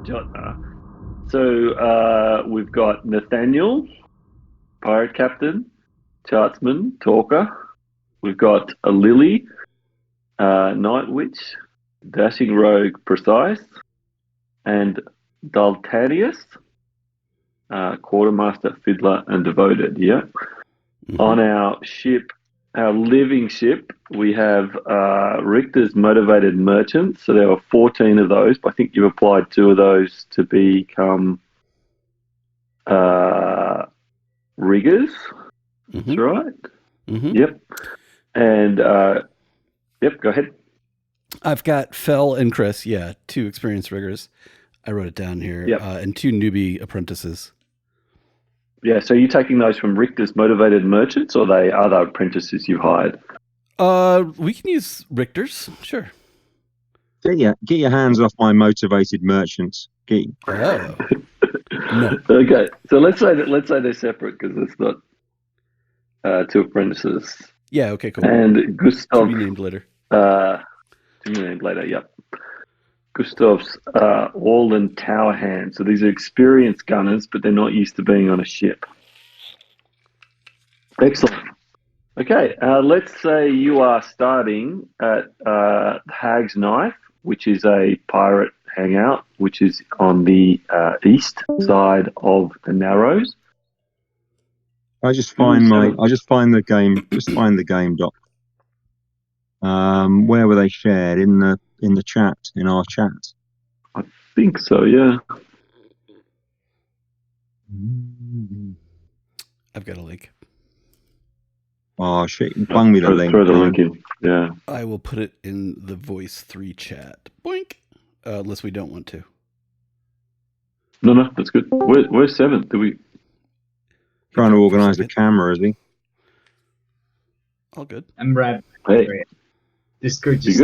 Jotnaar. So we've got Nathaniel, pirate captain, chartsman, talker. We've got a Lily, night witch, dashing rogue, precise, and Daltanius, quartermaster, fiddler, and devoted. Yeah. Mm-hmm. On our ship, our living ship, we have Richter's motivated merchants. So there were 14 of those, but I think you've applied 2 of those to become riggers. Mm-hmm. That's right. Mm-hmm. Yep. And yep, go ahead. I've got Fel and Chris. Yeah, 2 experienced riggers. I wrote it down here. Yep. And 2 newbie apprentices. Yeah, so you're taking those from Richter's motivated merchants, or they other apprentices you've hired? We can use Richter's, sure. Get your hands off my motivated merchants. No. Okay, so let's say they're separate because it's not 2 apprentices. Yeah. Okay. Cool. And Gustav to be named later. Yep. Gustav's Walden tower hands. So these are experienced gunners, but they're not used to being on a ship. Excellent. Okay, let's say you are starting at Hag's Knife, which is a pirate hangout, which is on the east side of the Narrows. I just find the game doc. Where were they shared in the chat, in our chat? I think so, yeah. I've got a link. Oh shit! Bung me the link. Throw the link in. Yeah. I will put it in the Voice 3 chat. Boink. Unless we don't want to. No, that's good. Where's 7th? Do we? Trying to organise the camera, is he? All good. I'm right. Hey. Discord just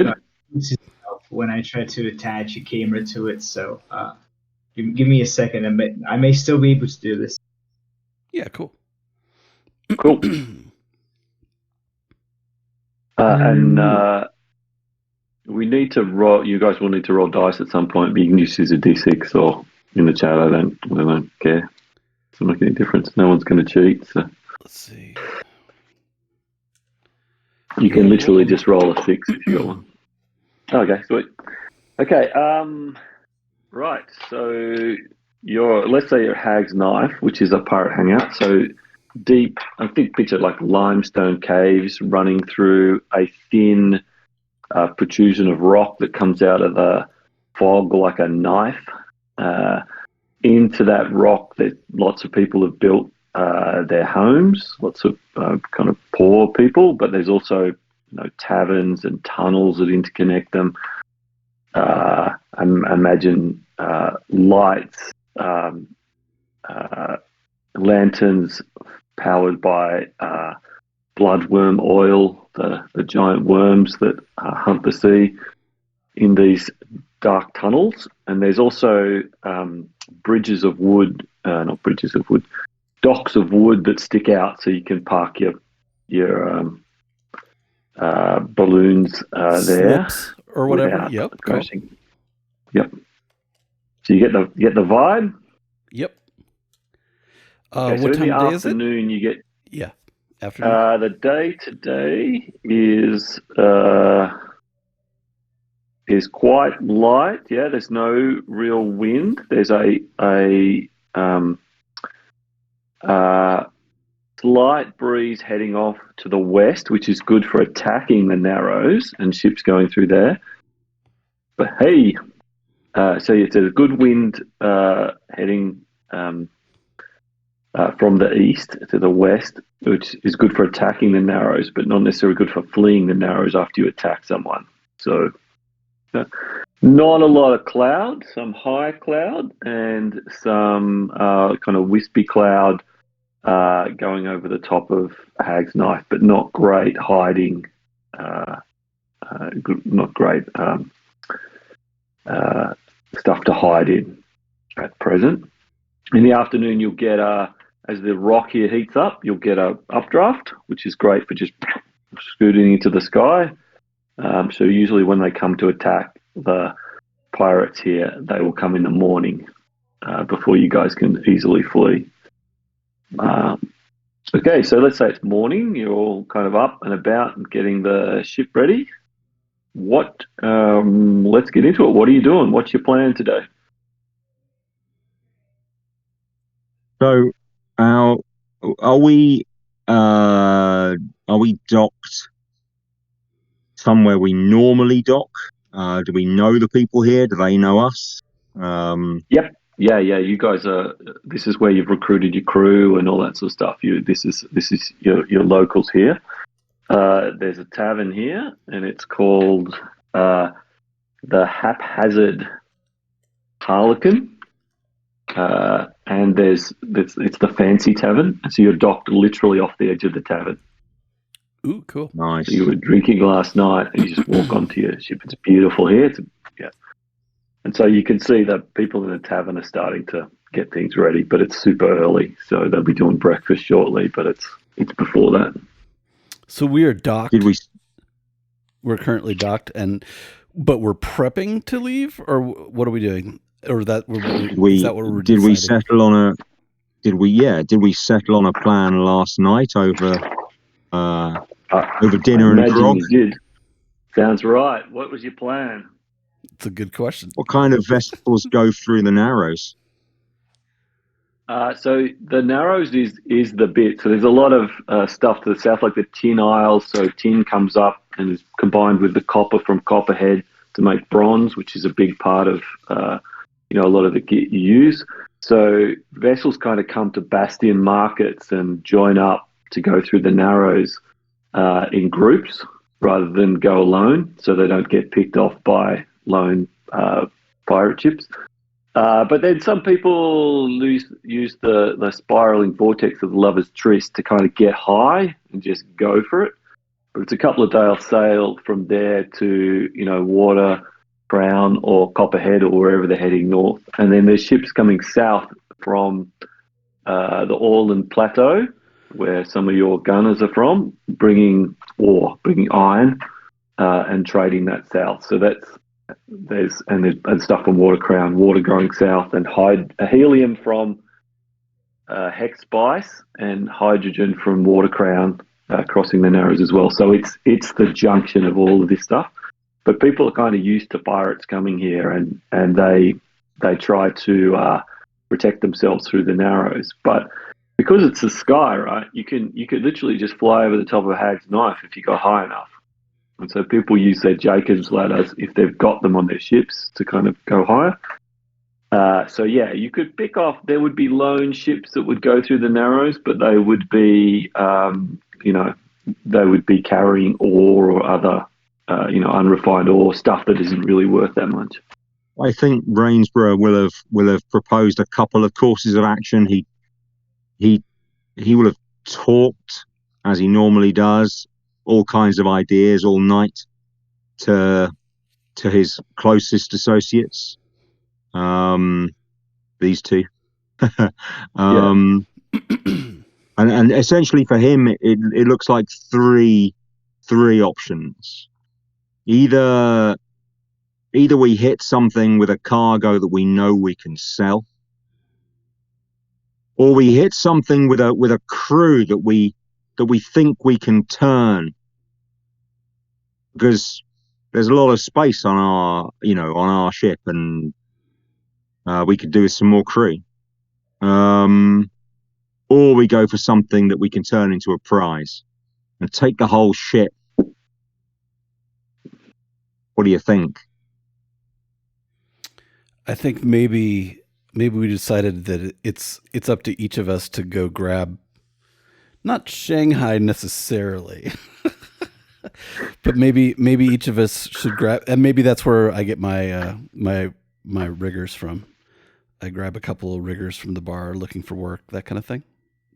when I try to attach a camera to it, so give me a second. I may still be able to do this. Yeah, cool. Cool. And we need to roll. You guys will need to roll dice at some point, but you can just use a D6 or in the chat. I don't care. It's not making any difference. No one's going to cheat. So let's see. You can literally just roll a 6 if you got one. Okay, sweet. Okay, right. So let's say your Hag's Knife, which is a pirate hangout. So deep, I think picture like limestone caves running through a thin protrusion of rock that comes out of the fog like a knife. Into that rock that lots of people have built their homes, lots of kind of poor people, but there's also taverns and tunnels that interconnect them. Imagine lights, lanterns powered by bloodworm oil, the giant worms that hunt the sea in these dark tunnels. And there's also docks of wood that stick out so you can park your balloons there or whatever. Yep. Crashing. Cool. Yep. So you get the vibe. Yep. Okay, so what in time the of day is it? Afternoon, you get. Yeah. Afternoon. The day today is quite light. Yeah, there's no real wind. There's a slight breeze heading off to the west, which is good for attacking the Narrows and ships going through there. But hey, so it's a good wind heading from the east to the west, which is good for attacking the Narrows, but not necessarily good for fleeing the Narrows after you attack someone. So not a lot of cloud, some high cloud and some kind of wispy cloud going over the top of Hag's Knife, but not great hiding, not great stuff to hide in at present. In the afternoon, you'll get as the rock here heats up, you'll get a updraft, which is great for just scooting into the sky. So usually when they come to attack, the pirates here, they will come in the morning before you guys can easily flee. Okay, so let's say it's morning. You're all kind of up and about and getting the ship ready. Let's get into it. What are you doing? What's your plan today? So, are we docked somewhere we normally dock? Do we know the people here? Do they know us? Yep. Yeah. You guys are. This is where you've recruited your crew and all that sort of stuff. This is your locals here. There's a tavern here, and it's called the Haphazard Harlequin. And it's the fancy tavern, and so you're docked literally off the edge of the tavern. Ooh, cool. Nice. So you were drinking last night, and you just walk onto your ship. It's beautiful here. And so you can see that people in the tavern are starting to get things ready, but it's super early, so they'll be doing breakfast shortly. But it's before that. So we are docked. Did we? We're currently docked, but we're prepping to leave, or what are we doing? Or is that what we're did we deciding? settle on a? Did we settle on a plan last night over dinner and grog? You did. Sounds right. What was your plan? It's a good question. What kind of vessels go through the Narrows? So the Narrows is the bit. So there's a lot of stuff to the south, like the Tin Isles. So tin comes up and is combined with the copper from Copperhead to make bronze, which is a big part of a lot of the kit you use. So vessels kind of come to bastion markets and join up to go through the Narrows in groups rather than go alone, so they don't get picked off by lone pirate ships. But then some people use the spiraling vortex of the Lover's Tryst to kind of get high and just go for it. But it's a couple of days sail from there to, Water, Crown or Copperhead or wherever they're heading north. And then there's ships coming south from the Orland Plateau, where some of your gunners are from, bringing iron and trading that south. So there's stuff from Water Crown, water growing south, and helium from Hex Spice and hydrogen from Water Crown crossing the Narrows as well. So it's the junction of all of this stuff. But people are kind of used to pirates coming here, and they try to protect themselves through the Narrows. But because it's the sky, right, you could literally just fly over the top of a hag's knife if you got high enough. And so people use their Jacob's ladders if they've got them on their ships to kind of go higher. So yeah, you could pick off. There would be lone ships that would go through the Narrows, but they would be, they would be carrying ore or other, unrefined ore, stuff that isn't really worth that much. I think Rainsborough will have proposed a couple of courses of action. He will have talked, as he normally does, all kinds of ideas all night to his closest associates, these two. And essentially for him, it looks like three options. Either we hit something with a cargo that we know we can sell, or we hit something with a crew that we think we can turn, because there's a lot of space on our ship, and we could do with some more crew. Or we go for something that we can turn into a prize and take the whole ship. What do you think? I think maybe we decided that it's up to each of us to go grab, not Shanghai necessarily, but maybe each of us should grab, and maybe that's where I get my my riggers from. I grab a couple of riggers from the bar looking for work, that kind of thing.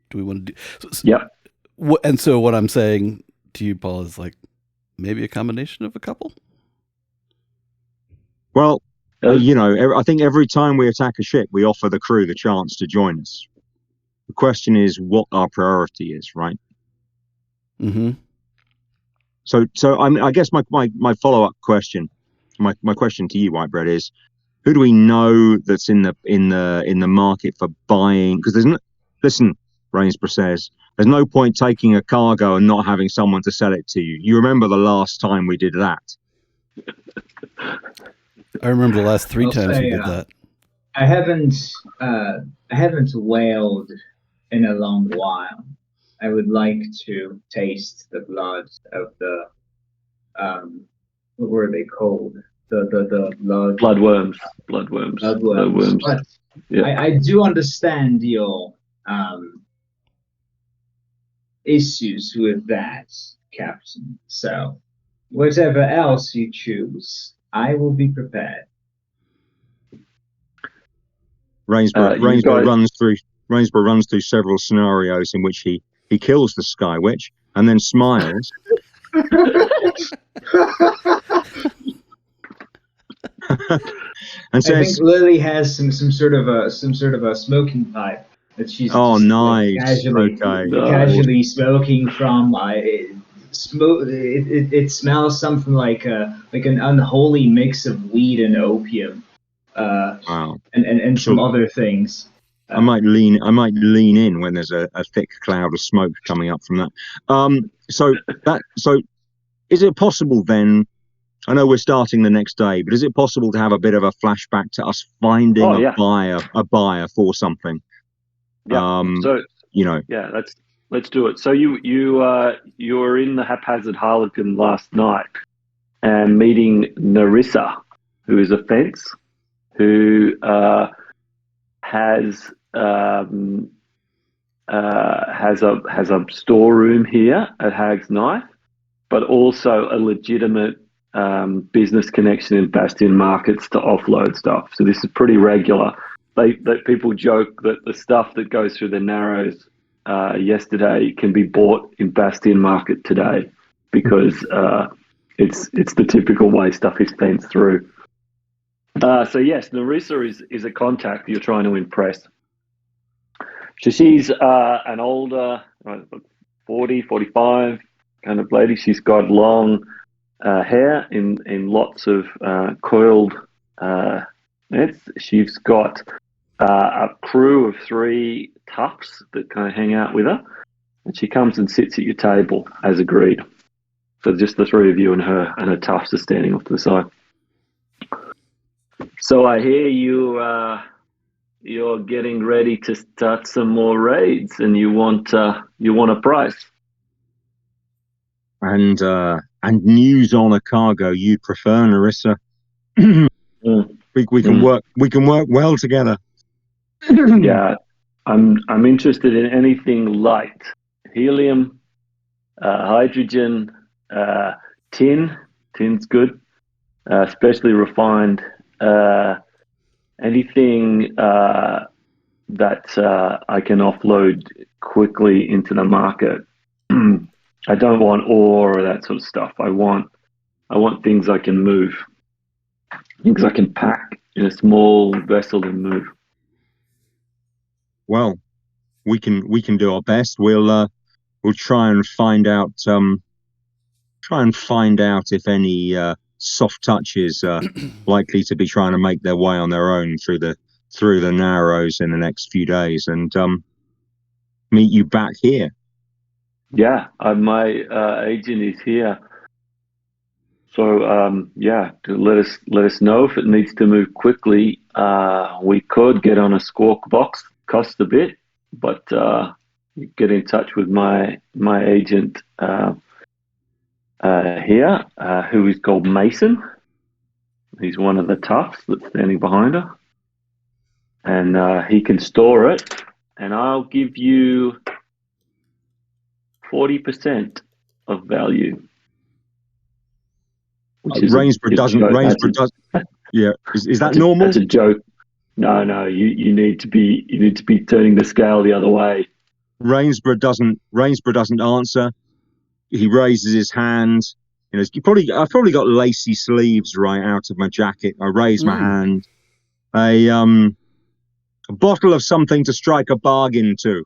Do we want to do? Yep. And so what I'm saying to you, Paul, is like maybe a combination of a couple. Well, I think every time we attack a ship, we offer the crew the chance to join us. The question is what our priority is, right? Mm-hmm. So I guess my follow-up question, my question to you, Whitebread, is who do we know that's in the market for buying? Because listen, Rainsborough says, there's no point taking a cargo and not having someone to sell it to you. You remember the last time we did that? I remember the last 3 times we did that. I haven't whaled in a long while. I would like to taste the blood of the what were they called? The Bloodworms. Bloodworms. But yeah. I do understand your issues with that, Captain. So whatever else you choose, I will be prepared. Rainsborough runs through several scenarios in which he kills the Sky Witch and then smiles. And says, I think Lily has some sort of a smoking pipe that she's casually smoking from. It smells something like an unholy mix of weed and opium. Wow. And some other things. I might lean in when there's a thick cloud of smoke coming up from that. So is it possible then? I know we're starting the next day, but is it possible to have a bit of a flashback to us finding a buyer for something? Yeah. Let's do it. So you were in the Haphazard Harlequin last night and meeting Narissa, who is a fence, who has a storeroom here at Hag's Knife, but also a legitimate business connection in Bastion markets to offload stuff. So this is pretty regular. People joke that the stuff that goes through the Narrows yesterday can be bought in Bastion market today because it's the typical way stuff is fenced through. So yes, Narissa is a contact you're trying to impress. So she's an older, 40, 45 kind of lady. She's got long hair in lots of coiled nets. She's got a crew of 3 toughs that kind of hang out with her. And she comes and sits at your table as agreed. So just the 3 of you and her toughs are standing off to the side. So I hear you're getting ready to start some more raids, and you want a price. And news on a cargo you'd prefer, Narissa. We can work well together. Yeah, I'm interested in anything light, helium, hydrogen, tin. Tin's good, especially refined. Anything that I can offload quickly into the market. I don't want ore or that sort of stuff. I want things I can move, things I can pack in a small vessel and move. Well, we can do our best. We'll try and find out if any soft touches are likely to be trying to make their way on their own through the Narrows in the next few days, and meet you back here. Yeah, my agent is here. So let us know if it needs to move quickly. We could get on a squawk box, cost a bit, but get in touch with my agent here, who is called Mason. He's one of the toughs that's standing behind her, and he can store it. And I'll give you 40% of value. Rainsborough doesn't. Yeah, is that normal? That's a joke. No. You need to be turning the scale the other way. Rainsborough doesn't answer. He raises his hand. I've probably got lacy sleeves right out of my jacket. I raise my hand. A bottle of something to strike a bargain to,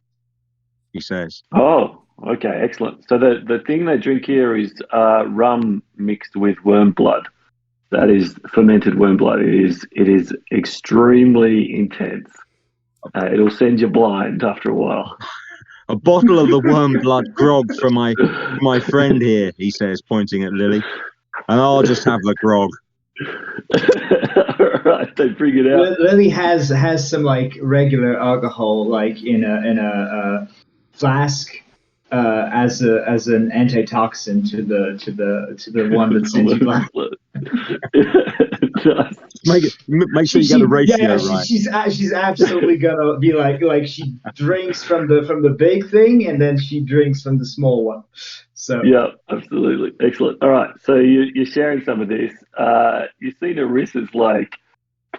he says. Oh, okay, excellent. So the thing they drink here is rum mixed with worm blood. That is fermented worm blood. It is extremely intense. It'll send you blind after a while. A bottle of the worm blood grog for my friend here, he says, pointing at Lily. And I'll just have the grog. All right, they bring it out. Lily has some like regular alcohol like in a flask as an antitoxin to the one that sends you blind. Nice. Make sure you get the ratio right. She's absolutely gonna be like she drinks from the big thing and then she drinks from the small one. So Yeah, absolutely. Excellent. All right. So you're sharing some of this. You see Narissa's like,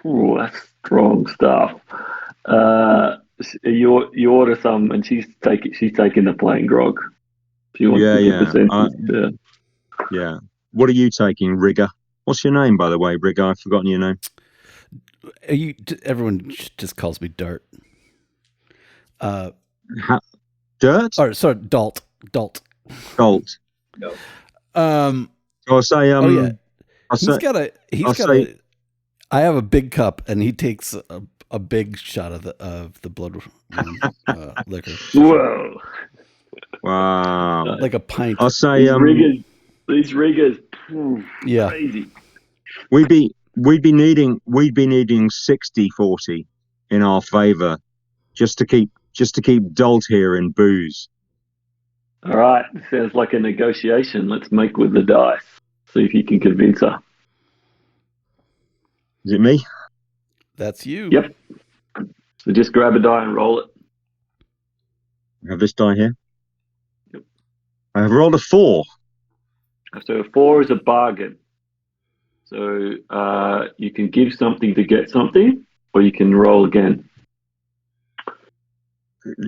ooh, that's strong stuff. You order some and she's taking the plain grog. She wants to give the Yeah. What are you taking, Rigger? What's your name, by the way, Rigger? I've forgotten your name. Everyone just calls me Dart. Dirt? Or sorry, Dalt. Gold. no. I'll say. Yeah. I'll say. I have a big cup, and he takes a big shot of the blood liquor. Whoa! Wow. Like a pint. I'll say. These riggers. Yeah. Crazy. We'd be needing 60-40 in our favour just to keep Dalt here in booze. All right. Sounds like a negotiation. Let's make with the dice. See if you can convince her. Is it me? That's you. Yep. So just grab a die and roll it. I have this die here. Yep. I have rolled a 4. So a 4 is a bargain. So you can give something to get something, or you can roll again.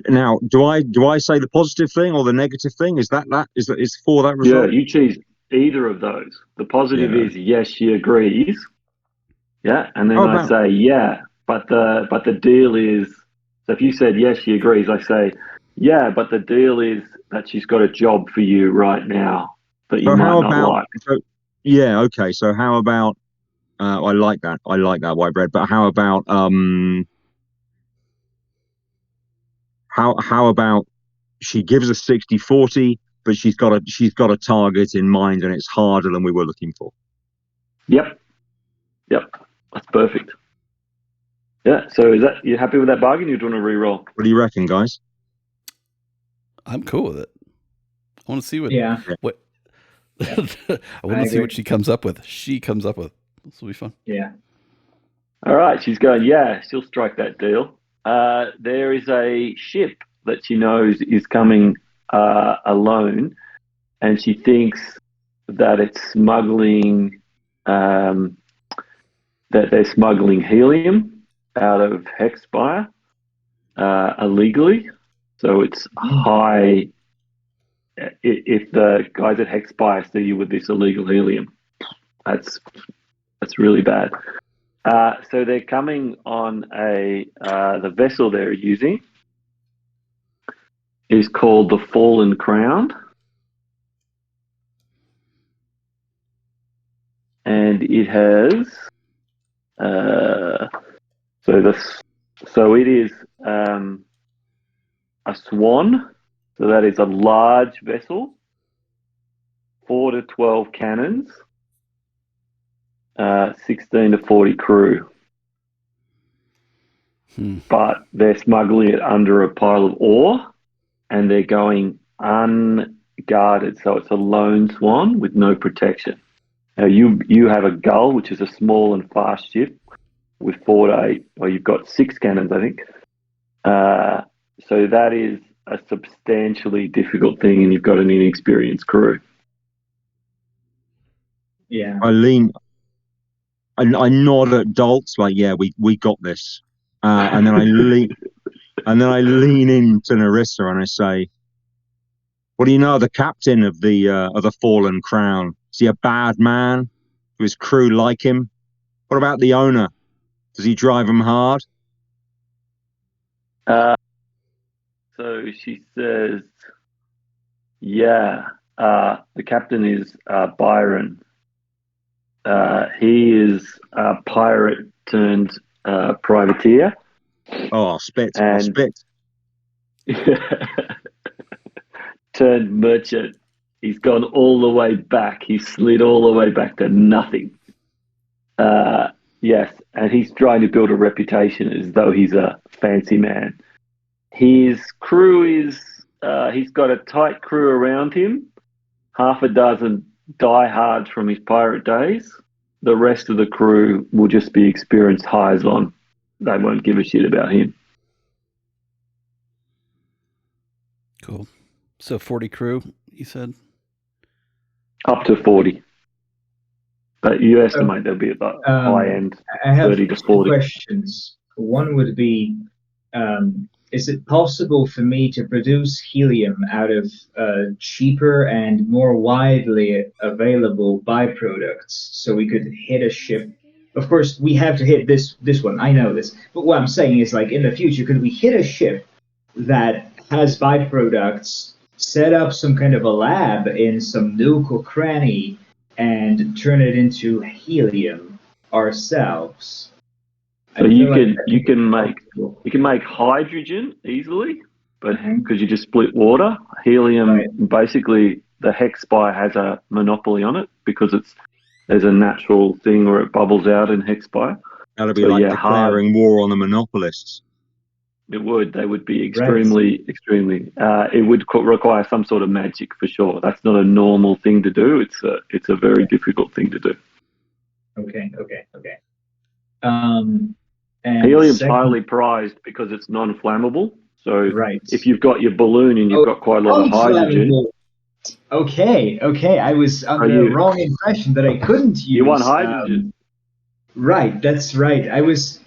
Now, do I say the positive thing or the negative thing? Is 4 that result? Yeah, you choose either of those. The positive is yes, she agrees. Yeah, and then I say yeah, but the deal is. So if you said yes, she agrees. I say yeah, but the deal is that she's got a job for you right now that you might not like. Yeah, okay. So how about? I like that white bread. But how about How about she gives us 60-40, but she's got a target in mind and it's harder than we were looking for. Yep, that's perfect. Yeah. So is that you happy with that bargain? You're doing a re-roll. What do you reckon, guys? I'm cool with it. I want to see what. Yeah. What. I want to see what she comes up with. This will be fun. Yeah. All right. She's going. Yeah, she'll strike that deal. There is a ship that she knows is coming alone, and she thinks that it's smuggling, that they're smuggling helium out of Hexspire illegally. So it's high. If the guys at Hexspire see you with this illegal helium, that's really bad. So they're coming on the vessel they're using is called the Fallen Crown. And it has, so it is a swan. So that is a large vessel, 4 to 12 cannons, 16 to 40 crew. But they're smuggling it under a pile of ore, and they're going unguarded. So it's a lone swan with no protection. Now you have a gull, which is a small and fast ship with 4 to 8. Well, you've got 6 cannons, I think. So that is a substantially difficult thing, and you've got an inexperienced crew. Yeah. I nod at Daltz like, yeah, we got this. And then I lean into Narissa and I say, "What do you know of the captain of the Fallen Crown? Is he a bad man? Do his crew like him? What about the owner? Does he drive them hard?" So she says, "Yeah, the captain is Byron, He is a pirate turned privateer. Oh, I'll spit. And turned merchant. He's gone all the way back. He slid all the way back to nothing. Yes, and he's trying to build a reputation as though he's a fancy man. His crew is, he's got a tight crew around him, half a dozen diehards from his pirate days. The rest of the crew will just be experienced highs on. They won't give a shit about him. Cool. So 40 crew, you said? Up to 40. But you estimate there'll be about high end, I have 30 to two 40. questions. One would be, is it possible for me to produce helium out of cheaper and more widely available byproducts so we could hit a ship? Of course, we have to hit this one. I know this. But what I'm saying is, like, in the future, could we hit a ship that has byproducts, set up some kind of a lab in some nook or cranny, and turn it into helium ourselves? So you can make hydrogen easily, but because you just split water, helium basically the hex spire has a monopoly on it because there's a natural thing where it bubbles out in hex spire. That'll be declaring war on the monopolists. It would. They would be extremely. It would require some sort of magic for sure. That's not a normal thing to do. It's a very difficult thing to do. Okay. And helium's highly prized because it's non-flammable. So if you've got your balloon and you've got quite a lot of hydrogen. Okay. I was under the wrong impression that I couldn't use. You want hydrogen. Right, that's right. I was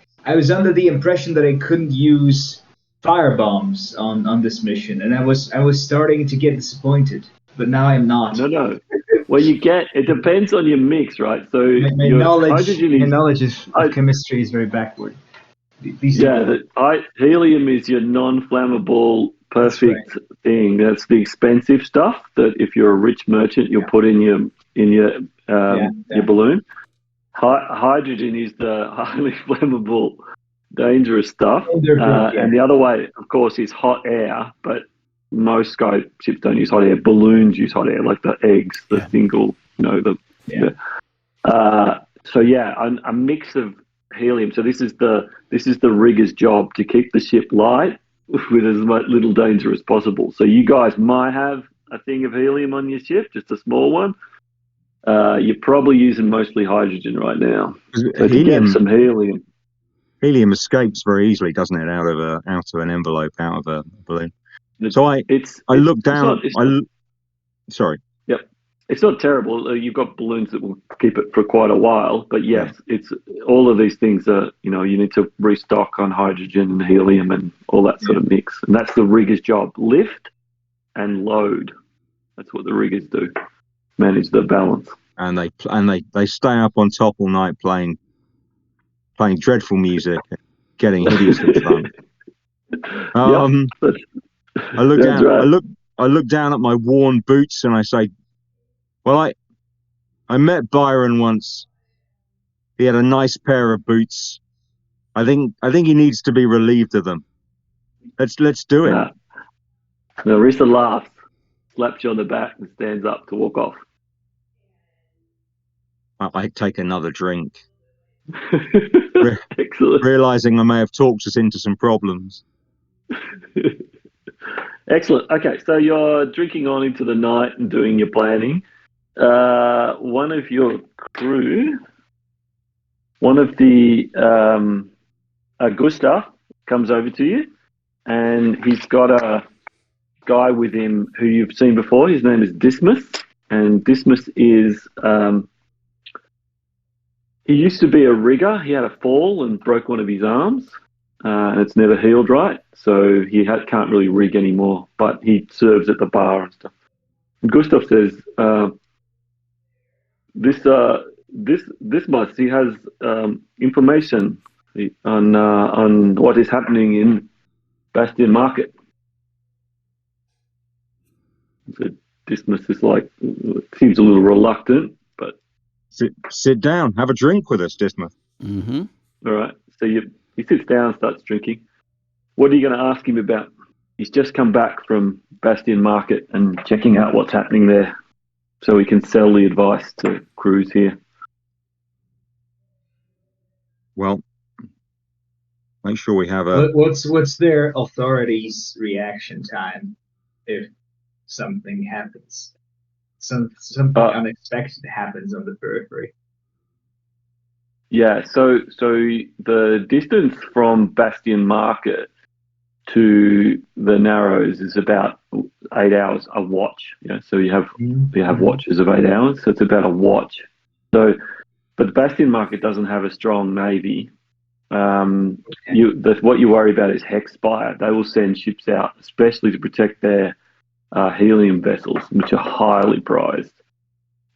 under the impression that I couldn't use firebombs on this mission, and I was starting to get disappointed. But now I'm not. No. Well, it depends on your mix, right? So my knowledge of chemistry is very backward. Helium is your non-flammable, perfect thing. That's the expensive stuff that if you're a rich merchant, you'll put in your balloon. Hydrogen is the highly flammable, dangerous stuff. And the other way, of course, is hot air, but most sky ships don't use hot air. Balloons use hot air, like the eggs, the single, a mix of helium. So this is the rigger's job, to keep the ship light with as much little danger as possible. So you guys might have a thing of helium on your ship, just a small one. You're probably using mostly hydrogen right now. So to get some helium. Helium escapes very easily, doesn't it, out of an envelope, out of a balloon. So I look down. Sorry. Yep. It's not terrible. You've got balloons that will keep it for quite a while. But yes, it's all of these things are, you need to restock on hydrogen and helium and all that sort of mix. And that's the rigger's job. Lift and load. That's what the riggers do. Manage the balance. And they stay up on top all night playing dreadful music, getting hideously drunk. I look down. Right. I look down at my worn boots and I say, "Well, I met Byron once. He had a nice pair of boots. I think he needs to be relieved of them. Let's do it." Narissa laughs, slaps you on the back, and stands up to walk off. I take another drink. Excellent. Realizing I may have talked us into some problems. Excellent. Okay, so you're drinking on into the night and doing your planning. One of your crew, one of the Gustav, comes over to you, and he's got a guy with him who you've seen before. His name is Dismas, and Dismas is he used to be a rigger. He had a fall and broke one of his arms, and it's never healed right, so he can't really rig anymore, but he serves at the bar and stuff. And Gustav says, this must, he has information on what is happening in Bastion Market. So Dismas is seems a little reluctant, but Sit down. Have a drink with us, Dismuth. Mm-hmm. All right. So he sits down, starts drinking. What are you going to ask him about? He's just come back from Bastion Market and checking out what's happening there, so he can sell the advice to crews here. Well, make sure we have a. What's their authorities' reaction time if something happens? Something unexpected happens on the periphery. Yeah. So the distance from Bastion Market to the Narrows is about 8 hours a watch. Yeah. So you have watches of 8 hours. So it's about a watch. So, but the Bastion Market doesn't have a strong navy. What you worry about is Hexspire. They will send ships out, especially to protect their helium vessels, which are highly prized.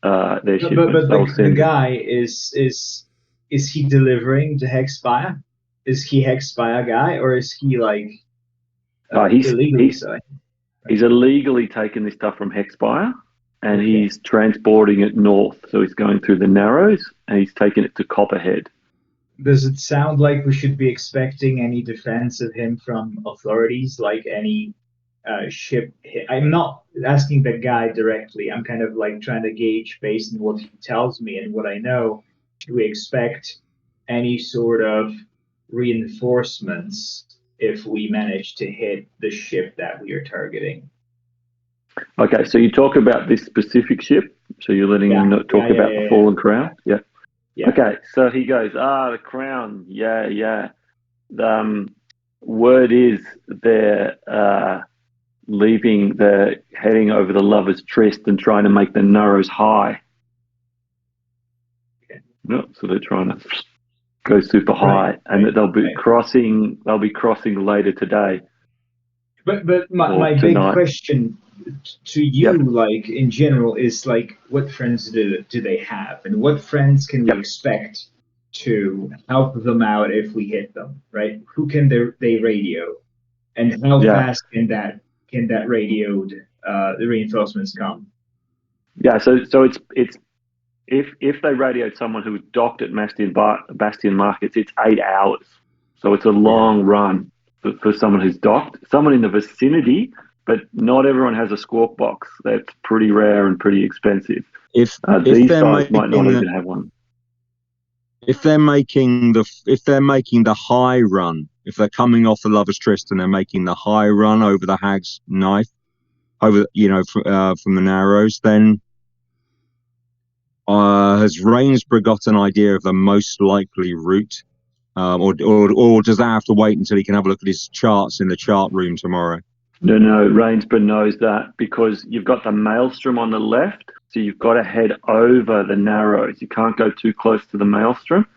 Their shipments. But the guy is he delivering to Hexspire? Is he Hexspire guy, or is he like illegally? He's illegally taken this stuff from Hexspire, and he's transporting it north. So he's going through the Narrows, and he's taking it to Copperhead. Does it sound like we should be expecting any defense of him from authorities, like any ship? I'm not asking the guy directly. I'm kind of like trying to gauge based on what he tells me and what I know. Do we expect any sort of reinforcements if we manage to hit the ship that we are targeting? Okay, so you talk about this specific ship. So you're letting him talk about the Fallen Crown? Yeah. Okay, so he goes, the Crown, yeah. Word is they're heading over the Lover's Tryst and trying to make the Narrows high. Okay. No, so they're trying to go super high, and that they'll be crossing later today. But my big question to you, like in general, is like, what friends do they have, and what friends can we expect to help them out if we hit them, right? Who can they radio, and how fast can that radioed the reinforcements come? Yeah, so it's if they radioed someone who was docked at Bastion Markets, it's 8 hours, so it's a long run for someone who's docked. Someone in the vicinity. But not everyone has a squawk box. That's pretty rare and pretty expensive. These guys might not even have one. If they're making the high run, if they're coming off the Lover's Tryst and they're making the high run over the Hag's Knife, over from the Narrows, then has Rainsborough got an idea of the most likely route, or does that have to wait until he can have a look at his charts in the chart room tomorrow? No, Rainsborough knows that because you've got the Maelstrom on the left, so you've got to head over the Narrows. You can't go too close to the Maelstrom,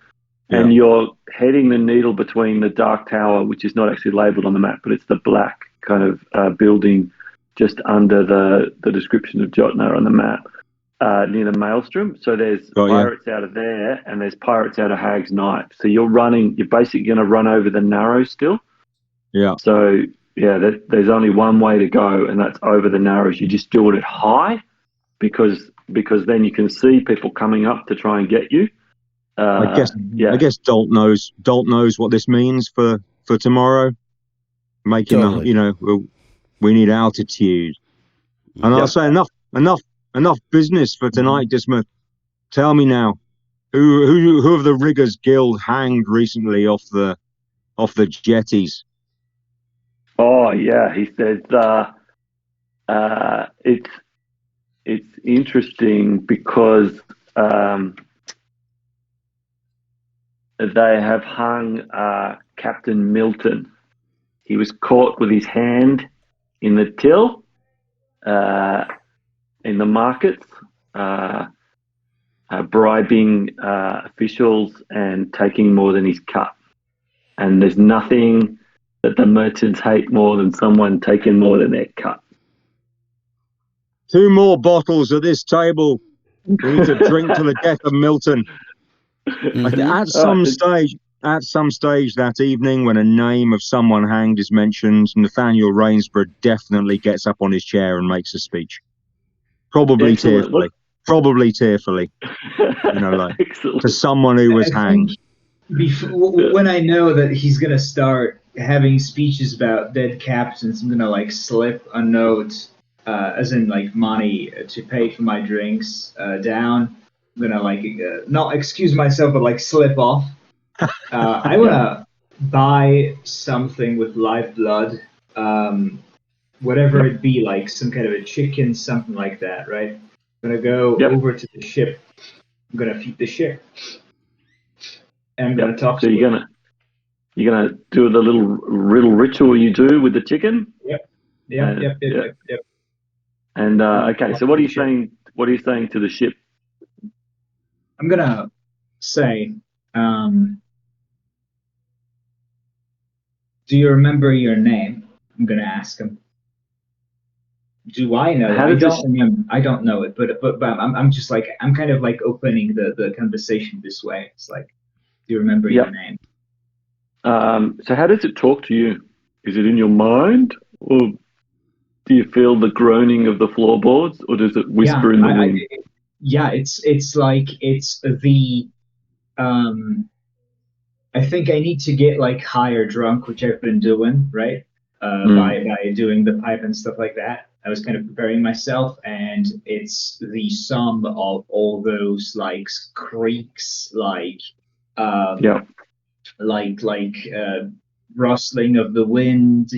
and you're heading the needle between the Dark Tower, which is not actually labelled on the map, but it's the black kind of building just under the description of Jotnaar on the map, near the Maelstrom. So there's pirates out of there, and there's pirates out of Hag's Knife. So you're basically going to run over the Narrows still. Yeah. So... yeah, there's only one way to go, and that's over the Narrows. You just do it at high, because then you can see people coming up to try and get you. I guess Dolt knows what this means for tomorrow. Making we need altitude, and I'll say enough business for tonight, Dismuth. Tell me now, who of the Riggers Guild hanged recently off the jetties? Oh yeah, he says it's interesting because they have hung Captain Milton. He was caught with his hand in the till in the markets, bribing officials and taking more than his cut. And there's nothing that the merchants hate more than someone taking more than their cut. 2 more bottles at this table. We need to drink to the death of Milton. At some stage that evening, when a name of someone hanged is mentioned, Nathaniel Rainsborough definitely gets up on his chair and makes a speech. Probably tearfully. probably tearfully, like Excellent. to someone who was hanged. When I know that he's gonna start having speeches about dead captains, I'm gonna like slip a note, as in like money to pay for my drinks, down. I'm gonna like not excuse myself, but like slip off. I wanna buy something with live blood, whatever it be, like some kind of a chicken, something like that, right? I'm gonna go over to the ship. I'm gonna feed the ship. And I'm gonna talk So to you're gonna do the little ritual you do with the chicken. Yep. And okay, so what are you saying? What are you saying to the ship? I'm gonna say, do you remember your name? I'm gonna ask him. Do I know? I don't remember. I don't know it, but I'm just like I'm kind of like opening the conversation this way. It's like, do you remember your name? So how does it talk to you? Is it in your mind, or do you feel the groaning of the floorboards, or does it whisper in the wind? It's like it's the I think I need to get like higher drunk, which I've been doing, right? By doing the pipe and stuff like that. I was kind of preparing myself, and it's the sum of all those like creaks, like rustling of the wind,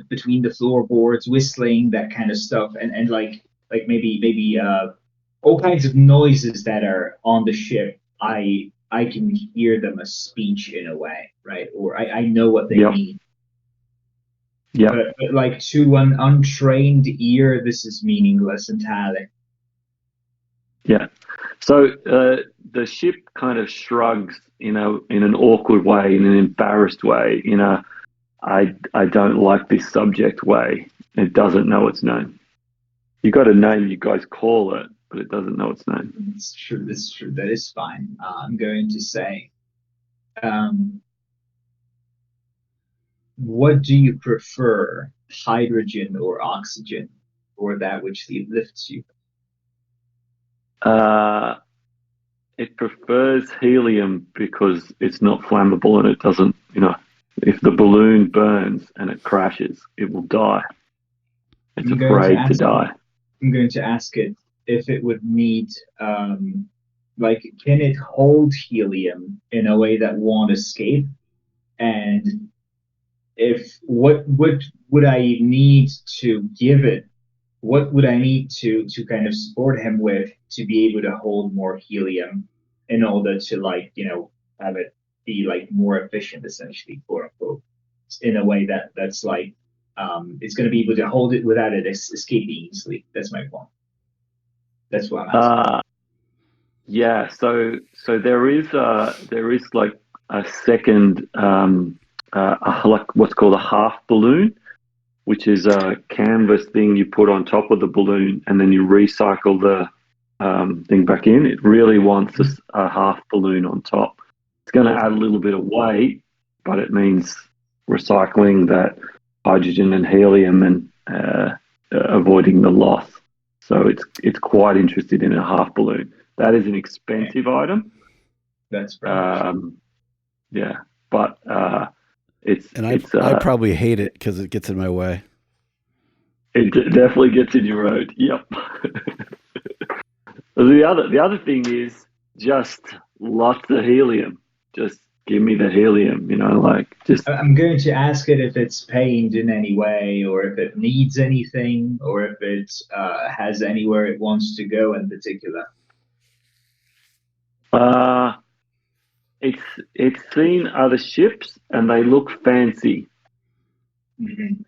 between the floorboards, whistling, that kind of stuff, and like maybe all kinds of noises that are on the ship. I can hear them as speech in a way, right? Or I know what they mean. Yeah. But like to an untrained ear, this is meaningless entirely. Yeah. So the ship kind of shrugs, in an awkward way, in an embarrassed way, I don't like this subject way. It doesn't know its name. You got a name, you guys call it, but it doesn't know its name. It's true. That's true. That is fine. I'm going to say, what do you prefer, hydrogen or oxygen, or that which lifts you? It prefers helium because it's not flammable and it doesn't, if the balloon burns and it crashes, it will die. It's afraid to die. I'm going to ask it if it would need, can it hold helium in a way that won't escape? And what would I need to give it? What would I need to kind of support him with to be able to hold more helium in order to have it be like more efficient, essentially, quote unquote, in a way that's like it's going to be able to hold it without it escaping easily. That's my point. That's what I'm asking. Yeah. So there is like a second like what's called a half balloon, which is a canvas thing you put on top of the balloon and then you recycle the thing back in. It really wants a half balloon on top. It's going to add a little bit of weight, but it means recycling that hydrogen and helium and avoiding the loss. So it's quite interested in a half balloon. That is an expensive item. That's right. Yeah, but I probably hate it because it gets in my way. It definitely gets in your road. Yep. The other thing is just lots of helium. Just give me the helium. I'm going to ask it if it's pained in any way, or if it needs anything, or if it has anywhere it wants to go in particular. It's seen other ships and they look fancy. Mm-hmm.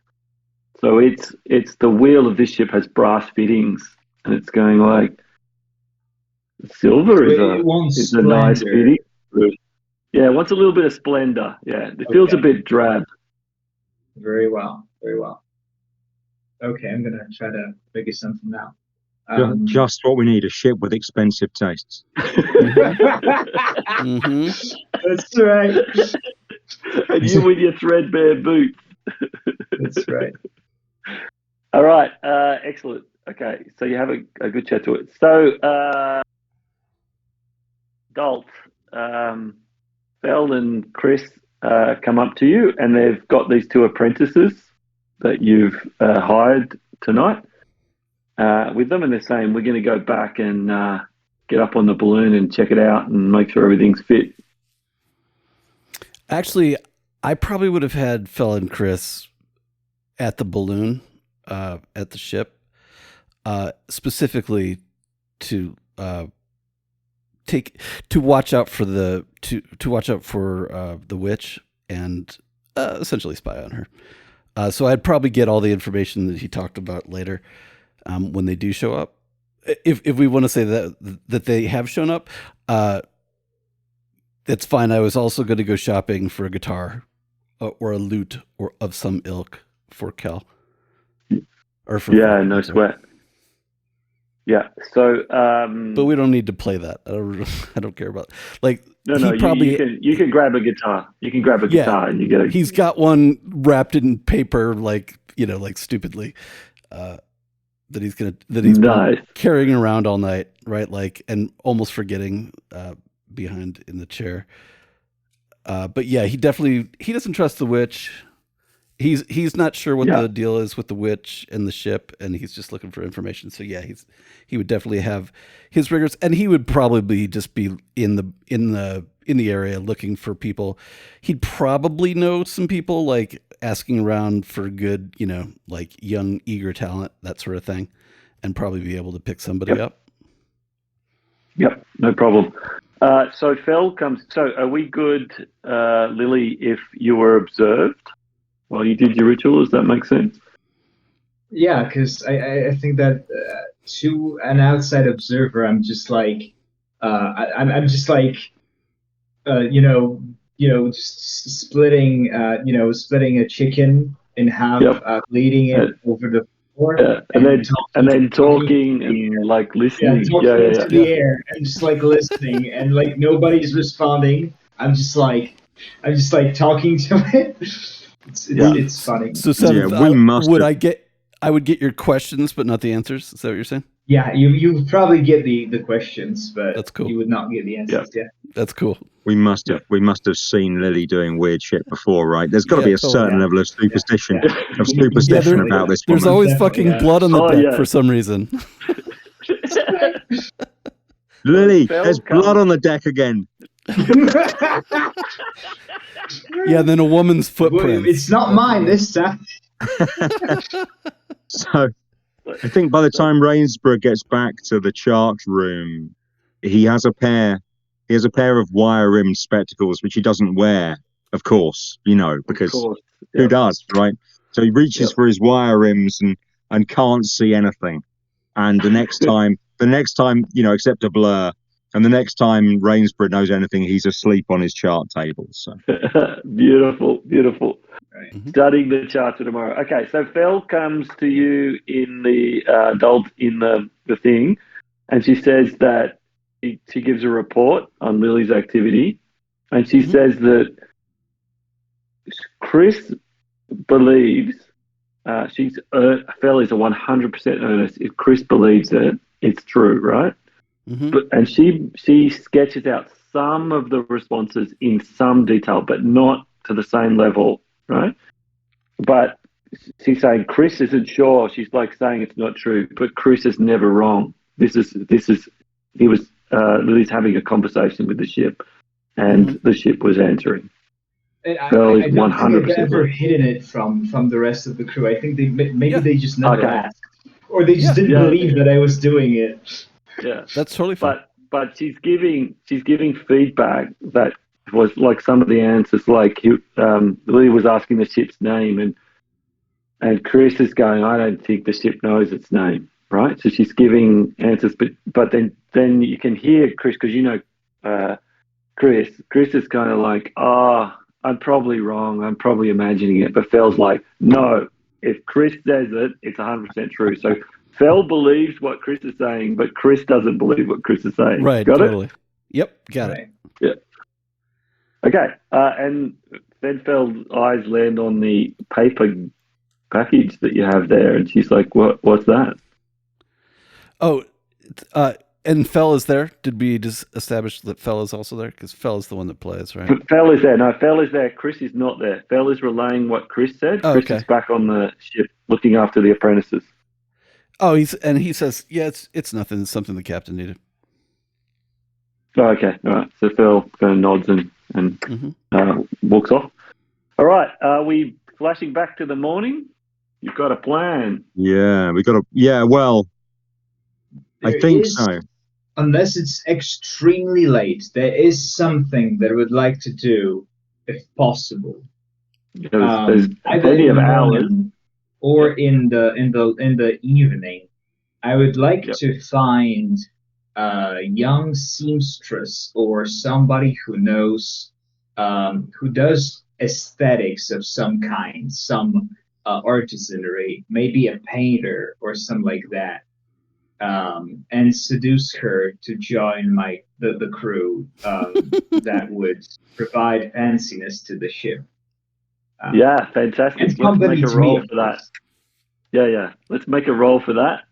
So it's the wheel of this ship has brass fittings, and it's going like silver is a nice fitting. Yeah, it wants a little bit of splendor. Yeah, it feels a bit drab. Very well, very well. Okay, I'm gonna try to figure something out. Just what we need, a ship with expensive tastes. Mm-hmm. That's right. And you with your threadbare boots. That's right. All right, excellent. Okay, so you have a good chat to it. So, Dalt, Fel and Chris come up to you, and they've got these two apprentices that you've hired tonight with them, and they're saying, we're going to go back and get up on the balloon and check it out and make sure everything's fit. Actually, I probably would have had Fel and Chris at the balloon, at the ship, specifically to watch out for the witch and essentially spy on her. So I'd probably get all the information that he talked about later when they do show up. If we want to say that they have shown up, that's fine. I was also going to go shopping for a guitar or a lute or of some ilk for Kel. Or for no sweat. Yeah. So, but we don't need to play that. I don't care about like. No. You can grab a guitar. You can grab a guitar and you get it. He's got one wrapped in paper, like stupidly, that he's been carrying around all night, right? Like, and almost forgetting behind in the chair. But yeah, he doesn't trust the witch. He's not sure what the deal is with the witch and the ship, and he's just looking for information. So yeah, he would definitely have his rigors, and he would probably just be in the area looking for people. He'd probably know some people, like asking around for good, like young eager talent, that sort of thing, and probably be able to pick somebody up. Yep, no problem. So Fel comes. So are we good, Lily? If you were observed while you did your ritual, does that make sense? Yeah, because I think that to an outside observer, I'm just like, I'm just like, just splitting a chicken in half, bleeding it over the floor, and then talking and like listening, talking into the air and just like listening, and like nobody's responding. I'm just like talking to it. It's funny. So I would get your questions, but not the answers. Is that what you're saying? Yeah, you probably get the questions, but that's cool. You would not get the answers. Yeah, that's cool. We must have seen Lily doing weird shit before, right? There's got to be a certain level of superstition about this woman. There's always fucking blood on the deck for some reason. Lily, there's blood on the deck again. Yeah, then a woman's footprint. It's not mine this time. So, I think by the time Rainsborough gets back to the chart room, he has a pair of wire-rimmed spectacles, which he doesn't wear, of course, because who does, right? So he reaches for his wire rims and can't see anything. And the next time, except a blur. And the next time Rainsborough knows anything, he's asleep on his chart table. So beautiful. Right. Studying the chart for tomorrow. Okay, so Fel comes to you in the adult in the thing, and she says that she gives a report on Lily's activity, and she says that Chris believes Fel is 100% earnest. If Chris believes it, it's true, right? Mm-hmm. And she sketches out some of the responses in some detail, but not to the same level, right? But she's saying Chris isn't sure. She's like saying it's not true, but Chris is never wrong. Lily's having a conversation with the ship, and the ship was answering. I don't think they've ever hidden it from the rest of the crew. I think they just never asked, or they just didn't believe that I was doing it. Yeah, that's totally fine. But she's giving feedback that was like some of the answers. Like Lily was asking the ship's name, and Chris is going, I don't think the ship knows its name, right? So she's giving answers, but then you can hear Chris, because Chris is kind of like, I'm probably wrong. I'm probably imagining it. But Fel's like, no, if Chris says it, it's 100% true. So Fel believes what Chris is saying, but Chris doesn't believe what Chris is saying. Right, got totally. it? Yep, got it. Yeah. Okay, and then Fel's eyes land on the paper package that you have there, and she's like, what's that? Oh, and Fell is there. Did we just establish that Fell is also there? Because Fell is the one that plays, right? Fell is there. No, Fell is there. Chris is not there. Fell is relaying what Chris said. Oh, Chris okay. is back on the ship looking after the apprentices. Oh, he says, yeah, it's nothing. It's something the captain needed. Oh, okay, all right. So Phil kind of nods and walks off. All right, are we flashing back to the morning? You've got a plan. Yeah, we got to. Yeah, well, I There think is- so. Unless it's extremely late, there is something that I would like to do, if possible. There's Either plenty in of the hours. morning or in the evening. I would like Yep. to find a young seamstress or somebody who knows, who does aesthetics of some kind, some artisanry, maybe a painter or something like that, and seduce her to join the crew that would provide fanciness to the ship. Yeah, fantastic. And Let's company make a to me, roll of for that. course. Yeah. Let's make a roll for that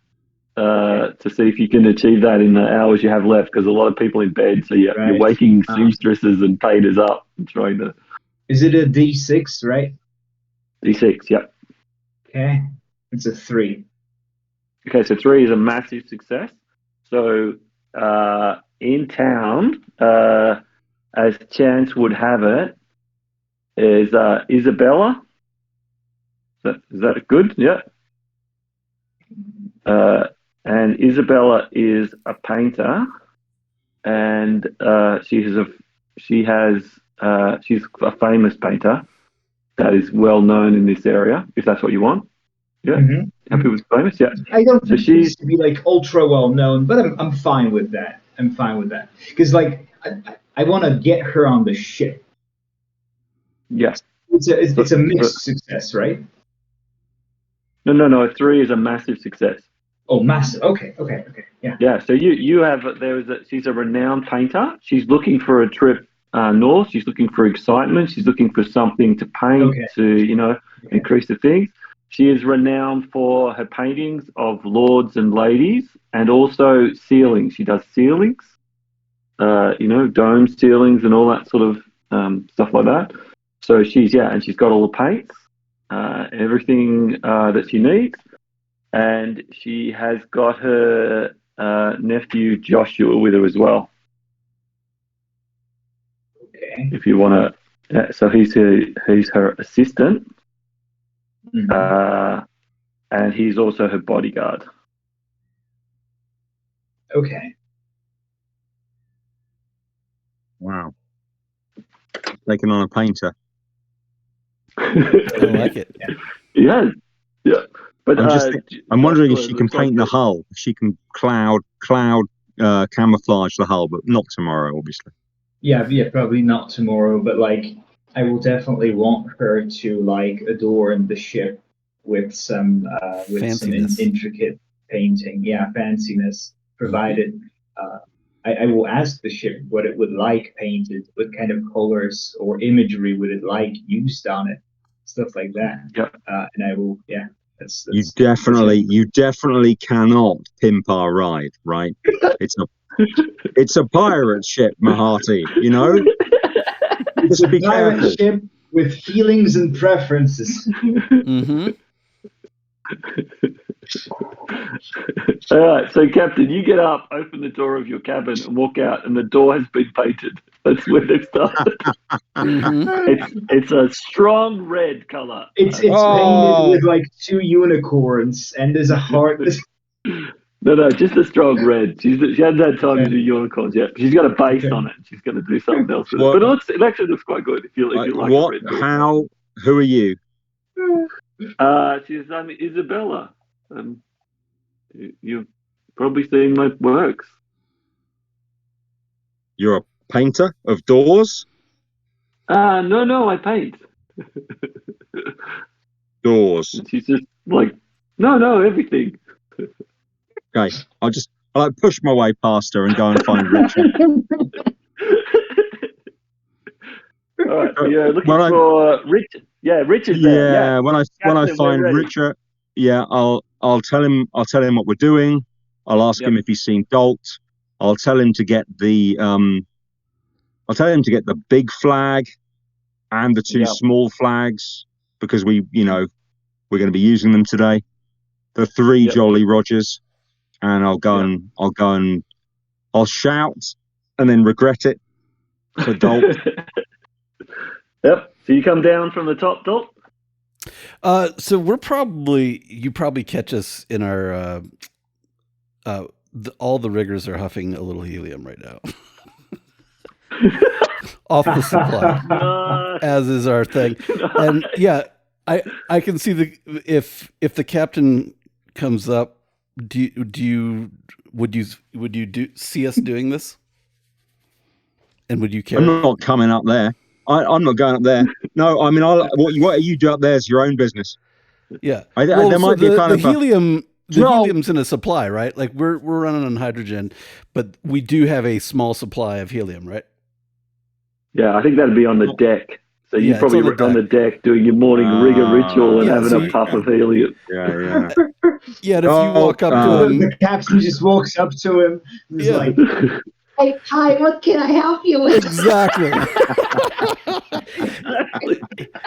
to see if you can achieve that in the hours you have left. Because a lot of people in bed, so you're Right. waking seamstresses and painters up and trying to. Is it a D6, right? D6. Yep. Okay. It's a 3. Okay, so 3 is a massive success. So in town, as chance would have it, is Isabella. Is that good? Yeah. And Isabella is a painter, and she's a famous painter that is well known in this area. If that's what you want, yeah. Mhm. Happy with famous, yeah. I don't So think she needs to be like ultra well known, but I'm fine with that. I'm fine with that because like I want to get her on the ship. Yeah. It's a mixed success, right? No. 3 is a massive success. Oh, massive. Okay. Yeah. Yeah. So she's a renowned painter. She's looking for a trip north. She's looking for excitement. She's looking for something to paint to increase the things. She is renowned for her paintings of lords and ladies, and also ceilings. She does ceilings, dome ceilings and all that sort of stuff like that. So she's got all the paints, everything that she needs, and she has got her nephew Joshua with her as well. Okay. If you want to, so he's her assistant. Mhm. And he's also her bodyguard. Okay. Wow. Taking on a painter. I like it. Yeah. But I'm wondering if she Joshua can looks like paint the hull. If she can cloud camouflage the hull, but not tomorrow, obviously. Yeah, probably not tomorrow, but like I will definitely want her to like adorn the ship with some Fanciness. intricate painting. Yeah, fanciness provided. I will ask the ship what it would like painted, what kind of colors or imagery would it like used on it, stuff like that. Yeah. And I will, that's You definitely cannot pimp our ride, right? It's a pirate ship, Mahati. You know. It's a be pirate careful. ship with feelings and preferences. Mm-hmm. All right, so Captain, you get up, open the door of your cabin, and walk out, and the door has been painted. That's where they've started. It's a strong red color. It's painted with like 2 unicorns, and there's a heart. No, just a strong red. She hasn't had time to do unicorns yet. She's got a base on it. She's going to do something else with it. But it actually looks quite good if you like what? a red door. How? Who are you? She's Isabella. You've probably seen my works. You're a painter of doors? No, I paint. Doors. And she's just like, no, everything. Okay, I'll push my way past her and go and find Richard. All right, so you're looking for Richard. Yeah, Richard's there. Yeah, when I Captain, find we're ready. Richard, I'll tell him what we're doing. I'll ask him if he's seen Dolt. I'll tell him to get the big flag and the two small flags, because we're going to be using them today. The 3 Jolly Rogers, and I'll shout and then regret it for Dolt. Yep. So you come down from the top, Dolt? So you probably catch us in our, all the riggers are huffing a little helium right now. Off the supply, as is our thing. And yeah, I can see if the captain comes up, would you see us doing this? And would you care? I'm not coming up there. I'm not going up there. No, I mean, what you do up there is your own business. Yeah. There might be a kind of helium. The helium's in a supply, right? Like we're running on hydrogen, but we do have a small supply of helium, right? Yeah, I think that'd be on the deck. So you'd probably be on the deck doing your morning rigger ritual and having a puff of helium. Yeah. Yeah, and if you walk up to him, the captain just walks up to him and is like, "Hey, hi, what can I help you with?" Exactly.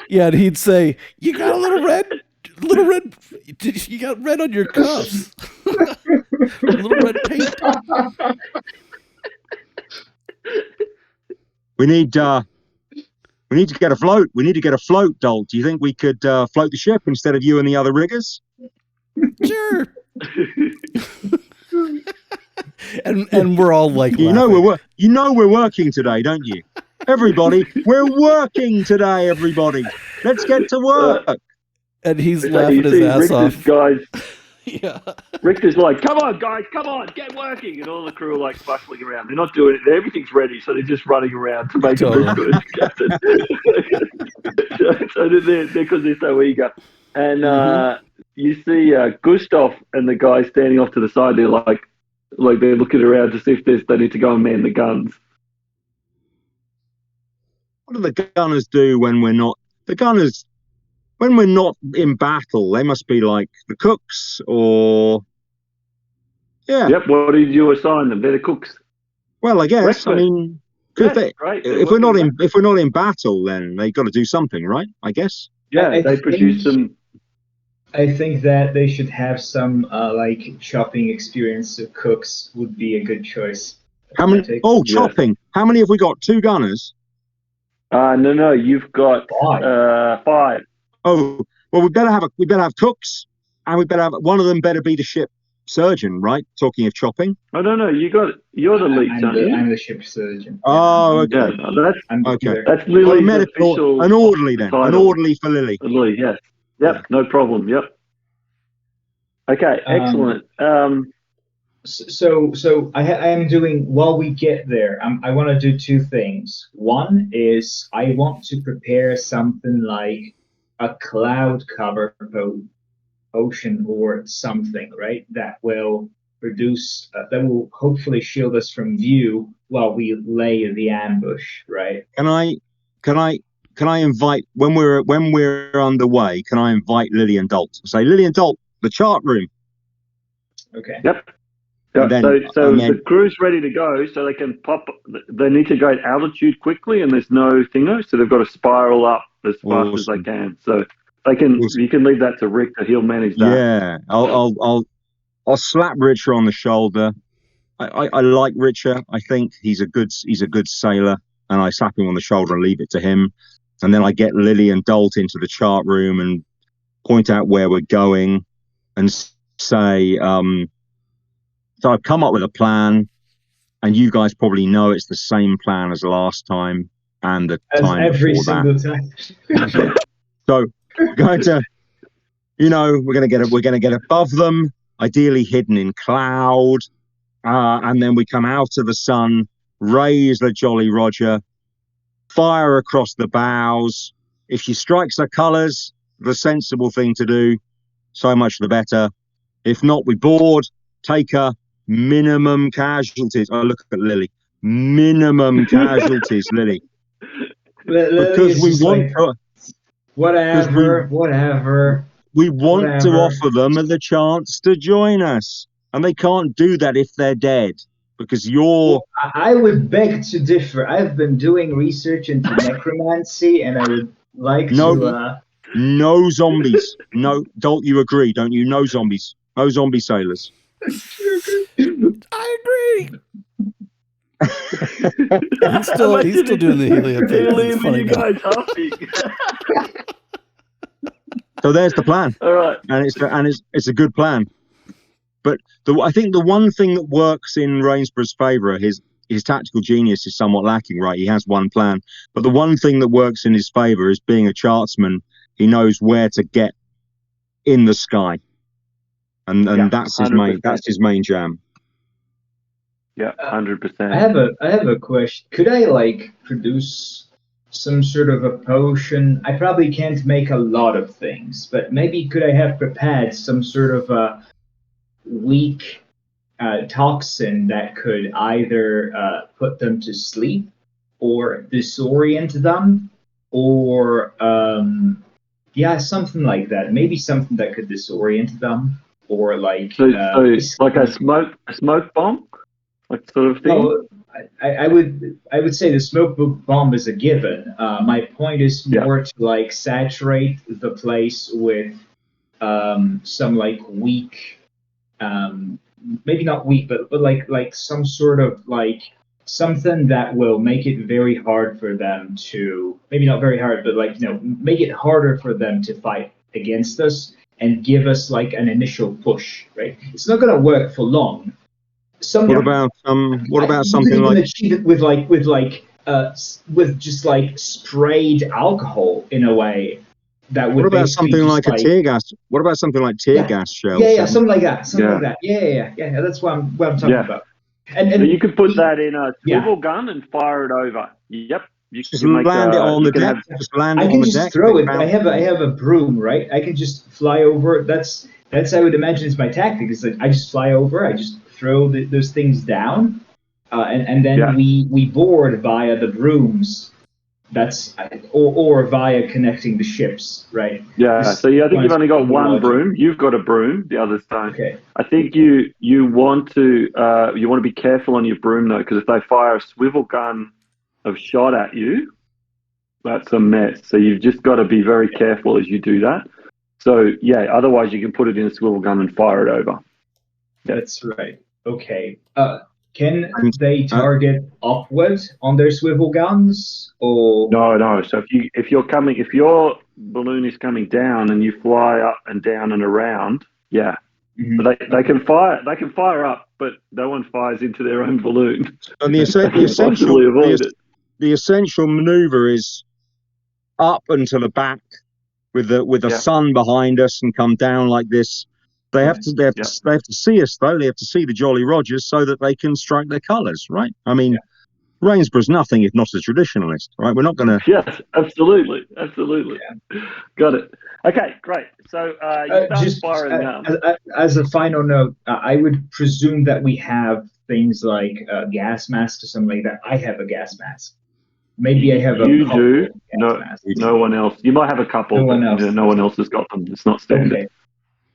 Yeah, and he'd say, "You got a little red. You got red on your cuffs. A little red paint." We need to get a float. We need to get a float, Dolt. Do you think we could float the ship instead of you and the other riggers? Sure. and we're all like, we're working today, don't you? Everybody, we're working today. Everybody, let's get to work. And he's laughing his ass Richter's off. Guys, yeah. Richter's like, "Come on, guys, come on, get working!" And all the crew are like bustling around. They're not doing it. Everything's ready, so they're just running around to make it look good, Captain. so they're because they're so eager. And you see Gustav and the guy standing off to the side. They're like they're looking around to see if they need to go and man the guns. What do the gunners do when we're not? The gunners. When we're not in battle, they must be like the cooks or... Yeah. Yep, what did you assign them? They're the cooks. Well, I guess. Breakfast. I mean, Right. if we're not in battle, then they got to do something, right? I guess. Yeah, they produce them. I think that they should have some chopping experience. So cooks would be a good choice. How many? Oh, chopping. Yeah. How many have we got? 2 gunners? No. You've got 5. Oh, well, we better have cooks, and we better have one of them. Better be the ship surgeon, right? Talking of chopping. Oh no, you're the lead, I'm the ship surgeon. Oh, okay. Yeah, okay. That's Lily's official. An orderly then. Title. An orderly for Lily. Lily, yes. Yep, yeah. No problem. Yep. Okay, excellent. So I am doing, while we get there, I want to do 2 things. One is I want to prepare something like a cloud cover for ocean or something, right? That will that will hopefully shield us from view while we lay the ambush, right? Can I invite, when we're underway, can I invite Lily and Dolt? Say, Lily and Dolt, the chart room. Okay. Yep. So the crew's ready to go, so they can pop. They need to go at altitude quickly, and there's no thingo, so they've got to spiral up as fast as they can. So they can. You can leave that to Rick, that he'll manage that. Yeah, I'll slap Richer on the shoulder. I like Richer. I think he's a good sailor, and I slap him on the shoulder and leave it to him. And then I get Lily and Dolt into the chart room and point out where we're going, and say. So I've come up with a plan, and you guys probably know it's the same plan as last time and the time every before single that. time. So we're going to get above them, ideally hidden in cloud, and then we come out of the sun, raise the Jolly Roger, fire across the bows. If she strikes her colours, the sensible thing to do, so much the better. If not, we board, take her. Minimum casualties. I look at Lily. Minimum casualties, Lily. Because we want whatever. We want to offer them the chance to join us. And they can't do that if they're dead, because you're... I would beg to differ. I've been doing research into necromancy, and I would like to... No zombies. No, don't you agree? Don't you? No zombies. No zombie sailors. I agree. he's still doing the helium thing. Helium, It's funny you now. guys huffing. So there's the plan, All right. and it's a good plan. But I think the one thing that works in Rainsborough's favour, his tactical genius is somewhat lacking. Right, he has one plan, but the one thing that works in his favour is being a chartsman. He knows where to get in the sky, and that's his main jam. Yeah, 100%. I have a question. Could I produce some sort of a potion? I probably can't make a lot of things, but maybe could I have prepared some sort of a weak toxin that could either put them to sleep or disorient them, or something like that. Maybe something that could disorient them, or so like a smoke bomb, like sort of thing. No, I would say the smoke bomb is a given. My point is more to saturate the place with some weak, maybe not weak, but like some sort of something that will make it very hard for them to, maybe not very hard, but make it harder for them to fight against us and give us an initial push. Right? It's not going to work for long. What about something like achieve it with just sprayed alcohol in a way that would. What about something like a tear gas? What about something like tear gas shells? Yeah, something like that. Like that. Yeah. That's what I'm talking about. And so you could put that in a swivel gun and fire it over. Yep. You just land it on the deck. Just land it on the deck. I can just throw it. I have a broom, right? I can just fly over. That's I would imagine is my tactic. It's I just fly over. I just throw those things down, and then we board via the brooms. That's or via connecting the ships, right? Yeah. So I think you've only got one broom. You've got a broom. The others don't. Okay. I think you want to be careful on your broom though, because if they fire a swivel gun of shot at you, that's a mess. So you've just got to be very careful as you do that. So otherwise you can put it in a swivel gun and fire it over. That's right. Okay. Can they target upwards on their swivel guns, or no? So if your balloon is coming down and you fly up and down and around, so they can fire up, but no one fires into their own balloon. And the essential maneuver is up and to the back with the sun behind us and come down like this. They have to see us though. They have to see the Jolly Rogers so that they can strike their colours, right? I mean, Rainsborough's nothing if not a traditionalist, right? We're not going to. Yes, absolutely. Yeah. Got it. Okay, great. So you start firing now. As a final note, I would presume that we have things like gas masks or something like that. I have a gas mask. Maybe I have a. You do. No one else. You might have a couple. No one else has got them. It's not standard. Okay.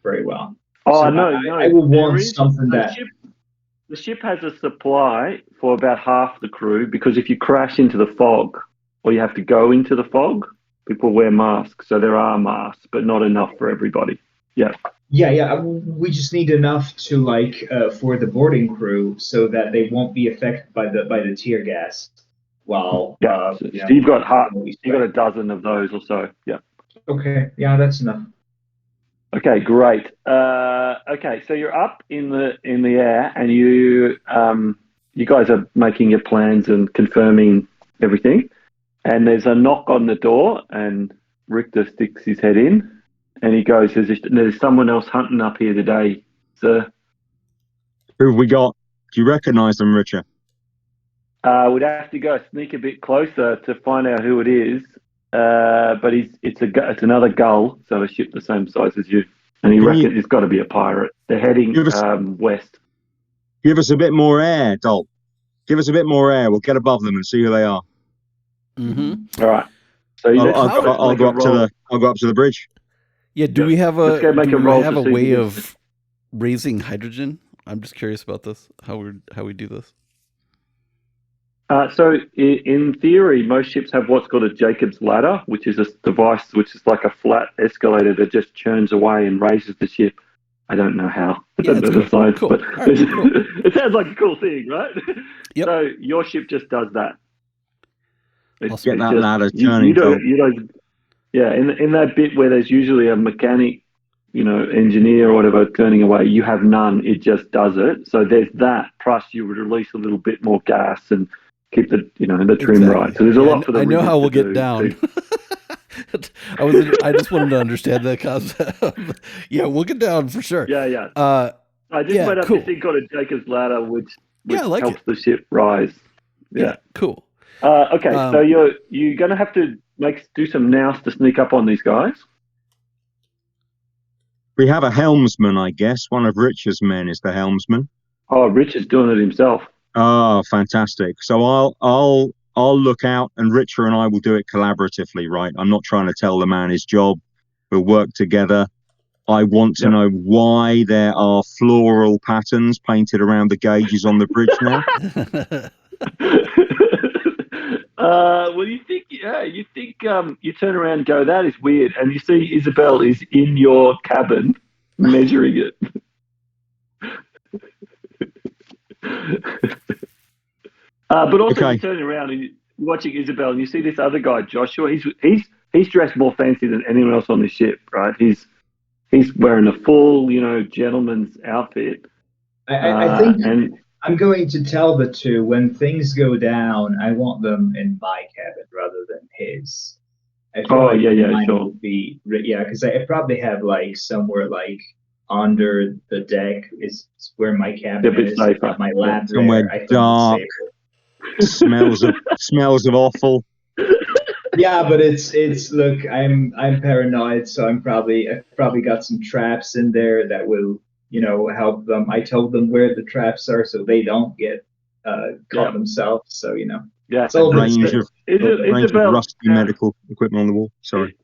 Very well. Oh, so no. I will want something the ship has a supply for about half the crew, because if you crash into the fog or you have to go into the fog, people wear masks. So there are masks, but not enough for everybody. Yeah. Yeah. We just need enough to for the boarding crew so that they won't be affected by the tear gas. While so you've got a dozen of those or so. Yeah. Okay. Yeah, that's enough. Okay, great. Okay, so you're up in the air, and you guys are making your plans and confirming everything. And there's a knock on the door, and Richter sticks his head in, and he goes, "There's someone else hunting up here today, sir." Who have we got? Do you recognise them, Richard? We'd have to go sneak a bit closer to find out who it is. But it's another gull, so a ship the same size as you, and he reckons it's got to be a pirate. They're heading west. Give us a bit more air, Dol. Give us a bit more air. We'll get above them and see who they are. Mm-hmm. All right. So I'll go up to the bridge. Yeah. Do we have a way of raising hydrogen I'm just curious about this. How we do this. So in theory, most ships have what's called a Jacob's ladder, which is a device which is like a flat escalator that just churns away and raises the ship. I don't know how. I don't know the science, cool. but Right, cool. it sounds like a cool thing, right? Yep. So your ship just does that. Get that ladder turning. You don't. Yeah, in that bit where there's usually a mechanic, engineer or whatever turning away, you have none. It just does it. So there's that. Plus, you would release a little bit more gas and keep the the trim right. So there's a lot for the. I know how we'll get do, down. I just wanted to understand that concept. Yeah, we'll get down for sure. Yeah. I just made up this thing called a Jacob's ladder, which helps the ship rise. Yeah, cool. Okay, so you're going to have to do some nous to sneak up on these guys. We have a helmsman, I guess. One of Richard's men is the helmsman. Oh, Richard's doing it himself. Oh, fantastic! So I'll look out, and Richard and I will do it collaboratively. Right? I'm not trying to tell the man his job. We'll work together. I want to know why there are floral patterns painted around the gauges on the bridge now. Well, you think you turn around and go, that is weird, and you see Isabel is in your cabin measuring it. But also you turn around and you're watching Isabel, and you see this other guy, Joshua. He's dressed more fancy than anyone else on the ship, right? He's wearing a full, gentleman's outfit. I think I'm going to tell the two, when things go down, I want them in my cabin rather than his. I feel sure. Would be, because I probably have somewhere under the deck is where my cabin is. Safer. My lab somewhere there, dark. smells of offal. Yeah, but it's look, I'm paranoid, so I've probably got some traps in there that will help them. I told them where the traps are so they don't get caught themselves. So yeah, range of rusty medical equipment on the wall. Sorry.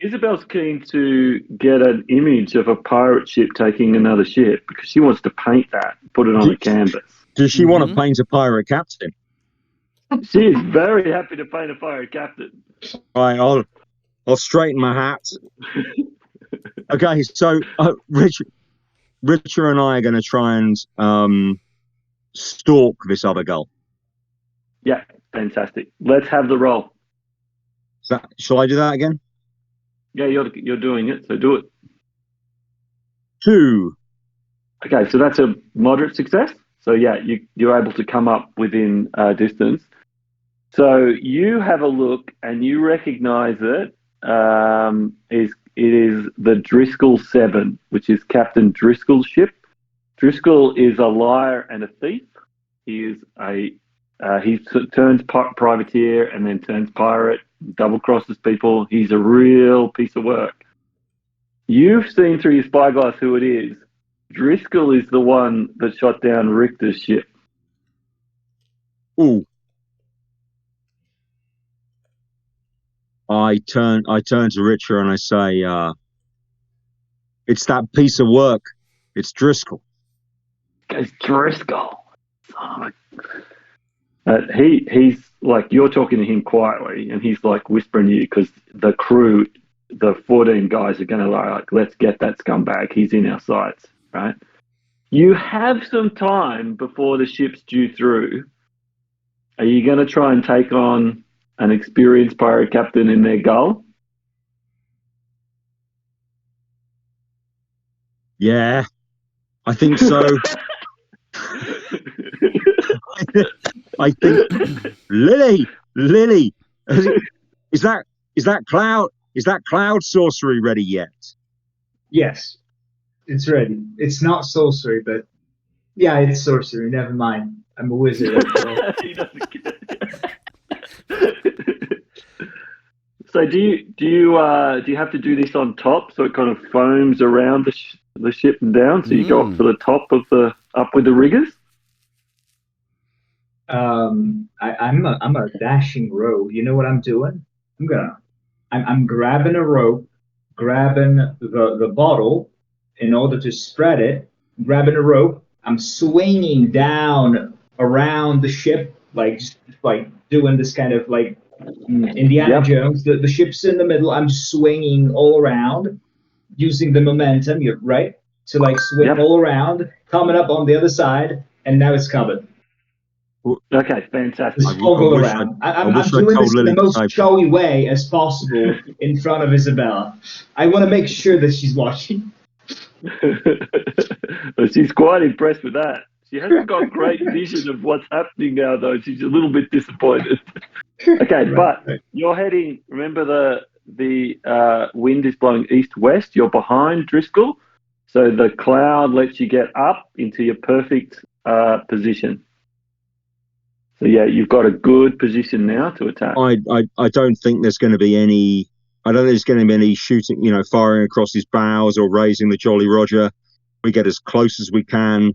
Isabel's keen to get an image of a pirate ship taking another ship because she wants to paint that, put it on a canvas. Does she want to paint a pirate captain? She is very happy to paint a pirate captain. Right, I'll straighten my hat. Okay, so Richard and I are going to try and stalk this other gull. Yeah, fantastic. Let's have the roll. Shall I do that again? Yeah, you're doing it, so do it. 2. Okay, so that's a moderate success. So yeah, you're able to come up within distance. So you have a look and you recognise it. It is the Driscoll 7, which is Captain Driscoll's ship. Driscoll is a liar and a thief. He turns privateer and then turns pirate, double crosses people. He's a real piece of work. You've seen through your spyglass who it is. Driscoll is the one that shot down Richter's ship. Ooh. I turn to Richard and I say, it's that piece of work. It's Driscoll. It's Driscoll. He's like, you're talking to him quietly, and he's like whispering to you because the crew, the 14 guys are going to let's get that scumbag. He's in our sights, right? You have some time before the ship's due through. Are you going to try and take on an experienced pirate captain in their gull? Yeah, I think so. I think Lily, is that cloud sorcery ready yet? Yes, it's ready. It's not sorcery, but yeah, it's sorcery. Never mind. I'm a wizard. So do you have to do this on top so it kind of foams around the ship and down, so you go up to the top of up with the riggers? I'm a dashing rogue. You know what I'm doing? I'm grabbing a rope, grabbing the bottle in order to spread it, grabbing a rope. I'm swinging down around the ship, like just like doing this kind of like Indiana Yep. Jones. The ship's in the middle. I'm just swinging all around, using the momentum. You're right to like swing Yep. all around, coming up on the other side, and now it's covered. Okay, fantastic. Just toggle around. I'm doing this in the most showy way as possible in front of Isabella. I want to make sure that she's watching. Well, she's quite impressed with that. She hasn't got great vision of what's happening now, though. She's a little bit disappointed. Okay, but you're heading. Remember, the wind is blowing east-west. You're behind Driscoll, so the cloud lets you get up into your perfect position. So yeah, you've got a good position now to attack. I don't think there's going to be any. I don't think there's going to be any shooting, firing across his bows or raising the Jolly Roger. We get as close as we can,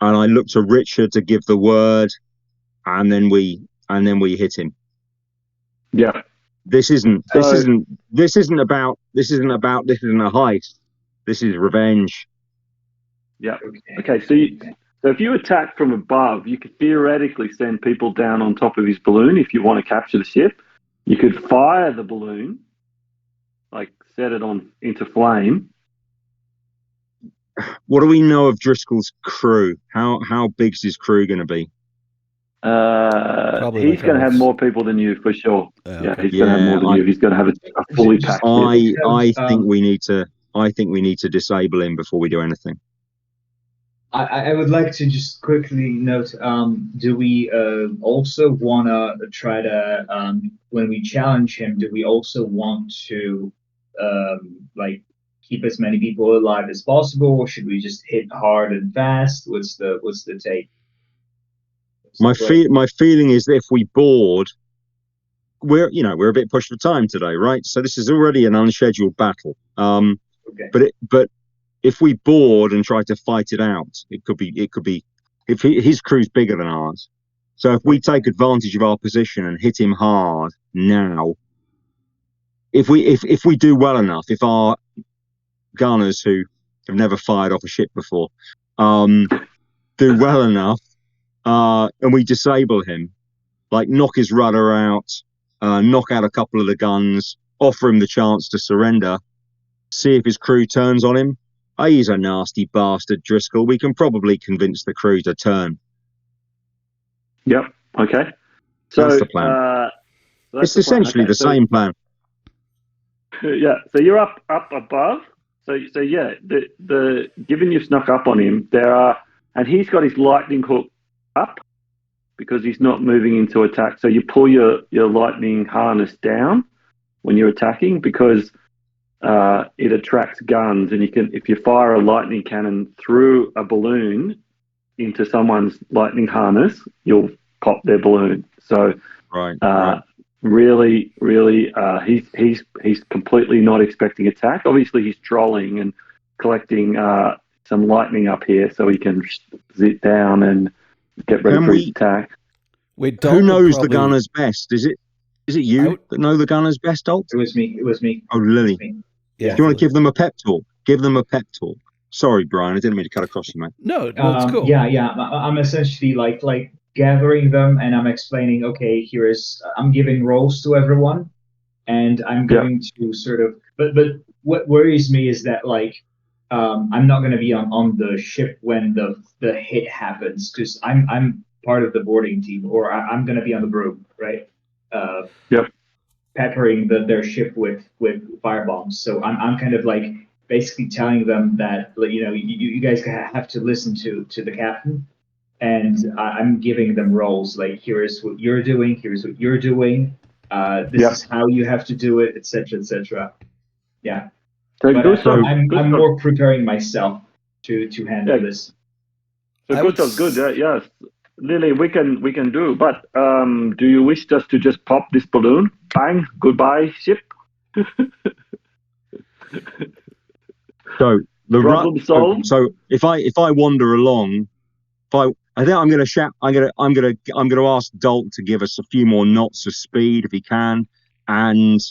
and I look to Richard to give the word, and then we hit him. Yeah. This isn't a heist. This is revenge. Yeah. Okay. So if you attack from above, you could theoretically send people down on top of his balloon if you want to capture the ship. You could fire the balloon, like set it on into flame. What do we know of Driscoll's crew? How big's his crew going to be? He's going to have more people than you for sure. He's going to have more than you. He's going to have a fully packed ship. I think we need to disable him before we do anything. I would like to just quickly note, do we also want to try to, when we challenge him, do we also want to like keep as many people alive as possible, or should we just hit hard and fast? What's the take? My feeling is that if we board, we're a bit pushed for time today, right? So this is already an unscheduled battle. Okay. But if we board and try to fight it out, it could be if his crew's bigger than ours. So if we take advantage of our position and hit him hard now, if we do well enough, if our gunners who have never fired off a ship before do well enough, and we disable him, like knock his rudder out, knock out a couple of the guns, offer him the chance to surrender, see if his crew turns on him. He's a nasty bastard, Driscoll. We can probably convince the crew to turn. Yep. Okay. So that's the plan. It's essentially the same plan. Yeah. So you're up above. So yeah. The given you've snuck up on him, and he's got his lightning hook up because he's not moving into attack. So you pull your lightning harness down when you're attacking because it attracts guns, and if you fire a lightning cannon through a balloon into someone's lightning harness, you'll pop their balloon. So right. Really, he's completely not expecting attack. Obviously, he's trolling and collecting some lightning up here so he can zip down and get ready for his attack. Wait, who knows the gunners best? Is it you that know the gunners best, Dalt? It was me. Oh, Lily. Yeah. Do you want to give them a pep talk? Give them a pep talk. Sorry, Brian, I didn't mean to cut across you, mate. No, it's cool. Yeah. I'm essentially like gathering them, and I'm explaining. Okay, I'm giving roles to everyone, and I'm going to sort of. But what worries me is that I'm not going to be on the ship when the hit happens because I'm part of the boarding team, or I'm going to be on the broom, right? Peppering their ship with firebombs. So I'm kind of like basically telling them that you guys have to listen to the captain, and I'm giving them roles like here's what you're doing, this is how you have to do it, etc. Yeah. So I'm more preparing myself to handle this. So Gustav's good. Yes. Lily, we can do, but do you wish us to just pop this balloon? Bang, goodbye, ship. So the problem solved. So if I wander along, I think I'm going to shout. I'm going to ask Dalt to give us a few more knots of speed if he can, and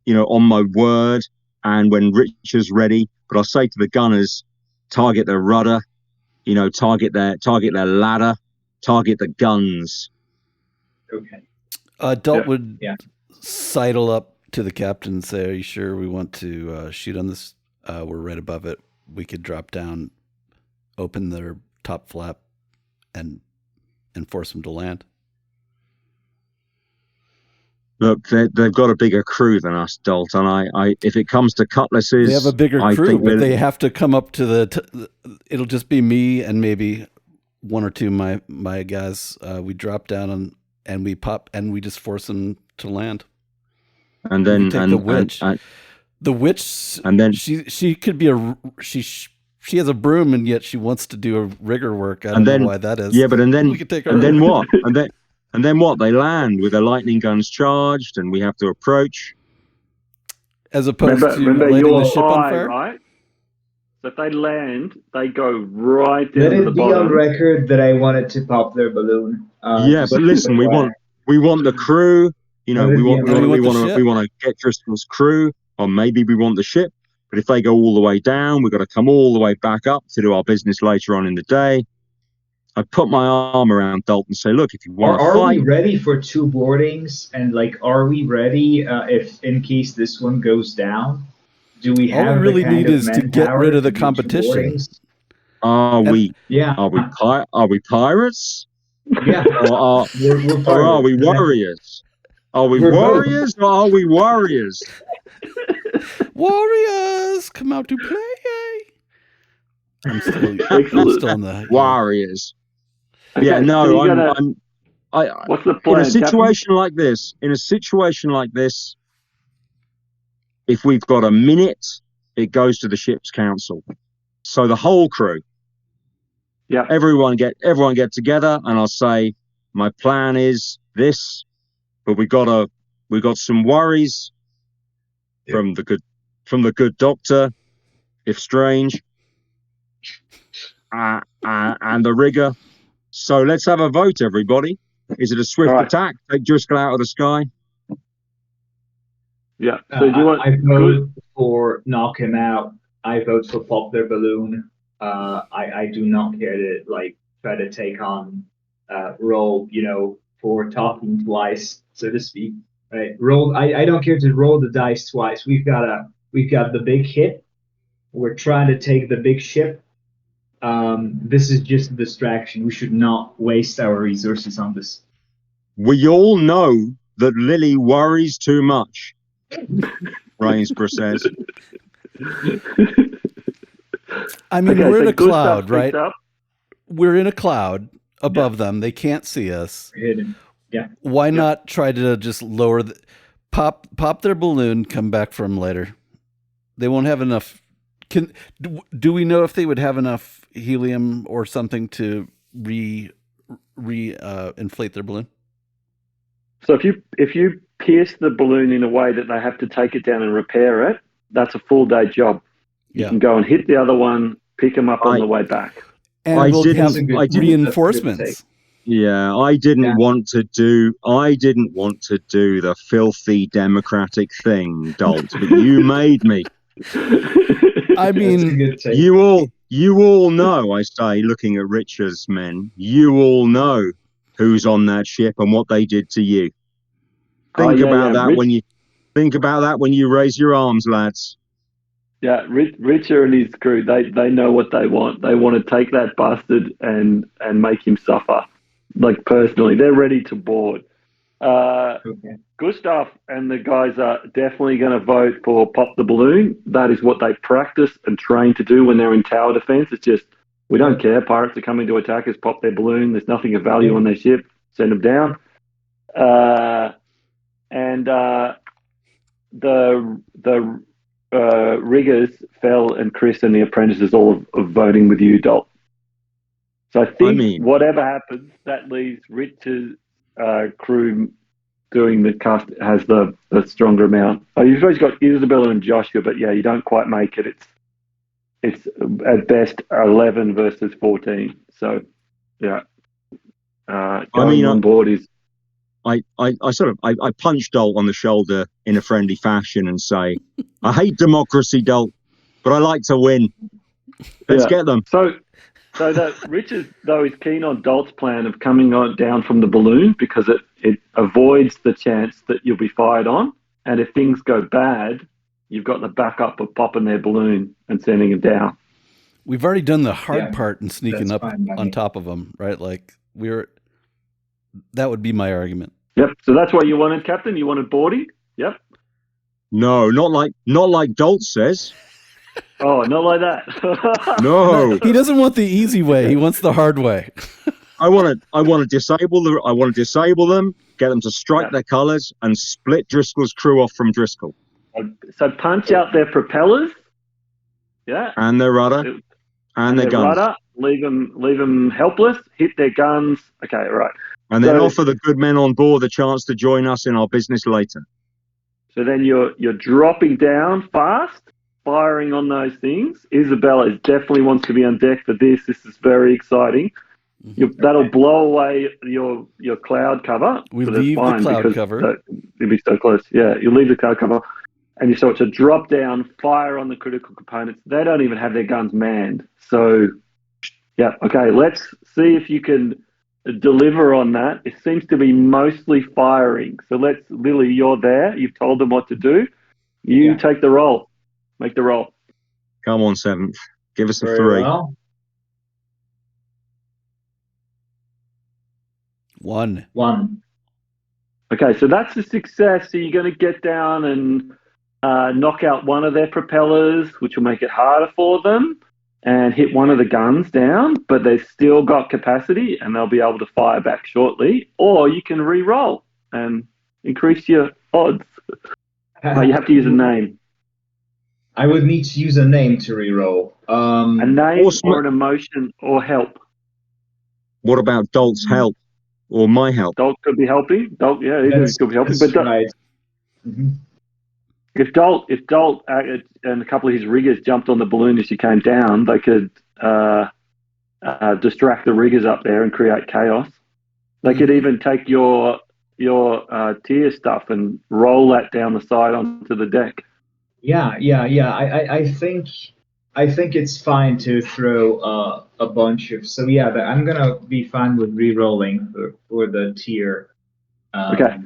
on my word, and when Richard's ready. But I'll say to the gunners, target the rudder. target their ladder, target the guns. Okay. Dalt would Yeah. sidle up to the captain and say, "Are you sure we want to shoot on this? We're right above it. We could drop down, open their top flap, and force them to land." Look, they've got a bigger crew than us, Dalt, and I if it comes to cutlasses, They have a bigger I crew, think but they have to come up to it'll just be me and maybe one or two of my guys. We drop down and we pop and we just force them to land. and then We take the witch. The witch, and then she could be she has a broom and yet she wants to do a rigger work. I don't And then- know why that is. yeah, but and then we could take her. and then what? And then what? They land with their lightning guns charged, and we have to approach. As opposed Remember to lighting you're the ship on high, fire. right? So if they land, they go right down Let to the it be on bottom. record that I wanted to pop their balloon. Yeah, but listen, we want the crew. We want to get Driscoll's crew, or maybe we want the ship. But if they go all the way down, we've got to come all the way back up to do our business later on in the day. I put my arm around Dalton and say, "Look, if you want to Are fight, we ready for 2 boardings? And are we ready if in case this one goes down? Do we All have we really the kind need of is to get manpower rid of the to do 2 competition. boardings? are we Yeah. are we pirates, Yeah. or We're are we pirates. warriors? Are we We're both. warriors or are we warriors?" Warriors, come out to play. I'm still in the Warriors. Okay, Yeah, so no, you're gonna- what's the plan, in a situation Captain? like this, if we've got a minute, it goes to the ship's council. So the whole crew, Yeah. everyone get together, and I'll say my plan is this, but we got some worries from the good doctor, if strange, and the rigger. So let's have a vote, everybody. Is it a swift All right. attack? Take Driscoll out of the sky? Yeah. So do you want I vote for knock him out. I vote for pop their balloon. I do not care to try to take on roll, for talking twice, so to speak. Right? Roll. I don't care to roll the dice twice. We've got the big hit. We're trying to take the big ship. This is just a distraction. We should not waste our resources on this. We all know that Lily worries too much, Rainsborough says. I mean, Okay, we're in so a good cloud, stuff right? picked up. We're in a cloud above them. They can't see us. We're hidden. Yeah. Why not try to just lower pop their balloon, come back for them later? They won't have enough. Do we know if they would have enough helium or something to inflate their balloon? So if you pierce the balloon in a way that they have to take it down and repair it, that's a full day job. You Yeah. can go and hit the other one, pick them up on the way back. And I we'll didn't- have I didn't- reinforcements. Yeah, I didn't want to do the filthy democratic thing, Dalt, but you made me. I That's a mean, good take. You all know, I say, looking at Richard's men, you all know who's on that ship and what they did to you. Think about that when you raise your arms, lads. Yeah, Richard and his crew, they know what they want. They want to take that bastard and make him suffer. Like, personally, they're ready to board. Okay. Gustav and the guys are definitely going to vote for pop the balloon. That is what they practice and train to do when they're in tower defense. It's just, we don't care. Pirates are coming to attack us. Pop their balloon. There's nothing of value on their ship. Send them down. The riggers, Fell and Chris and the apprentices all of voting with you, Dalt. So I think whatever happens, that leaves Rich's crew doing the cast has the stronger amount. Oh, you've always got Isabella and Joshua, but yeah, you don't quite make it. It's at best 11 versus 14. So yeah, going on board is. I punch Dalt on the shoulder in a friendly fashion and say, I hate democracy, Dalt, but I like to win. Let's get them. So So that Richard, though, is keen on Dalt's plan of coming down from the balloon because it avoids the chance that you'll be fired on. And if things go bad, you've got the backup of popping their balloon and sending them down. We've already done the hard Yeah, part and sneaking that's up fine by on me. top of them, right? Like that would be my argument. Yep. So that's what you wanted, Captain? You wanted boarding? Yep. No, not like Dolt says. Oh, not like that. No, He doesn't want the easy way. He wants the hard way. I want to disable them, get them to strike their colours, and split Driscoll's crew off from Driscoll So punch out their propellers. Yeah. and their rudder and their guns, rudder, leave them helpless, hit their guns. Okay, right. and then So- offer the good men on board the chance to join us in our business later. So then you're dropping down fast, firing on those things. Isabella definitely wants to be on deck for this. This is very exciting. That'll blow away your cloud cover. We so that's leave the fine cloud because cover. It'll be so close. Yeah, you leave the cloud cover. And you start to drop down, fire on the critical components. They don't even have their guns manned. So, yeah, okay, let's see if you can deliver on that. It seems to be mostly firing. So Lily, you're there. You've told them what to do. You take the roll. Make the roll. Come on, 7th. Give us a Very 3. well. 1. 1. Okay, so that's a success. So you're going to get down and knock out one of their propellers, which will make it harder for them, and hit one of the guns down, but they've still got capacity and they'll be able to fire back shortly. Or you can re-roll and increase your odds. You have to use a name. I would need to use a name to reroll. A name Awesome. or an emotion or help. What about Dolt's help or my help? Dolt could be helping. Dolt, yeah, either could be helping. That's But right. Mhm. if Dolt and a couple of his riggers jumped on the balloon as you came down, they could distract the riggers up there and create chaos. They could even take your tier stuff and roll that down the side onto the deck. Yeah. I think it's fine to throw a bunch of. So yeah, I'm gonna be fine with re-rolling for the tier. Okay.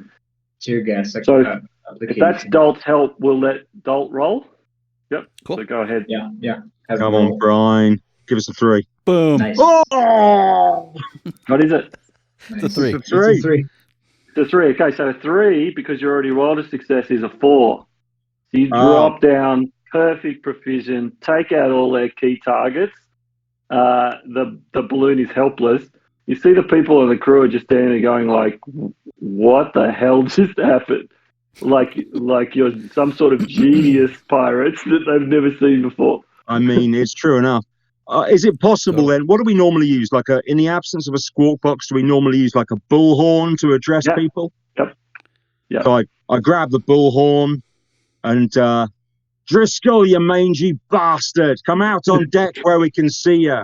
Tier gas. So if application. that's Dolt's help, we'll let Dolt roll. Yep. Cool. So go ahead. Yeah. Have Come a on, roll. Brian. Give us a 3. Boom. Nice. Oh! What is it? It's a 3. It's a 3. It's a 3. It's a 3. Okay, so a 3, because you already rolled a success, is a 4. So you Oh. drop down, perfect precision, take out all their key targets. The balloon is helpless. You see the people on the crew are just standing there going like, what the hell just happened? Like you're some sort of genius pirates that they've never seen before. I mean, it's true enough. Is it possible then? What do we normally use? In the absence of a squawk box, do we normally use like a bullhorn to address Yeah. people? Yep. Yep. So I grab the bullhorn and Driscoll, you mangy bastard, come out on deck where we can see you.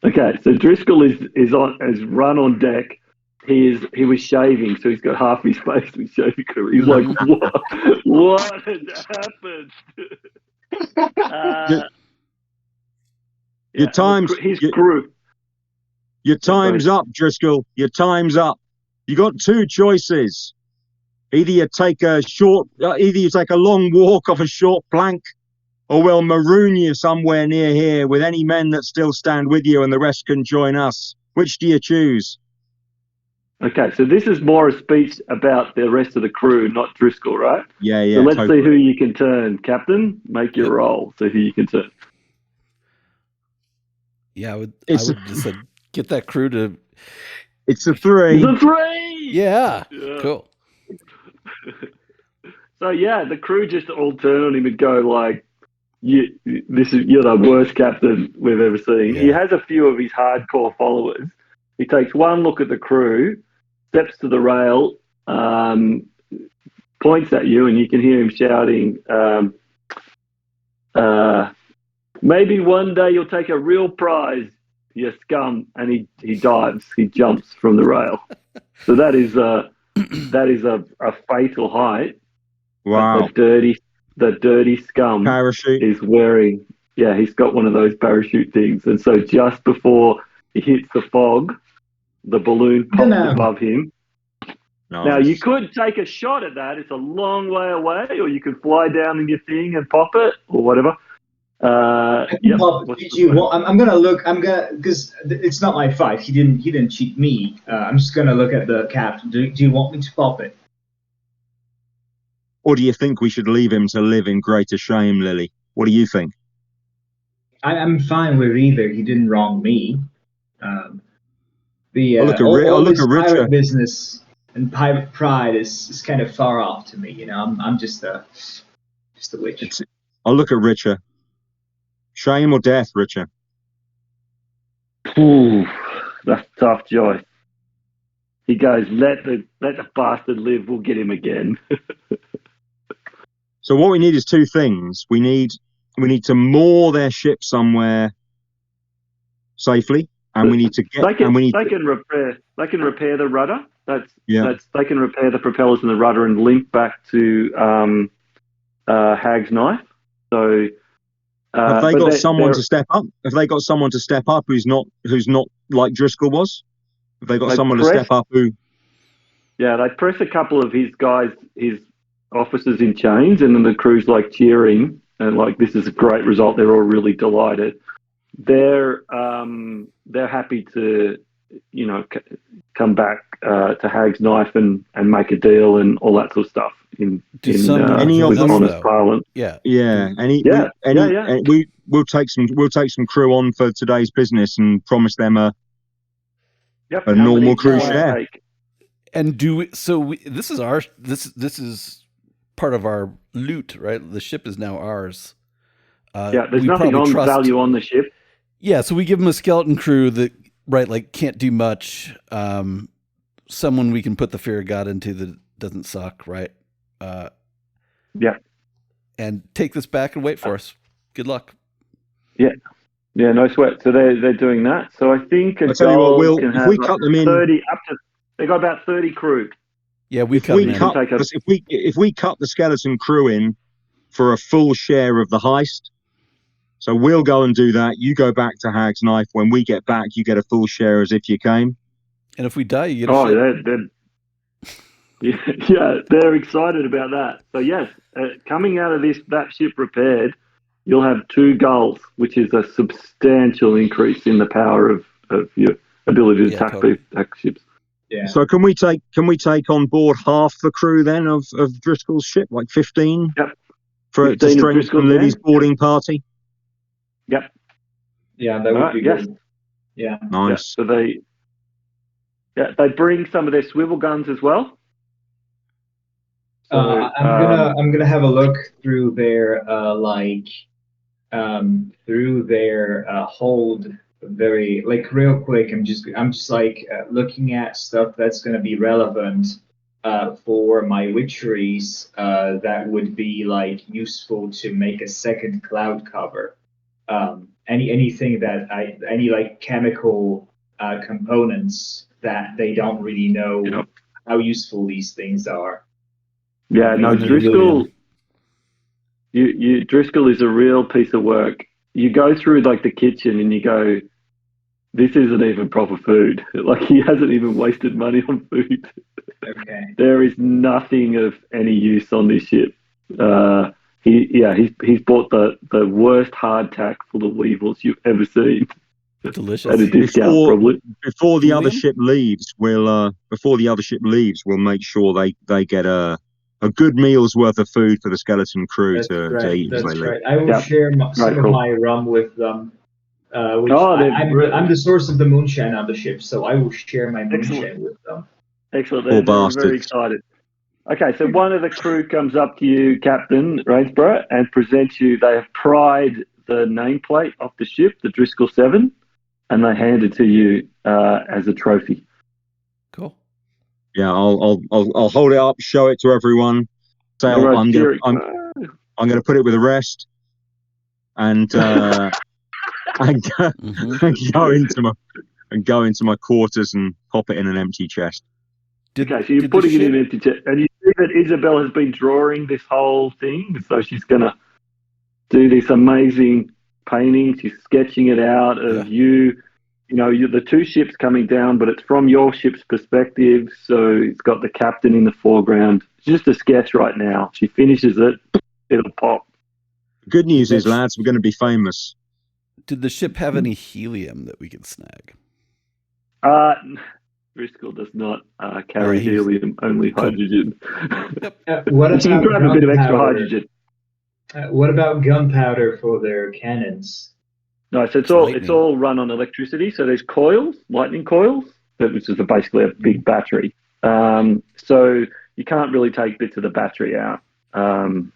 Okay, so Driscoll has run on deck. He was shaving, so he's got half his face with shaving cream. He's like, what has happened? Your time's his crew. Your time's up, Driscoll. Your time's up. You got 2 choices. Either you take a long walk off a short plank, or we'll maroon you somewhere near here with any men that still stand with you, and the rest can join us. Which do you choose? Okay, so this is more a speech about the rest of the crew, not Driscoll, right? Yeah. So let's totally. see who you can turn, Captain. Make your roll. See who you can turn. Yeah, I would It's just get that crew to. It's a 3. It's a 3. Yeah. Yeah. Cool. So yeah, the crew just all turn on him and go like, you're the worst captain we've ever seen. Yeah. He has a few of his hardcore followers. He takes one look at the crew, steps to the rail, points at you, and you can hear him shouting, maybe one day you'll take a real prize, you scum. And he dives, he jumps from the rail. So that is a fatal height. Wow. The dirty scum Parachute. is wearing Yeah, he's got one of those parachute things. And so just before he hits the fog, the balloon pops above him. Nice. Now, you could take a shot at that. It's a long way away, or you could fly down in your thing and pop it, or whatever. Yep. I'm gonna look. Because it's not my fight. He didn't cheat me. I'm just gonna look at the captain. Do you want me to pop it? Or do you think we should leave him to live in greater shame, Lily? What do you think? I'm fine with either. He didn't wrong me. I'll look at pirate Richard. Business and pirate pride is kind of far off to me. You know, I'm just a witch. I'll look at Richard. Shame or death, Richard? Ooh, that's tough, Joyce. He goes, let the bastard live. We'll get him again. So what we need is two things. We need to moor their ship somewhere safely, and we need to get. They can repair the rudder. They can repair the propellers and the rudder and link back to Hag's knife. So have they got someone to step up? Have they got someone to step up who's not like Driscoll was? Have they got someone to step up who? Yeah, they press a couple of his guys, his officers in chains, and then the crew's like cheering and like, this is a great result. They're all really delighted. They're happy to, you know, come back to Hag's knife and make a deal and all that sort of stuff. Any of them, honest parlance. Yeah. We'll take some crew on for today's business and promise them a normal crew share. And this is part of our loot, right? The ship is now ours. There's nothing on value on the ship. Yeah, so we give them a skeleton crew that, right, like can't do much. Someone we can put the fear of God into that doesn't suck, right? And take this back and wait for us. Good luck. Yeah, no sweat. So they're doing that. So I think I'll tell you what, Will, if we cut them in 30 up to, they got about 30 crew. Yeah, if we cut the skeleton crew in for a full share of the heist, so we'll go and do that. You go back to Hag's knife. When we get back, you get a full share as if you came. And if we die, you get a share. They're excited about that. So yes, coming out of that ship repaired, you'll have 2 gulls, which is a substantial increase in the power of your ability to attack ships. Yeah. So can we take on board half the crew then of Driscoll's ship, like 15? Yep. To strengthen Lily's boarding party. Yep. Yeah, that would be good. Yeah. Nice. Yeah, so they bring some of their swivel guns as well. So, I'm gonna have a look through their hold very real quick. I'm just looking at stuff that's gonna be relevant for my witcheries that would be useful to make a second cloud cover. Anything that any chemical components that they don't really know how useful these things are. Yeah, no, Driscoll. Driscoll is a real piece of work. You go through the kitchen and you go, this isn't even proper food. He hasn't even wasted money on food. Okay. There is nothing of any use on this ship. He's bought the worst hardtack full of weevils you've ever seen. Delicious. At a discount, probably. Before the other ship leaves, we'll make sure they get a good meal's worth of food for the skeleton crew to eat. That's right. I will share some of my rum with them. I'm the source of the moonshine on the ship, so I will share my moonshine with them. Excellent. They're very excited. Okay, so one of the crew comes up to you, Captain Rainsborough, and presents you. They have pried the nameplate off the ship, the Driscoll 7, and they hand it to you as a trophy. Cool. Yeah, I'll hold it up, show it to everyone. Say I'm going to put it with the rest, and go into my quarters and pop it in an empty chest. So you're putting it in an empty chest, and you see that Isabel has been drawing this whole thing, so she's going to do this amazing painting. She's sketching it out of you. You know, the two ships coming down, but it's from your ship's perspective. So it's got the captain in the foreground. It's just a sketch right now. She finishes it, it'll pop. Good news is, lads, we're going to be famous. Did the ship have any helium that we could snag? Driscoll does not carry helium, only hydrogen. What You can about grab a bit of extra gunpowder? hydrogen. What about gunpowder for their cannons? No, so it's all run on electricity. So there's coils, lightning coils, which is basically a big battery. So you can't really take bits of the battery out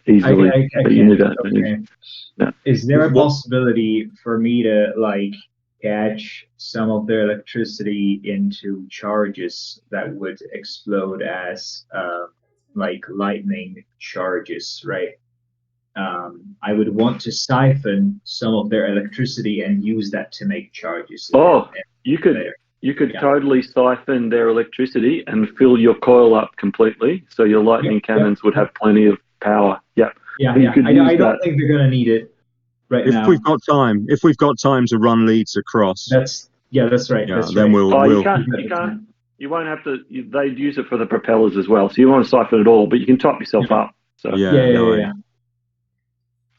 easily. I but you need Is there a possibility for me to catch some of their electricity into charges that would explode as lightning charges, right? I would want to siphon some of their electricity and use that to make charges. You could totally siphon their electricity and fill your coil up completely, so your lightning cannons would have plenty of power. I don't think they're going to need it now. If we've got time to run leads across. That's right. Then we'll. You won't have to. They'd use it for the propellers as well, so you want to siphon it all, but you can top yourself up. So yeah.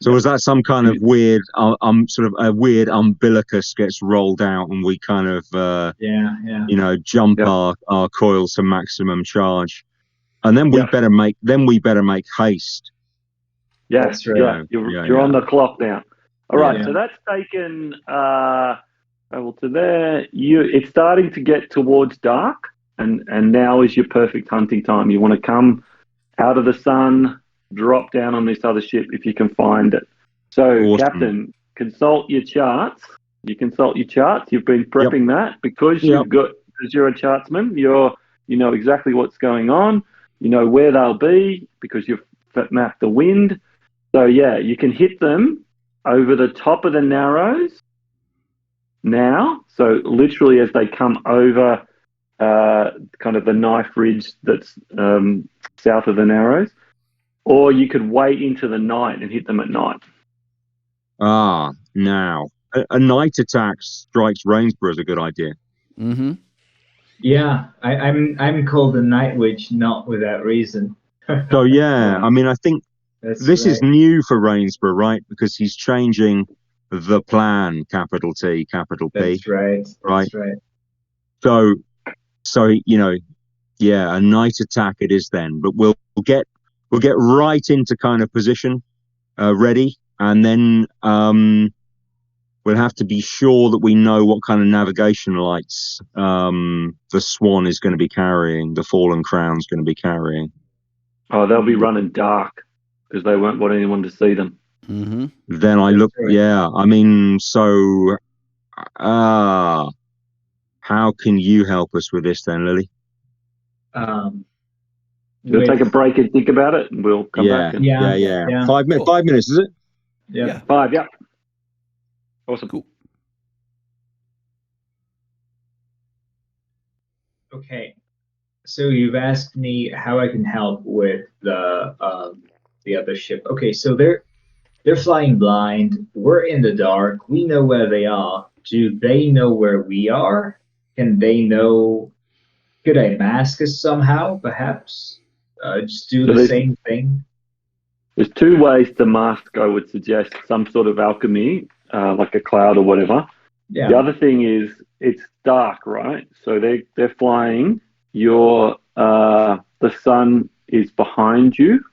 So was that some kind of weird, sort of a weird umbilicus gets rolled out, and we kind of, jump our coils to maximum charge, and then we better make haste. Yeah, that's right. Yeah, you're on the clock now. All right, so that's taken. Travel to there. It's starting to get towards dark, and now is your perfect hunting time. You want to come out of the sun. Drop down on this other ship if you can find it. So, awesome. Captain, consult your charts. You consult your charts. You've been prepping that because because you're a chartsman. You know exactly what's going on. You know where they'll be because you've mapped the wind. So you can hit them over the top of the Narrows now. So literally as they come over kind of the knife ridge that's south of the Narrows. Or you could wait into the night and hit them at night. Now a night attack strikes Rainsborough is a good idea. Mm-hmm. Yeah, I'm called the Night Witch not without reason. So I mean, I think this is new for Rainsborough, right? Because he's changing the plan, capital T, capital P. That's right. That's right. So a night attack it is then, but we'll get right into kind of position, ready, and then we'll have to be sure that we know what kind of navigation lights the Swan is going to be carrying, the Fallen Crown's going to be carrying. Oh, they'll be running dark because they won't want anyone to see them. Mm-hmm. Then I look, I mean, so how can you help us with this then, Lily? We'll take a break and think about it, and we'll come back. Yeah. 5 minutes. 5 minutes, is it? Yeah. 5. Yeah. Awesome. Cool. Okay. So you've asked me how I can help with the other ship. Okay. So they're flying blind. We're in the dark. We know where they are. Do they know where we are? Can they know? Could I mask us somehow, perhaps? Just do the same thing. There's 2 ways to mask. I would suggest some sort of alchemy, like a cloud or whatever. Yeah. The other thing is it's dark, right? So they're flying. The sun is behind you.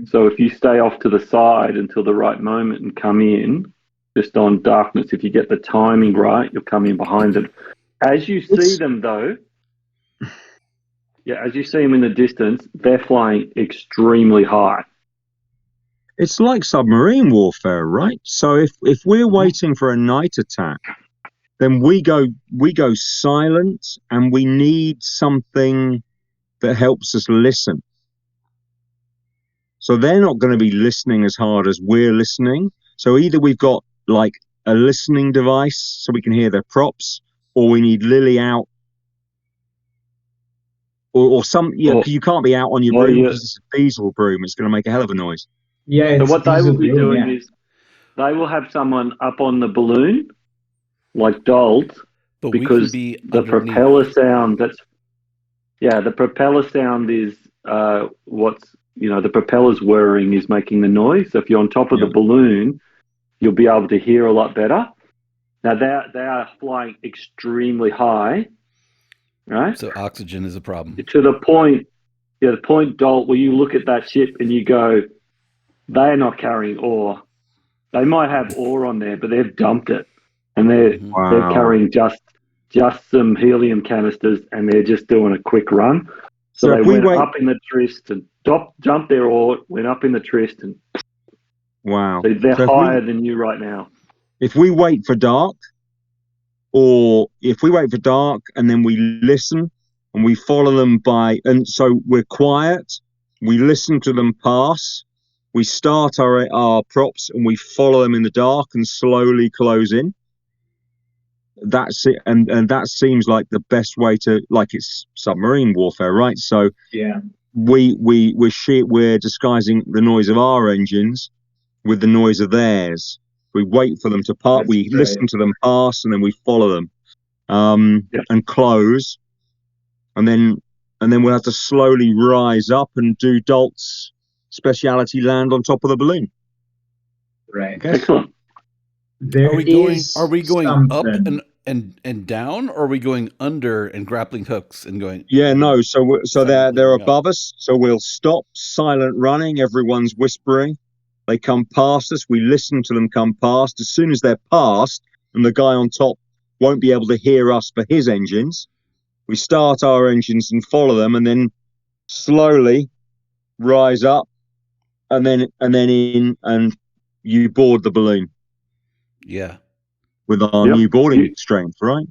So if you stay off to the side until the right moment and come in, just on darkness, if you get the timing right, you'll come in behind them. As you see them, though. Yeah, as you see them in the distance, they're flying extremely high. It's like submarine warfare, right? So if we're waiting for a night attack, then we go silent, and we need something that helps us listen. So they're not going to be listening as hard as we're listening. So either we've got like a listening device so we can hear their props, or we need Lily out. Or some, because you can't be out on your broom because it's a diesel broom. It's going to make a hell of a noise. Yeah. So what they will be doing is they will have someone up on the balloon, like Dolt, But we can because be the underneath. propeller sound. The propeller sound is the propeller's whirring is making the noise. So if you're on top of the balloon, you'll be able to hear a lot better. Now they are flying extremely high, right? So oxygen is a problem. To the point, the point, Dolt, where you look at that ship and you go, they're not carrying ore. They might have ore on there, but they've dumped it, and they're carrying just some helium canisters, and they're just doing a quick run. So they went up in the tryst and jumped their ore, went up in the tryst, and wow. so they're higher than you right now. If we wait for dark, and then we listen and we follow them and so we're quiet, we listen to them pass, we start our props and we follow them in the dark and slowly close in. That's it, and that seems like the best way to, like, it's submarine warfare, right? So we're disguising the noise of our engines with the noise of theirs. We wait for them to pass. We listen to them pass, and then we follow them and close, and then we'll have to slowly rise up and do Dolt's speciality, land on top of the balloon. Right. Okay. Excellent. Are we going up and down, or are we going under and grappling hooks and going? Yeah, no. So they're above us. So we'll stop, silent running. Everyone's whispering. They come past us. We listen to them come past. As soon as they're past, and the guy on top won't be able to hear us for his engines, we start our engines and follow them, and then slowly rise up, and then in, and you board the balloon. Yeah. With our new boarding strength, right?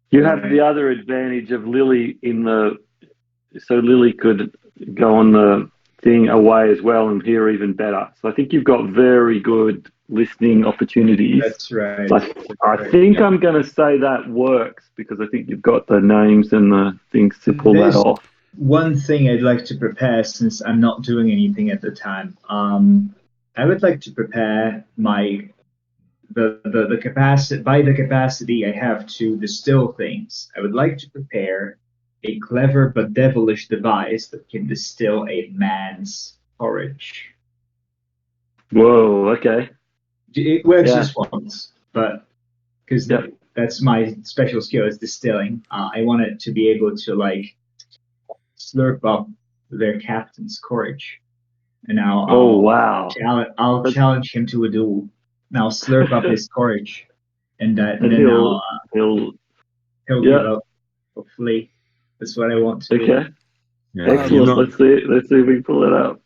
You have the other advantage of Lily so Lily could go on the thing away as well and hear even better. So I think you've got very good listening opportunities. That's right. So I think I'm going to say that works, because I think you've got the names and the things to pull that off. One thing I'd like to prepare, since I'm not doing anything at the time. I would like to prepare the capacity I have to distill things. I would like to prepare a clever but devilish device that can distill a man's porridge. Whoa, okay. It works just once, but because that's my special skill is distilling. I want it to be able to like slurp up their captain's courage, and I'll challenge him to a duel. And I'll slurp up his courage, and then he'll give up. Hopefully, that's what I want to do. Okay. Yeah. Excellent. Let's see if we can pull it up.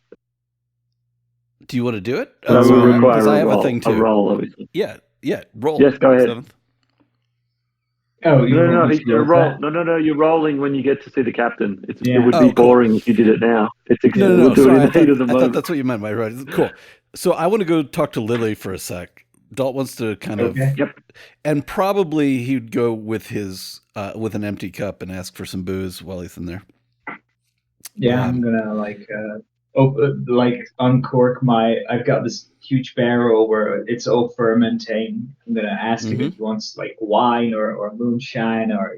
Do you want to do it? That will require I have a thing too. A roll, obviously. Yeah. Roll. Yes, go ahead. 7th. Oh, roll. No, you're rolling when you get to see the captain. It would be boring if you did it now. We'll do it in the heat of the moment. I thought that's what you meant, right? Cool. So I want to go talk to Lily for a sec. Dalt wants to kind of, and probably he'd go with his with an empty cup and ask for some booze while he's in there. Yeah, I'm gonna uncork I've got this huge barrel where it's all fermenting. I'm gonna ask him if he wants like wine or moonshine, or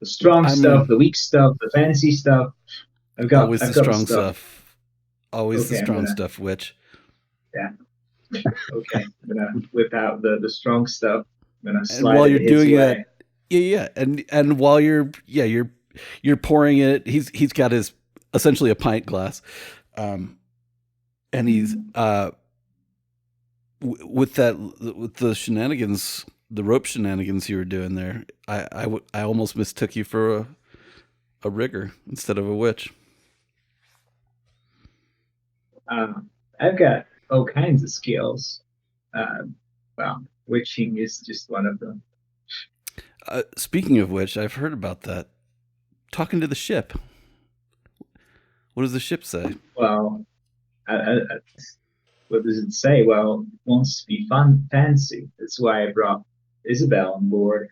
the strong stuff, the weak stuff, the fancy stuff. I've got the strong stuff. Always the strong stuff, witch. Yeah. Okay. I'm gonna whip out the strong stuff. I'm gonna slide and while you're doing way. that, and while you're pouring it, he's got his essentially a pint glass, and he's with the shenanigans, the rope shenanigans you were doing there. I almost mistook you for a rigger instead of a witch. I've got all kinds of skills. Witching is just one of them. Speaking of which, I've heard about that. Talking to the ship. What does the ship say? Well, what does it say? Well, it wants to be fancy. That's why I brought Isabel on board.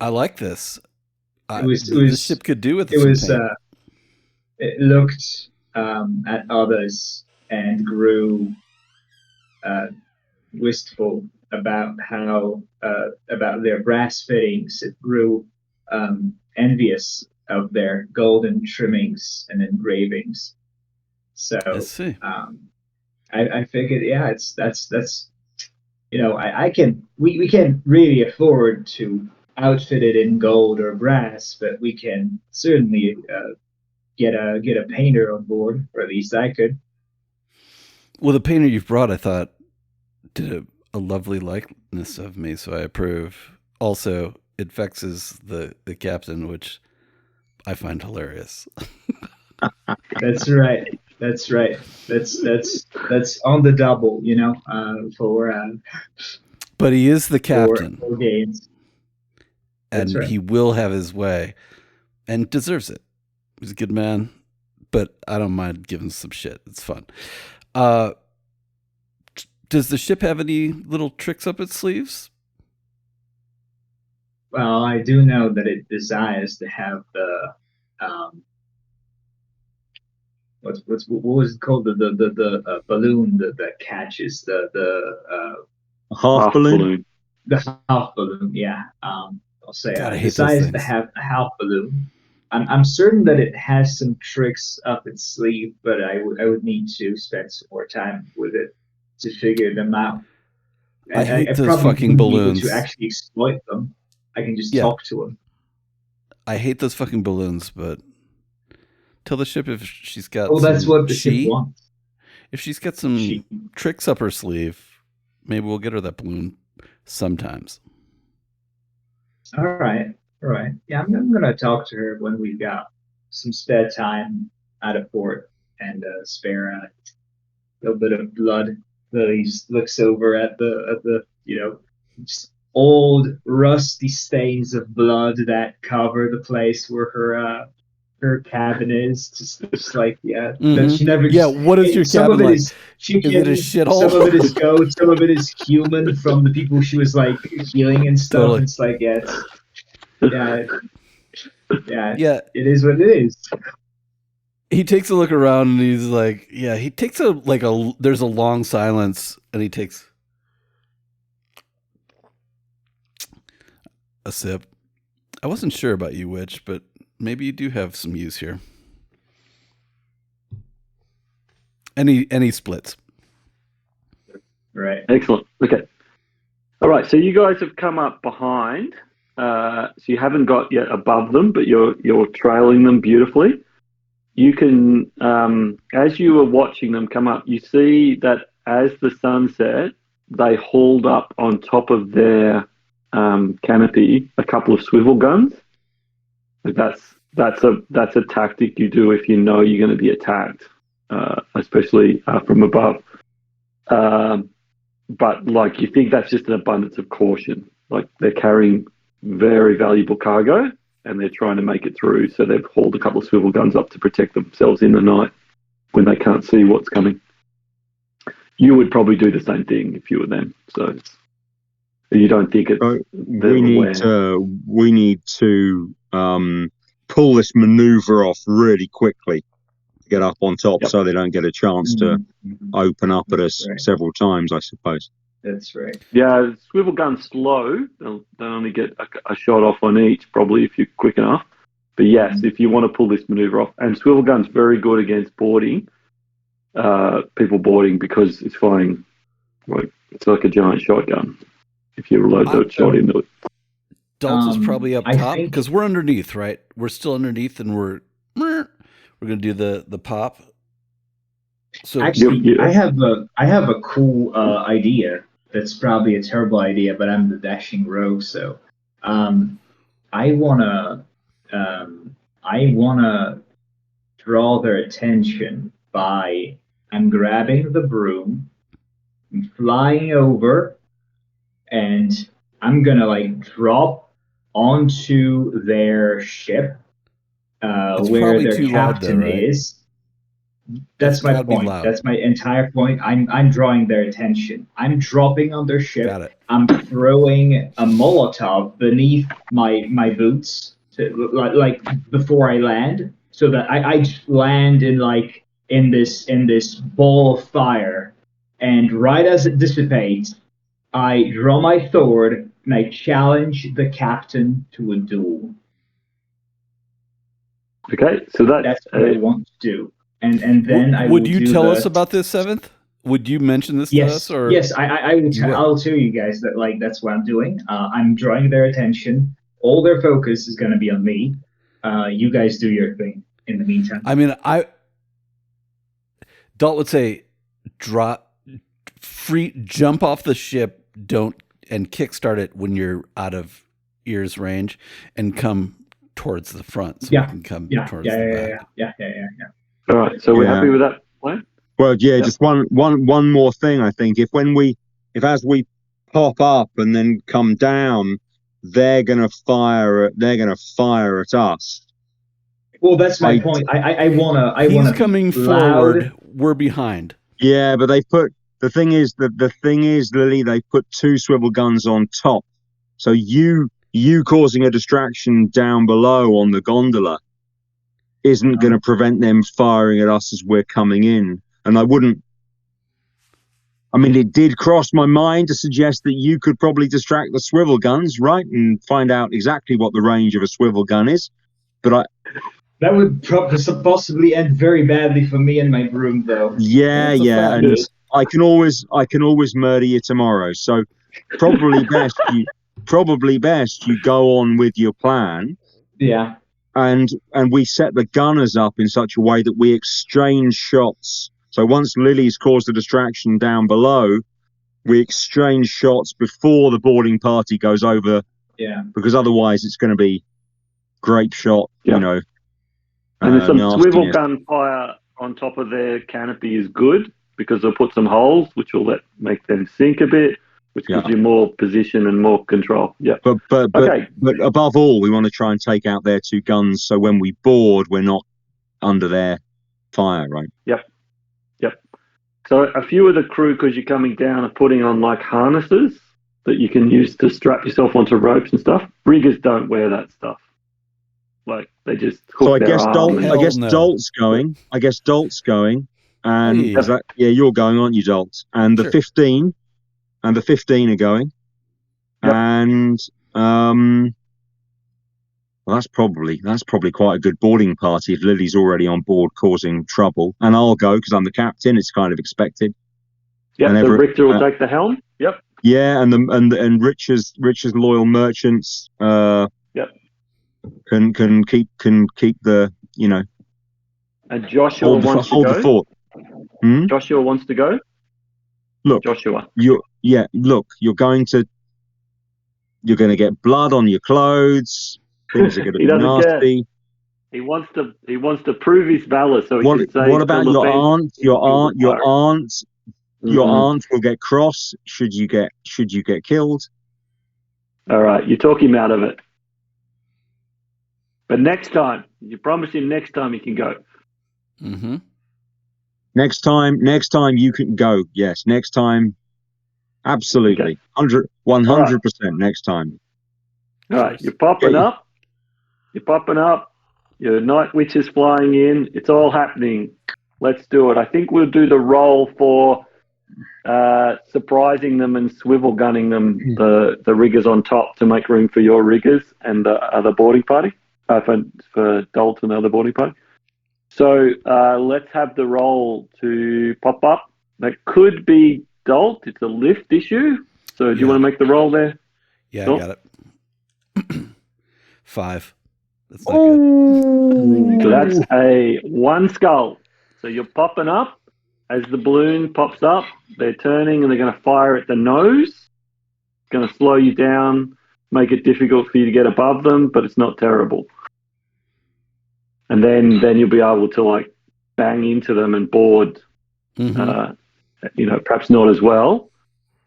I like this. The ship could do with it. It looked at others and grew wistful about how about their brass fittings. It grew envious of their golden trimmings and engravings. So I see. I figured, yeah, that's I can we can't really afford to outfit it in gold or brass, but we can certainly get a painter on board, or at least I could. Well, the painter you've brought, I thought, did a lovely likeness of me, so I approve. Also, it vexes the captain, which I find hilarious. That's right. That's right. That's on the double, for But he is the captain, for games. and That's right. he will have his way, and deserves it. He's a good man, but I don't mind giving some shit. It's fun. Does the ship have any little tricks up its sleeves? Well, I do know that it desires to have the what was it called, the balloon that catches the Half balloon. the half balloon. Yeah, I'll say God, I it hate those desires to things. have a half balloon. I'm certain that it has some tricks up its sleeve, but I would need to spend some more time with it to figure them out. I hate those probably fucking wouldn't be able balloons. to actually exploit them. I can just Yeah. talk to them. I hate those fucking balloons, but tell the ship if she's got Oh, that's some what the ship chi. wants. If she's got some Chi. tricks up her sleeve, maybe we'll get her that balloon sometimes. All right. Yeah, I'm gonna talk to her when we've got some spare time out of port and spare a little bit of blood. He looks over at the just old rusty stains of blood that cover the place where her cabin is. Just like, yeah, that she never. Yeah, what is your some cabin of it like? is chicken, Is it a shithole? some of it is goat, some of it is human from the people she was like healing and stuff. Totally. It's like, yeah, Yeah, it is what it is. he takes a look around and he's like, yeah, he takes there's a long silence and he takes a sip. I wasn't sure about you, Witch, but maybe you do have some use here. And he splits. Right. Excellent. Okay. All right. So you guys have come up behind. So you haven't got yet above them, but you're trailing them beautifully. You can, as you are watching them come up, you see that as the sun set, they hauled up on top of their canopy a couple of swivel guns. That's a tactic you do if you know you're going to be attacked, especially from above. But like, you think that's just an abundance of caution. Like, they're carrying very valuable cargo and they're trying to make it through, so they've hauled a couple of swivel guns up to protect themselves in the night when they can't see what's coming. You would probably do the same thing if you were them. So you don't think it's we need to pull this maneuver off really quickly to get up on top. Yep. So they don't get a chance to open up at us several times, I suppose. That's right. Yeah, swivel gun's slow. They'll only get a shot off on each, probably, if you're quick enough. But yes, if you want to pull this maneuver off, and swivel gun's very good against boarding, people boarding, because it's firing it's like a giant shotgun. If you reload the shot into it. Dalton's probably up top because we're underneath, right? We're still underneath, and we're gonna do the pop. So actually, I have a cool idea. That's probably a terrible idea, but I'm the dashing rogue, so I wanna draw their attention by I'm grabbing the broom, I'm flying over, and I'm gonna drop onto their ship where their captain is. That's my point. That's my entire point. I'm drawing their attention. I'm dropping on their ship. Got it. I'm throwing a Molotov beneath my boots, like before I land, so that I land in this ball of fire And right as it dissipates, I draw my sword and I challenge the captain to a duel. Okay, so That's what I want to do. And then I would will you do tell the, us about this seventh? Would you mention this to us, or yes, I will. you will? I'll tell you guys that like that's what I'm doing. I'm drawing their attention. All their focus is going to be on me. You guys do your thing in the meantime. I mean, Dalt would say, jump off the ship, and kickstart it when you're out of ear's range, and come towards the front, so we can come towards the back. Yeah. All right, so we're happy with that plan? Well, yeah, just one more thing. I think if as we pop up and then come down, they're gonna fire at us. Well, that's my point. I wanna. He's coming forward. We're behind. Yeah, but the thing is, Lily, they put 2 swivel guns on top, so you causing a distraction down below on the gondola isn't going to prevent them firing at us as we're coming in. And it did cross my mind to suggest that you could probably distract the swivel guns, right? And find out exactly what the range of a swivel gun is. But that would possibly end very badly for me and my broom, though. Yeah. And I can always murder you tomorrow. So probably best you go on with your plan. Yeah. And we set the gunners up in such a way that we exchange shots. So once Lily's caused a distraction down below, we exchange shots before the boarding party goes over. Yeah. Because otherwise it's going to be grape shot, And there's some swivel gun fire on top of their canopy is good, because they'll put some holes which will make them sink a bit, which gives you more position and more control. Yeah. But above all, we want to try and take out their 2 guns, so when we board, we're not under their fire, right? Yep. So a few of the crew, because you're coming down, are putting on like harnesses that you can use to strap yourself onto ropes and stuff. Riggers don't wear that stuff. Like they just hook so I their guess arm. Dalt's going. And you're going, aren't you, Dalt? And the 15 are going. Yep. And well, that's probably quite a good boarding party if Lily's already on board causing trouble. And I'll go because I'm the captain. It's kind of expected. Yeah, so Richter will take the helm. Yep. Yeah, and Rich's loyal merchants can keep the And Joshua wants to go. The fort. Joshua wants to go. Look, Joshua. You're going to get blood on your clothes. Things are going to be nasty. He wants to prove his valor. So he should say. What about your aunt? Your aunt will get cross. Should you get killed? All right, you talk him out of it. But next time, you promise him next time he can go. Mm-hmm. Next time you can go. Yes, next time. Absolutely. 100% next time. All right, you're popping up. Your night witch is flying in. It's all happening. Let's do it. I think we'll do the roll for surprising them and swivel gunning them, the riggers on top, to make room for your riggers and the other boarding party, for Dalt and the other boarding party. So let's have the roll to pop up. That could be Dalt. It's a lift issue. So do you want to make the roll there? Yeah, Dalt? I got it. 5. That's not good. So that's a 1 skull. So you're popping up. As the balloon pops up, they're turning and they're going to fire at the nose. It's going to slow you down, make it difficult for you to get above them, but it's not terrible. And then you'll be able to like bang into them and board. Perhaps not as well,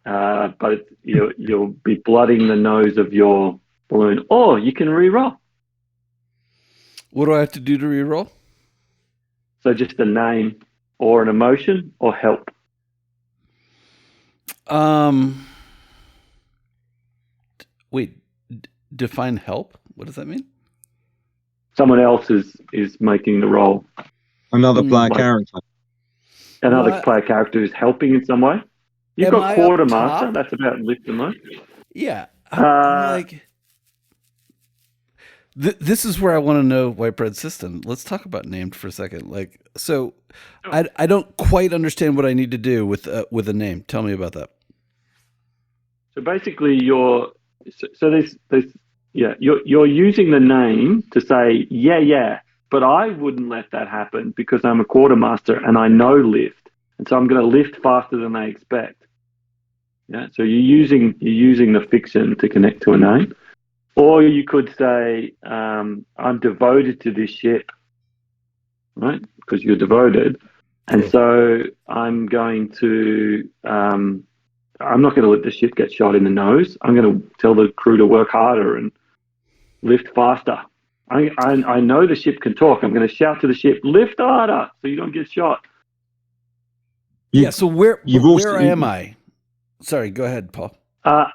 but you'll be blooding the nose of your balloon. Or you can re-roll. What do I have to do to re-roll? So just a name or an emotion or help. Wait, define help? What does that mean? Someone else is making the roll. Another player character. another What? player character who's helping in some way. You've Am got I up quartermaster. top? That's about lift and lift. Yeah. I'm like, this is where I want to know White Bread System. Let's talk about named for a second. Like, so I don't quite understand what I need to do with a name. Tell me about that. So basically, you're using the name to say yeah, but I wouldn't let that happen because I'm a quartermaster and I know lift, and so I'm going to lift faster than they expect. Yeah, so you're using the fiction to connect to a name, or you could say I'm devoted to this ship, right? Because you're devoted, and so I'm going to. I'm not going to let the ship get shot in the nose. I'm going to tell the crew to work harder and lift faster. I know the ship can talk. I'm going to shout to the ship, lift harder, so you don't get shot. So where am I? Sorry, go ahead, Paul. I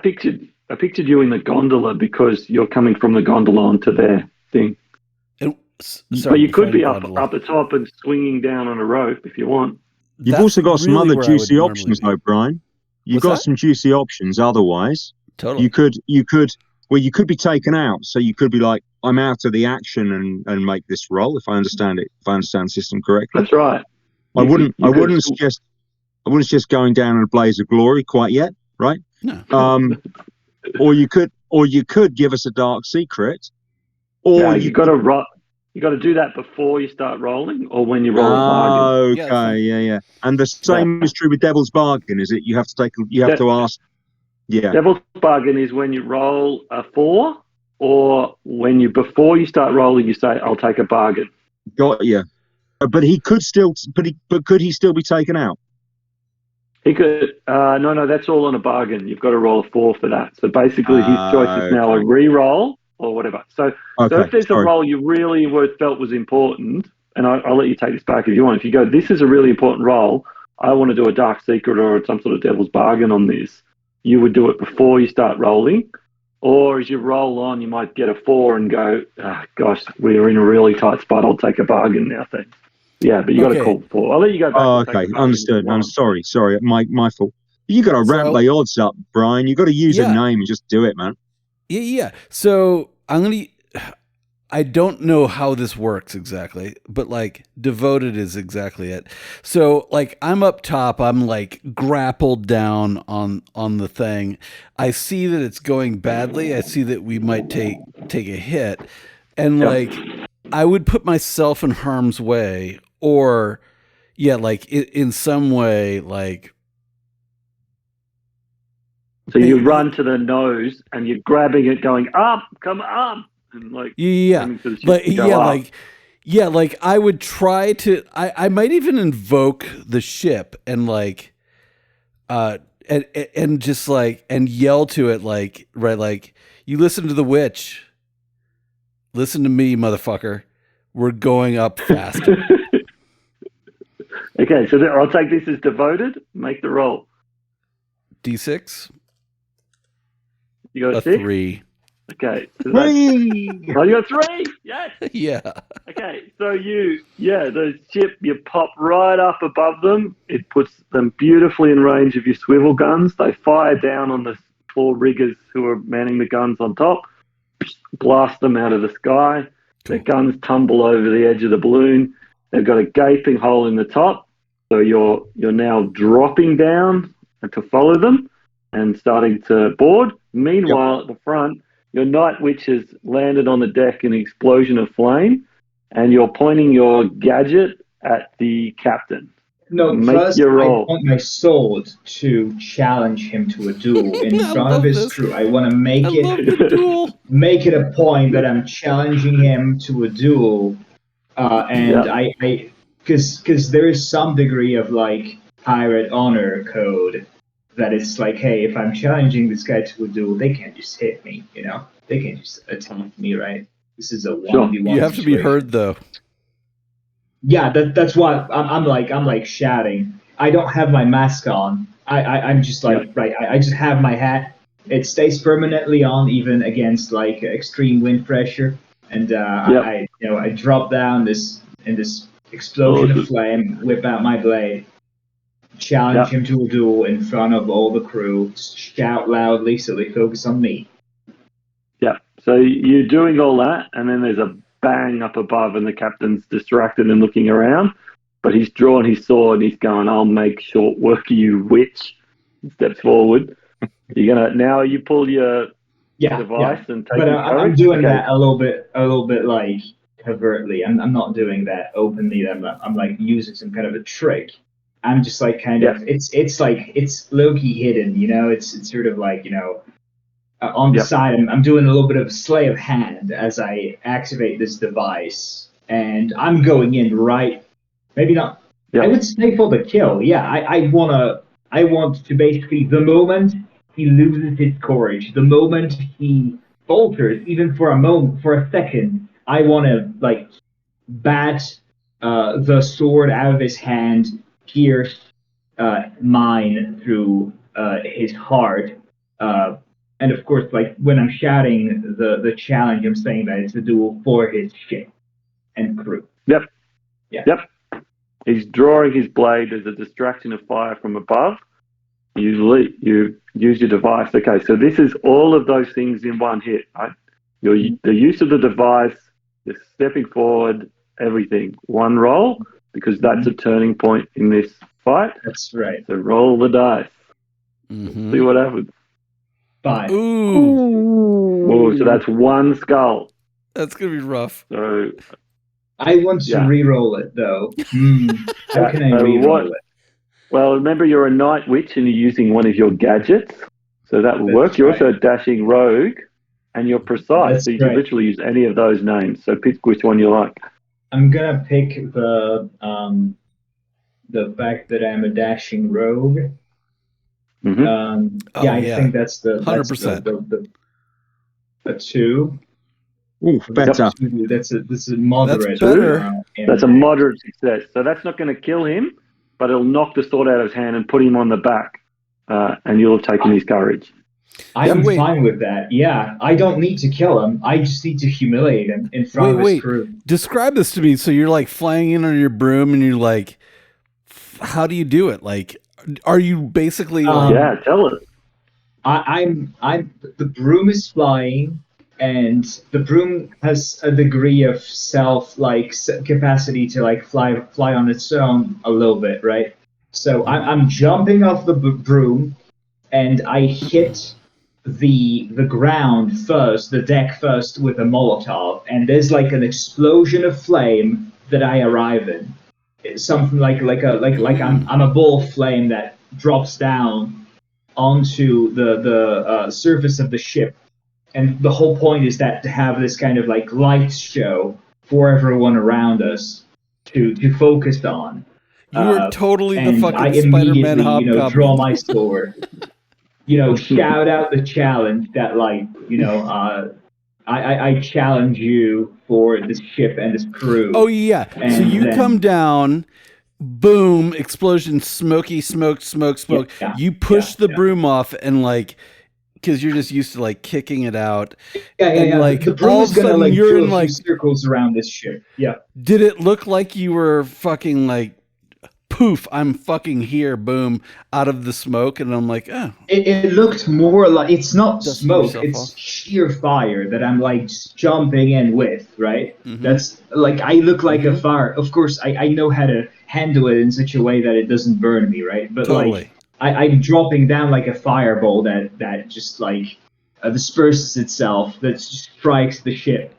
pictured you in the gondola because you're coming from the gondola onto their thing. But you could be up the top and swinging down on a rope if you want. You've also got some other juicy options, though, Brian. You've got some juicy options. Otherwise, totally. You could be taken out. So you could be like, I'm out of the action and make this roll. If I understand the system correctly. That's right. I wouldn't suggest going down in a blaze of glory quite yet, right? No. Or you could give us a dark secret, or you got to do that before you start rolling, or when you roll a bargain. Okay, yeah. And the same is true with Devil's Bargain, is it? You have to ask. Yeah. Devil's Bargain is when you roll a 4, or before you start rolling, you say, "I'll take a bargain." Got you. But he could still, could he still be taken out? He could. No, that's all on a bargain. You've got to roll a 4 for that. So basically, his choice is now a re-roll or whatever. So if there's a roll you really felt was important, and I'll let you take this back if you want. If you go, this is a really important roll, I want to do a dark secret or some sort of Devil's Bargain on this, you would do it before you start rolling. Or as you roll on, you might get a 4 and go, gosh, we're in a really tight spot. I'll take a bargain now, thanks. Yeah, but you got to call 4. I'll let you go back. Oh, okay, understood. I'm sorry. My fault. You got to ramp the odds up, Brian. You got to use a name and just do it, man. Yeah. So I don't know how this works exactly, but like devoted is exactly it. So like I'm up top, I'm like grappled down on the thing. I see that it's going badly. I see that we might take a hit, and like I would put myself in harm's way, or like in some way, like. So you run to the nose and you're grabbing it, going up, come up. And like like I would try to I might even invoke the ship and like and just like and yell to it like you listen to the witch, listen to me, motherfucker, we're going up faster. Okay, so I'll take this as devoted. Make the roll. D6. You got a 6? 3. Okay. So 3! Oh, you got 3? Yes. Yeah. Okay, so the ship, you pop right up above them. It puts them beautifully in range of your swivel guns. They fire down on the 4 riggers who are manning the guns on top, blast them out of the sky. Cool. The guns tumble over the edge of the balloon. They've got a gaping hole in the top, so you're now dropping down to follow them and starting to board. Meanwhile, at the front, your night witch has landed on the deck in an explosion of flame, and you're pointing your gadget at the captain. No, first I want my sword to challenge him to a duel in front of his crew. I want to make it a point that I'm challenging him to a duel, because there is some degree of like pirate honor code that it's like, hey, if I'm challenging this guy to a duel, they can't just hit me, they can't just attack me, right? This is a 1v1 You have to be heard though. Yeah, that's what I'm like shouting. I don't have my mask on. I'm just like I just have my hat. It stays permanently on even against like extreme wind pressure, and I drop down in this explosion Oh, of flame, whip out my blade, challenge him to a duel in front of all the crew, shout loudly so they focus on me. Yeah. So you're doing all that, and then there's a bang up above, and the captain's distracted and looking around, but he's drawn his sword and he's going, "I'll make short work of you, witch." He steps forward. You pull your device and take but his I'm courage? doing Okay. that a little bit like covertly. I'm not doing that openly. I'm like using some kind of a trick. I'm just like kind of it's like it's low key hidden, you know. It's sort of like, you know, on the side. I'm doing a little bit of sleight of hand as I activate this device, and I'm going in right. Maybe not. I would say for the kill. Yeah, I want to basically, the moment he loses his courage, the moment he falters, even for a moment, for a second, I want to like bat the sword out of his hand, pierce mine through his heart. And of course, like when I'm shouting the challenge, I'm saying that it's a duel for his ship and crew. Yep. Yeah. Yep. He's drawing his blade as a distraction of fire from above. You use your device. Okay, so this is all of those things in one hit, right? The use of the device, the stepping forward, everything. One roll, because that's a turning point in this fight. That's right. So roll the dice. See what happens. 5. Ooh, so that's one skull. That's gonna be rough. So I want to re-roll it though. How can I re-roll it? Well, remember you're a night witch and you're using one of your gadgets, so that will work. You're also a dashing rogue, and you're precise, so you can literally use any of those names. So pick which one you like. I'm gonna pick the fact that I'm a dashing rogue. I think that's the 100%. The 2. Ooh, better. This is moderate. That's better. That's a moderate success. So that's not going to kill him, but it'll knock the sword out of his hand and put him on the back, and you'll have taken his courage. I'm fine with that. Yeah, I don't need to kill him. I just need to humiliate him in front of his crew. Describe this to me. So you're like flying in on your broom, and you're like, how do you do it? Like, are you basically? Yeah, tell us. I'm. The broom is flying. And the broom has a degree of capacity to like fly on its own a little bit, right? So I'm jumping off the broom, and I hit the ground first, the deck first with a Molotov, and there's like an explosion of flame that I arrive in. It's something like I'm a ball of flame that drops down onto the surface of the ship. And the whole point is that to have this kind of like light show for everyone around us to focus on. You were totally the fucking I Spider-Man immediately, draw my sword. Shout out the challenge that I challenge you for this ship and this crew. Oh yeah. And so you come down, boom, explosion, smoky, smoke. Yeah, you push the broom off and like, because you're just used to like kicking it out. Yeah. Like the broom all is of a gonna sudden like you're do in a few like circles around this ship. Yeah. Did it look like you were fucking like, poof, I'm fucking here, boom, out of the smoke, and I'm like, oh. It looked more like, it's not smoke, it's off. sheer fire that I'm like just jumping in with, right? That's like, I look like a fire. Of course, I know how to handle it in such a way that it doesn't burn me, right? But totally. I'm dropping down like a fireball that just like disperses itself, that just strikes the ship.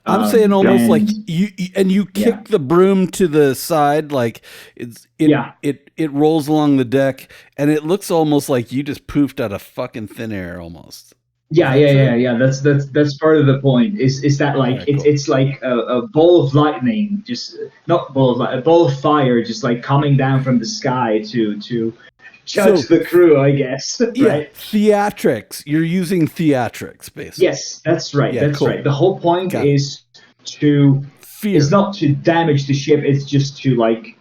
I'm saying almost like you kick the broom to the side, like it rolls along the deck, and it looks almost like you just poofed out of fucking thin air almost. Yeah. That's part of the point. Is that like it's like a ball of lightning, just not ball of light, a ball of fire, just like coming down from the sky to judge the crew, I guess. Right? Yeah, theatrics. You're using theatrics, basically. Yes, that's right. Yeah, that's cool. right. The whole point Got is to fear. It's not to damage the ship. It's just to like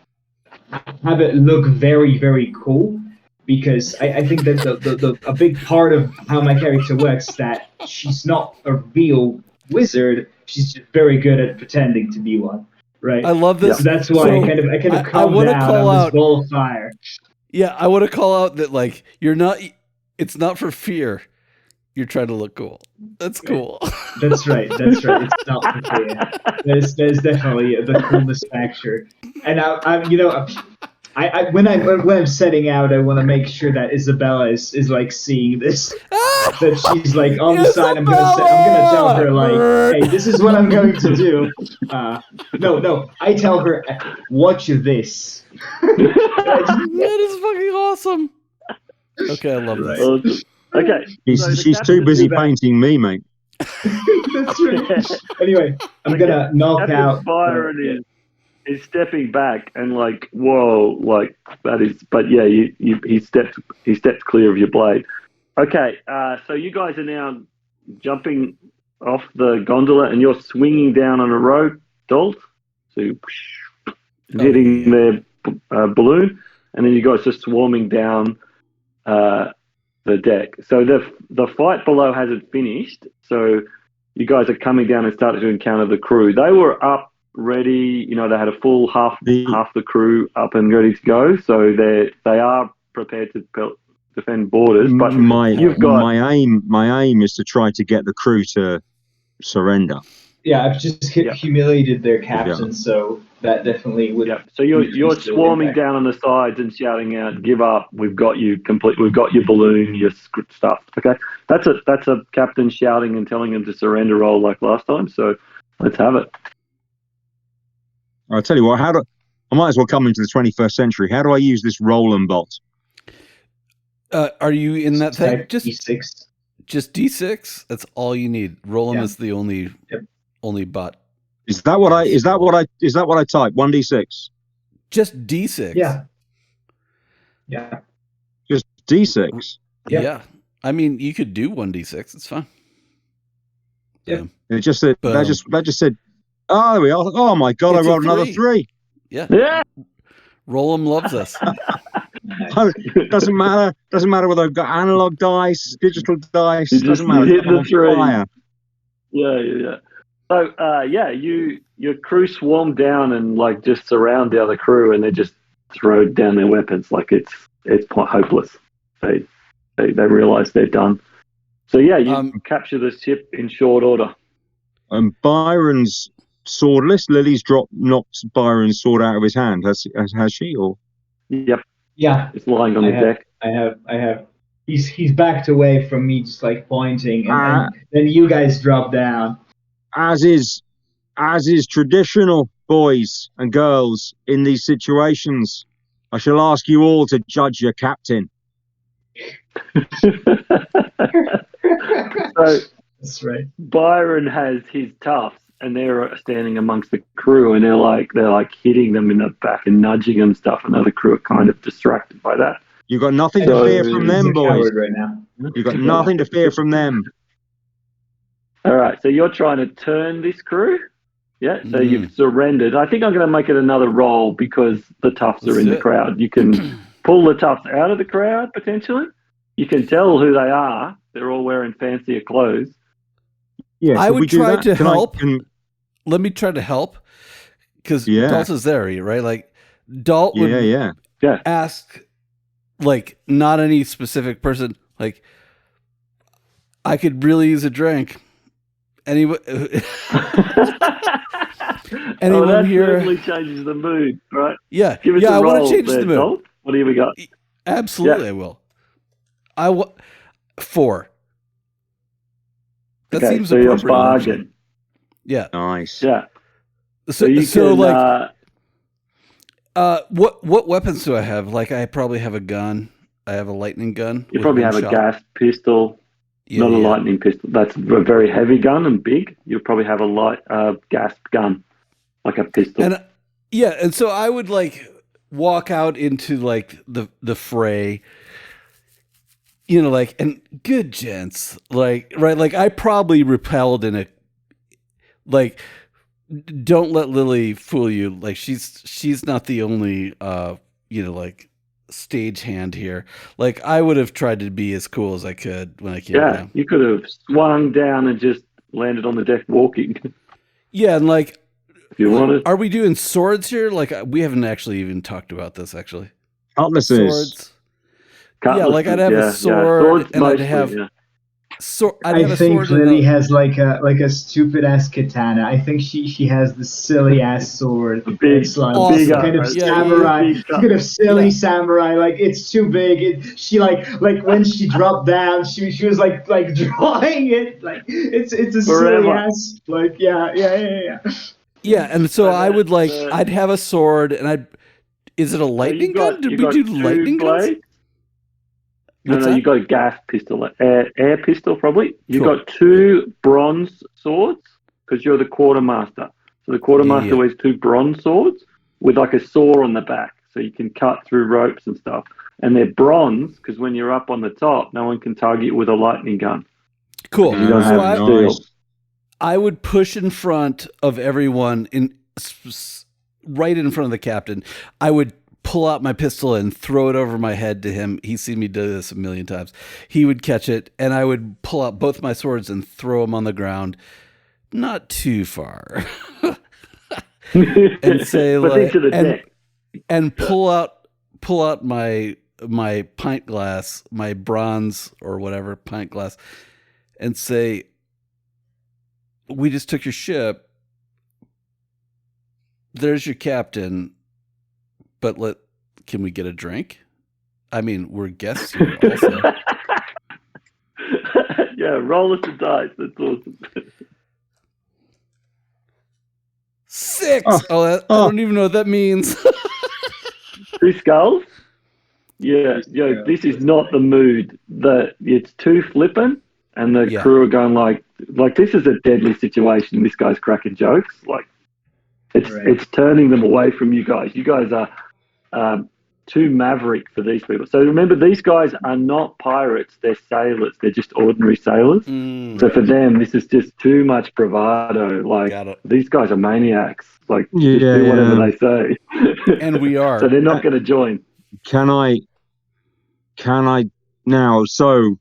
have it look very, very cool. Because I think that a big part of how my character works is that she's not a real wizard. She's just very good at pretending to be one. Right. I love this. So that's why So, I kind of I calmed wanna down call on out- this ball of fire. Yeah, I want to call out that like you're not. It's not for fear. You're trying to look cool. That's cool. That's right. It's not for fear. There's definitely the coolness factor. And I when I'm setting out, I want to make sure that Isabella is like seeing this. That she's like on the side. I'm gonna tell her like, hey, this is what I'm going to do. No, I tell her, watch this. That is fucking awesome. Okay, I love this. Awesome. Okay. She's too busy painting me, mate. That's right. Anyway, I'm gonna knock out. Byron is stepping back and like, whoa, like that is. But yeah, he stepped clear of your blade. Okay, so you guys are now jumping off the gondola and you're swinging down on a rope, Dolt. So you're hitting their balloon, and then you guys are swarming down the deck. So the fight below hasn't finished. So you guys are coming down and starting to encounter the crew. They were up, ready. You know, they had a full half the crew up and ready to go. So they are prepared to defend borders. But my aim is to try to get the crew to surrender. Yeah, I've just humiliated their captain, Yeah. So that definitely would. Yeah. So you're swarming down on the sides and shouting out, "Give up! We've got you complete. We've got your balloon. Your stuff." Okay, that's a captain shouting and telling them to surrender roll like last time. So let's have it. I'll tell you what. I might as well come into the 21st century. How do I use this roll and bolt? Are you in that thing? Just D6. Just D6. That's all you need. Roll 'em is the only bot. Is that what I type? 1d6. Just D6. Yeah. Just d6. Yeah. I mean, you could do 1d6. It's fine. Yeah. It just said that just said. Oh, there we are. Oh my god! It's I rolled a another 3. 3. Yeah. Roll 'em loves us. Doesn't matter whether I've got analog dice, digital dice. Doesn't matter. hit the 3. Fire. Yeah. So your crew swarm down and like just surround the other crew, and they just throw down their weapons like it's quite hopeless. They realize they're done. So yeah, you capture the ship in short order. Byron's swordless. Lily's knocked Byron's sword out of his hand. Has she? Or Yep. Yeah. It's lying on the deck. I have. He's backed away from me, just like pointing, and then you guys drop down. As is traditional, boys and girls, in these situations, I shall ask you all to judge your captain. So That's right. Byron has his toughs, and they're standing amongst the crew, and they're like hitting them in the back and nudging them and stuff, and the other crew are kind of distracted by that. You've got nothing to fear from them, boys. Right now. You've got nothing to fear from them. All right, so you're trying to turn this crew? Yeah, so you've surrendered. I think I'm going to make it another roll because the toughs are in the crowd. You can pull the toughs out of the crowd, potentially. You can tell who they are. They're all wearing fancier clothes. Yeah, I would try to help. Can Let me try to help because Dalt is there, right? Like Dalt would ask, like, not any specific person. Like, I could really use a drink. Anyone that here? certainly changes the mood, right? Yeah, Give us I want roll to change there, the mood. Dalt. What do we got? Absolutely, I will. 4. That seems so you're appropriate. bargain. Yeah. Nice. Yeah. So you can, like, what weapons do I have? Like, I probably have a gun. I have a lightning gun. You probably have a gas pistol. Not a lightning pistol. That's a very heavy gun and big. You'll probably have a light gas gun, like a pistol. And and so I would like walk out into like the fray. You know, like, and good gents, like, right, like I probably repelled in a, like, don't let Lily fool you. Like she's not the only like stagehand here. Like I would have tried to be as cool as I could when I came down. You could have swung down and just landed on the deck walking. Yeah, and like if you want it. Are we doing swords here? Like we haven't actually even talked about this. Actually, Cutlasses. swords. Yeah, like I'd have a sword, Swords and mostly, I'd have I a think sword and Lily has like a stupid ass katana. I think she has the silly ass sword. Big, It's like awesome. kind of Yeah, samurai. big It's kind of silly Yeah. samurai. Like it's too big. She like when she dropped down, she was like drawing it. Like it's a Forever. silly ass. Like yeah. Yeah, and so And I would the- I'd have a sword, and is it a lightning gun? Did we do lightning guns? blades? No, What's no, that? you got a gas pistol, air pistol probably. You Cool. got 2 bronze swords because you're the quartermaster. So the quartermaster Yeah. wears 2 bronze swords with like a saw on the back, so you can cut through ropes and stuff. And they're bronze because when you're up on the top, no one can target you with a lightning gun. Cool. You don't So have nice. steel. I would push in front of everyone right in front of the captain. I would pull out my pistol and throw it over my head to him. He's seen me do this a million times. He would catch it, and I would pull out both my swords and throw them on the ground, not too far, and say But like, into the deck. and pull out my pint glass, my bronze or whatever pint glass, and say, "We just took your ship. There's your captain, but can we get a drink? I mean, we're guests here also." Yeah, roll us a dice. That's awesome. 6. Oh, I don't even know what that means. 2 skulls? Yeah, this is not the mood. It's too flippant, and the Yeah. crew are going like this is a deadly situation. This guy's cracking jokes. Like it's turning them away from you guys. You guys are too maverick for these people. So remember, these guys are not pirates. They're sailors. They're just ordinary sailors. So for them, this is just too much bravado. Like Got it. these guys are maniacs. Like just Yeah, do whatever yeah. they say. And we are. So they're not going to join. Can I now? So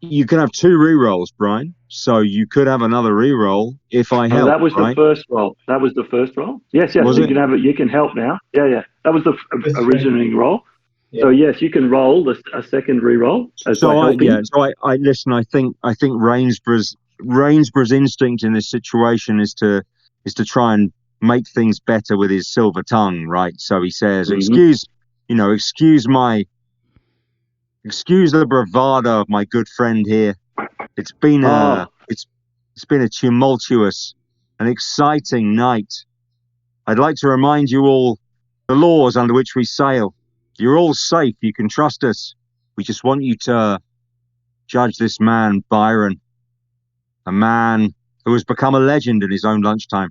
you can have 2 rerolls, Brian. So you could have another reroll if I help. That was right? the first roll. That was the first roll. Yes. Was You it? can have it. You can help now. Yeah. That was the That's originating roll. Yeah. So yes, you can roll a second reroll. As So by helping. I listen. I think Rainsborough's instinct in this situation is to try and make things better with his silver tongue, right? So he says, excuse the bravado of my good friend here. It's been it's been a tumultuous and exciting night. I'd like to remind you all the laws under which we sail. You're all safe. You can trust us. We just want you to judge this man, Byron, a man who has become a legend in his own lunchtime.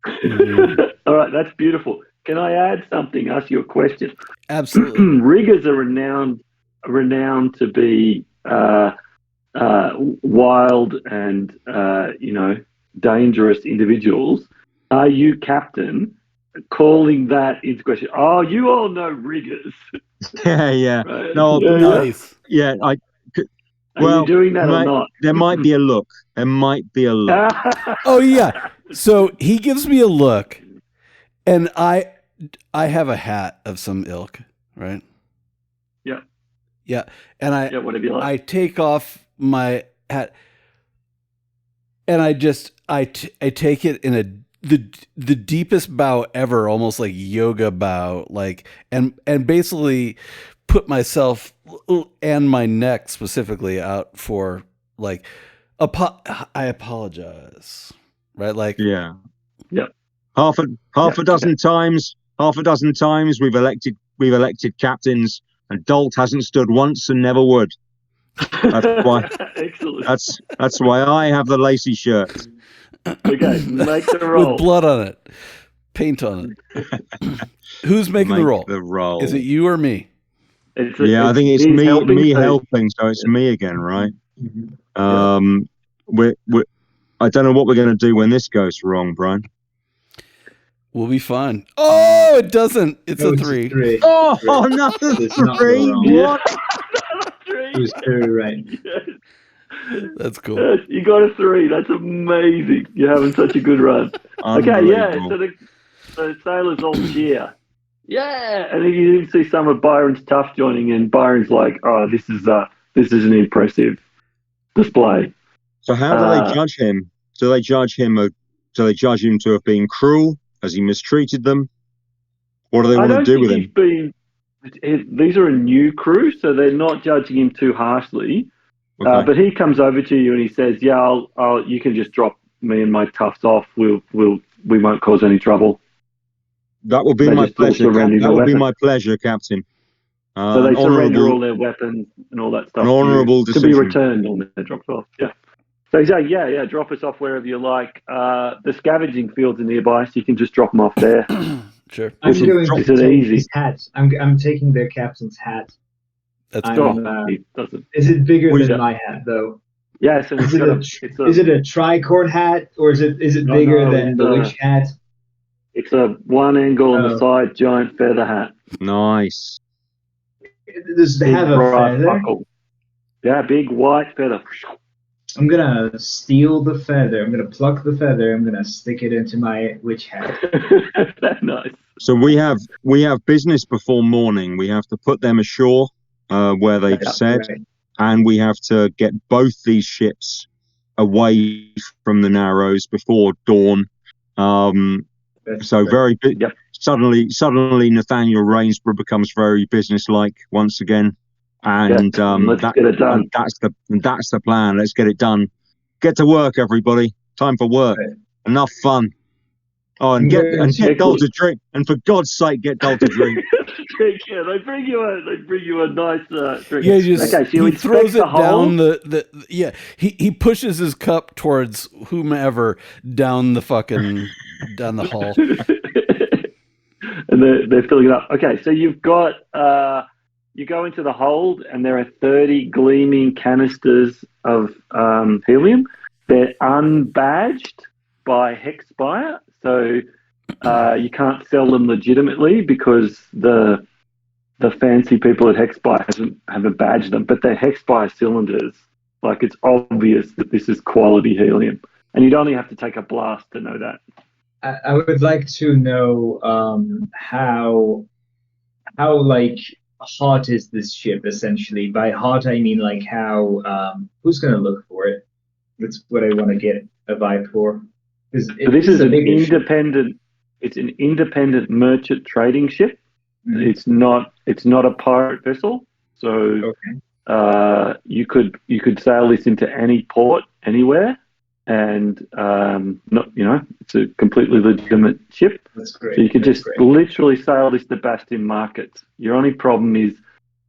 All right, that's beautiful. Can I add something? Ask you a question. Absolutely. Riggers are renowned to be wild and dangerous individuals. Are you, Captain, calling that into question? Oh, you all know riggers. Yeah. Right? No, Nice. yeah. Are you doing that or not? There might be a look. Oh yeah. So he gives me a look, and I have a hat of some ilk, right? Yeah. Yeah, and Yeah, whatever you like. I take off my hat, and I take it in the deepest bow ever, almost like yoga bow, like and basically put myself and my neck specifically out for like I apologize, right? Like Yeah. Yep. Half a dozen times we've elected captains, and Dolt hasn't stood once and never would. That's why. Excellent. That's why I have the lacy shirt. Okay, make the roll. with blood on it, paint on it. Who's making the roll? The roll. Is it you or me? I think it's he's me so- helping, so it's me again, right? Mhm. I don't know what we're going to do when this goes wrong, Brian. We'll be fine. Oh, it doesn't. It's No, a 3. Oh, another It's not 3. wrong. Yeah. What? Three. It was very right. Yes. That's cool. You got a 3. That's amazing. You're having such a good run. Okay, yeah. So the sailors all cheer. Yeah, and then you see some of Byron's tough joining in. Byron's like, "Oh, this is an impressive display." So how do they judge him? Do they judge him? Do they judge him to have been cruel? Has he mistreated them? What do they want to do with him? These are a new crew, so they're not judging him too harshly. Okay. But he comes over to you and he says, "Yeah, you can just drop me and my toughs off. We won't cause any trouble." That will be my pleasure. That will be my pleasure, Captain. So they surrender all their weapons and all that stuff. An honourable decision. To be returned when they're dropped off. Yeah. So he's like, yeah, drop us off wherever you like. The scavenging fields are nearby, so you can just drop them off there. Sure. I'm going to take easy. his hat. I'm taking their captain's hat. That's Is it bigger than my hat, though? Yeah, so is it a tricorn hat, or is it bigger than the witch hat? It's a one angle on the side giant feather hat. Nice. Does it have a feather? Buckle. Yeah, big white feather. I'm gonna steal the feather. I'm gonna pluck the feather. I'm gonna stick it into my witch hat. That's nice. So we have business before morning. We have to put them ashore where they've said, right. And we have to get both these ships away from the Narrows before dawn. Suddenly Nathaniel Rainsborough becomes very businesslike once again. And let's get it done. That's the plan. Let's get it done. Get to work, everybody. Time for work. Right. Enough fun. Oh, and get Dol to drink. And for God's sake, get Dol to drink. Yeah, they bring you a nice drink. Yeah, he throws it down he pushes his cup towards whomever down the hall. And they're filling it up. Okay, so you've got you go into the hold, and there are 30 gleaming canisters of helium. They're unbadged by Hexspire, so you can't sell them legitimately because the fancy people at Hexspire haven't badged them. But they're Hexspire cylinders. Like, it's obvious that this is quality helium, and you'd only have to take a blast to know that. I would like to know how like hot is this ship essentially? By hot I mean like how who's going to look for it? That's what I want to get a vibe for. So this is an independent. It's an independent merchant trading ship. Mm-hmm. It's not a pirate vessel. So you could sail this into any port anywhere. And it's a completely legitimate ship. That's great. So you could literally sail this to Bastion markets. Your only problem is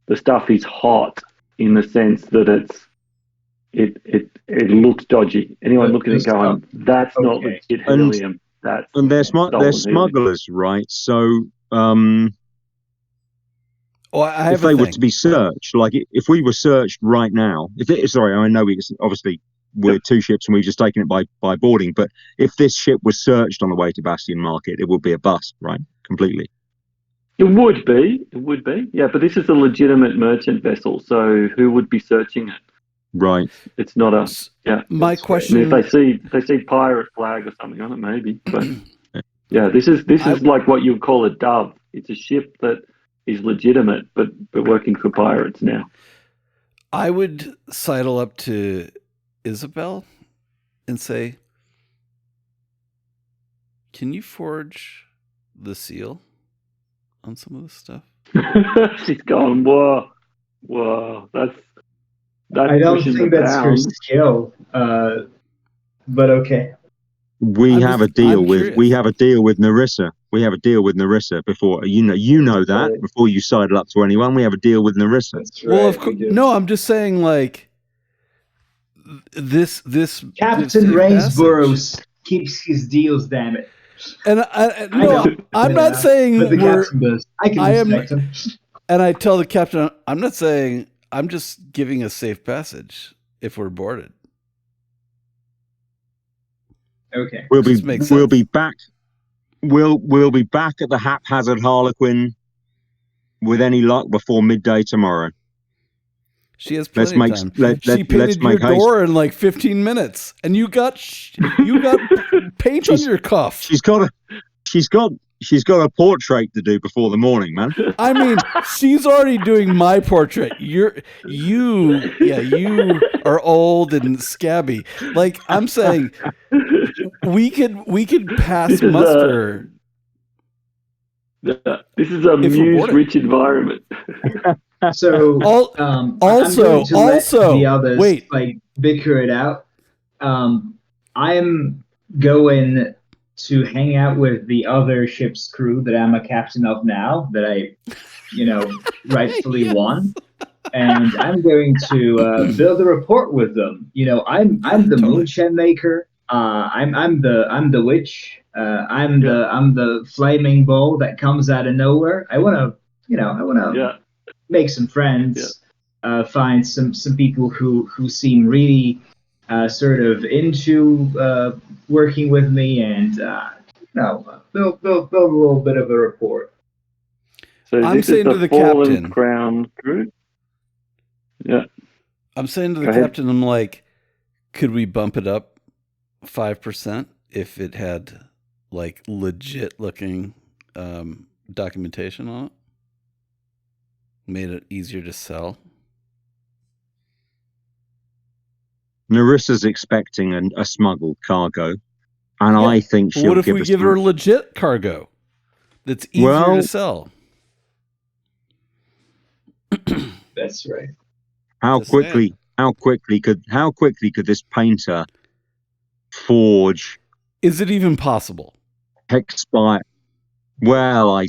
the stuff is hot in the sense that it looks dodgy. Anyone looking at it going, that's not legit helium. And they're smugglers, right? So if they were to be searched, like if we were searched right now, I know obviously. We're two ships and we've just taken it by boarding. But if this ship was searched on the way to Bastion Market, it would be a bust, right? Completely. It would be. Yeah, but this is a legitimate merchant vessel, so who would be searching it? Right. It's not a. Yeah. My question. I mean, if they see pirate flag or something on it, maybe. But yeah, this is like what you would call a dove. It's a ship that is legitimate, but working for pirates now. I would sidle up to Isabel and say, can you forge the seal on some of this stuff? She's gone, whoa, that's I don't think that's her skill, but okay. We have a deal with Narissa. We have a deal with Narissa before you know that right. Before you sidle up to anyone. We have a deal with Narissa. That's right, well, of course. No, I'm just saying, like, this Captain Rainsborough keeps his deals, damn it. And I'm not saying but the captain does. I can respect him. And I tell the captain, I'm not saying, I'm just giving a safe passage if we're boarded. Okay. We'll be back. We'll be back at the haphazard Harlequin with any luck before midday tomorrow. She has Let's plenty make of time. She painted your door in like 15 minutes, and you got paint on your cuff. She's got a portrait to do before the morning, man. I mean, she's already doing my portrait. You are old and scabby. Like I'm saying, we could pass muster. This is a muse-rich environment. So I'm going to let the others like bicker it out. I'm going to hang out with the other ship's crew that I'm a captain of now, that I, rightfully won, and I'm going to build a rapport with them. I'm the moonshine maker. I'm the witch. I'm the flaming ball that comes out of nowhere. I wanna make some friends. Find some people who seem really sort of into working with me, and build a little bit of a rapport. So I'm saying to the captain, Crown crew. Yeah, I'm saying to the captain, I'm like, could we bump it up 5% if it had like legit looking documentation on it? Made it easier to sell. Narissa's expecting a smuggled cargo, and I think she'll. What if we give her legit cargo that's easier to sell? That's right. How quickly could this painter forge? Is it even possible? Hexbite. Well, I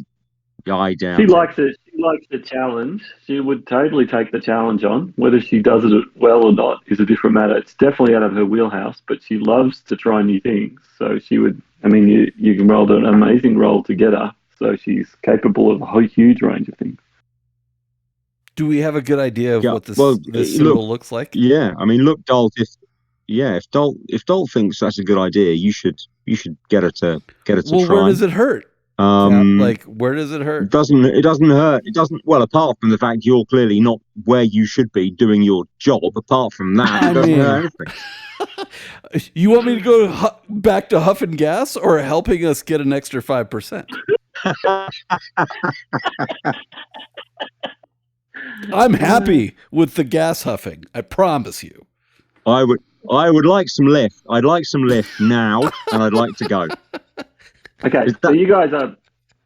doubt. She likes it. She likes the challenge. She would totally take the challenge on. Whether she does it well or not is a different matter. It's definitely out of her wheelhouse, but she loves to try new things. So she would. I mean, you can roll an amazing roll to get her. So she's capable of a huge range of things. Do we have a good idea of what this symbol looks like? Yeah, I mean, look, Dalt. If Dalt thinks that's a good idea, you should get her to try. Well, where does it hurt? Where does it hurt? It doesn't hurt. It doesn't. Well, apart from the fact you're clearly not where you should be doing your job. Apart from that, it doesn't hurt anything. You want me to go back to huff and gas, or helping us get an extra 5%? I'm happy with the gas huffing. I promise you. I would like some lift. I'd like some lift now, and I'd like to go. Okay, so you guys are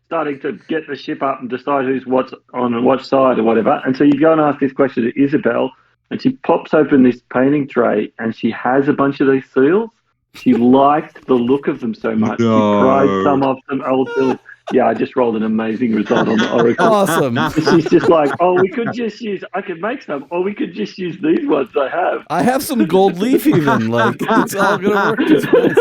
starting to get the ship up and decide who's what's on what side or whatever. And so you go and ask this question to Isabel, and she pops open this painting tray, and she has a bunch of these seals. She liked the look of them so much. No. She prized some of them old seals. Yeah, I just rolled an amazing result on the Oracle. Awesome. She's just like, we could just use, I could make some, or we could just use these ones I have. I have some gold leaf even. Like, it's all going to work just nice.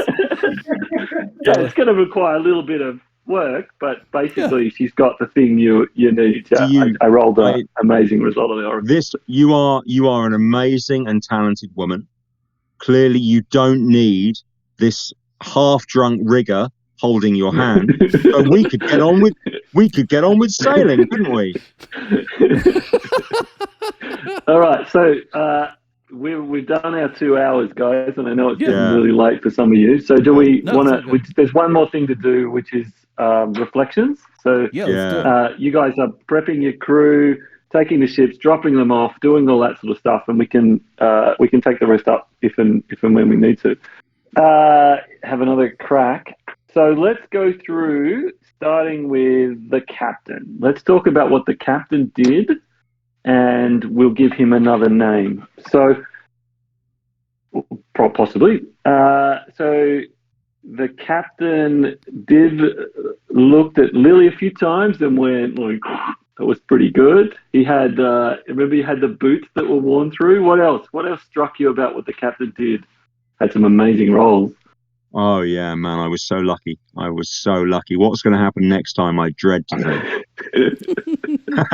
Yeah, it's going to require a little bit of work, but basically she's got the thing you need. I rolled an amazing result on the Oracle. You are an amazing and talented woman. Clearly, you don't need this half-drunk rigger holding your hand. So we could get on with sailing, couldn't we? All right, so we've done our 2 hours, guys, and I know it's getting really late for some of you. So do we want to? There's one more thing to do, which is reflections. So you guys are prepping your crew, taking the ships, dropping them off, doing all that sort of stuff, and we can take the rest up if and when we need to. Have another crack. So let's go through, starting with the captain. Let's talk about what the captain did, and we'll give him another name. So, possibly. So the captain looked at Lily a few times and went, like, that was pretty good. He had, remember he had the boots that were worn through? What else? What else struck you about what the captain did? Had some amazing rolls. Oh, yeah, man, I was so lucky. What's going to happen next time? I dread to think.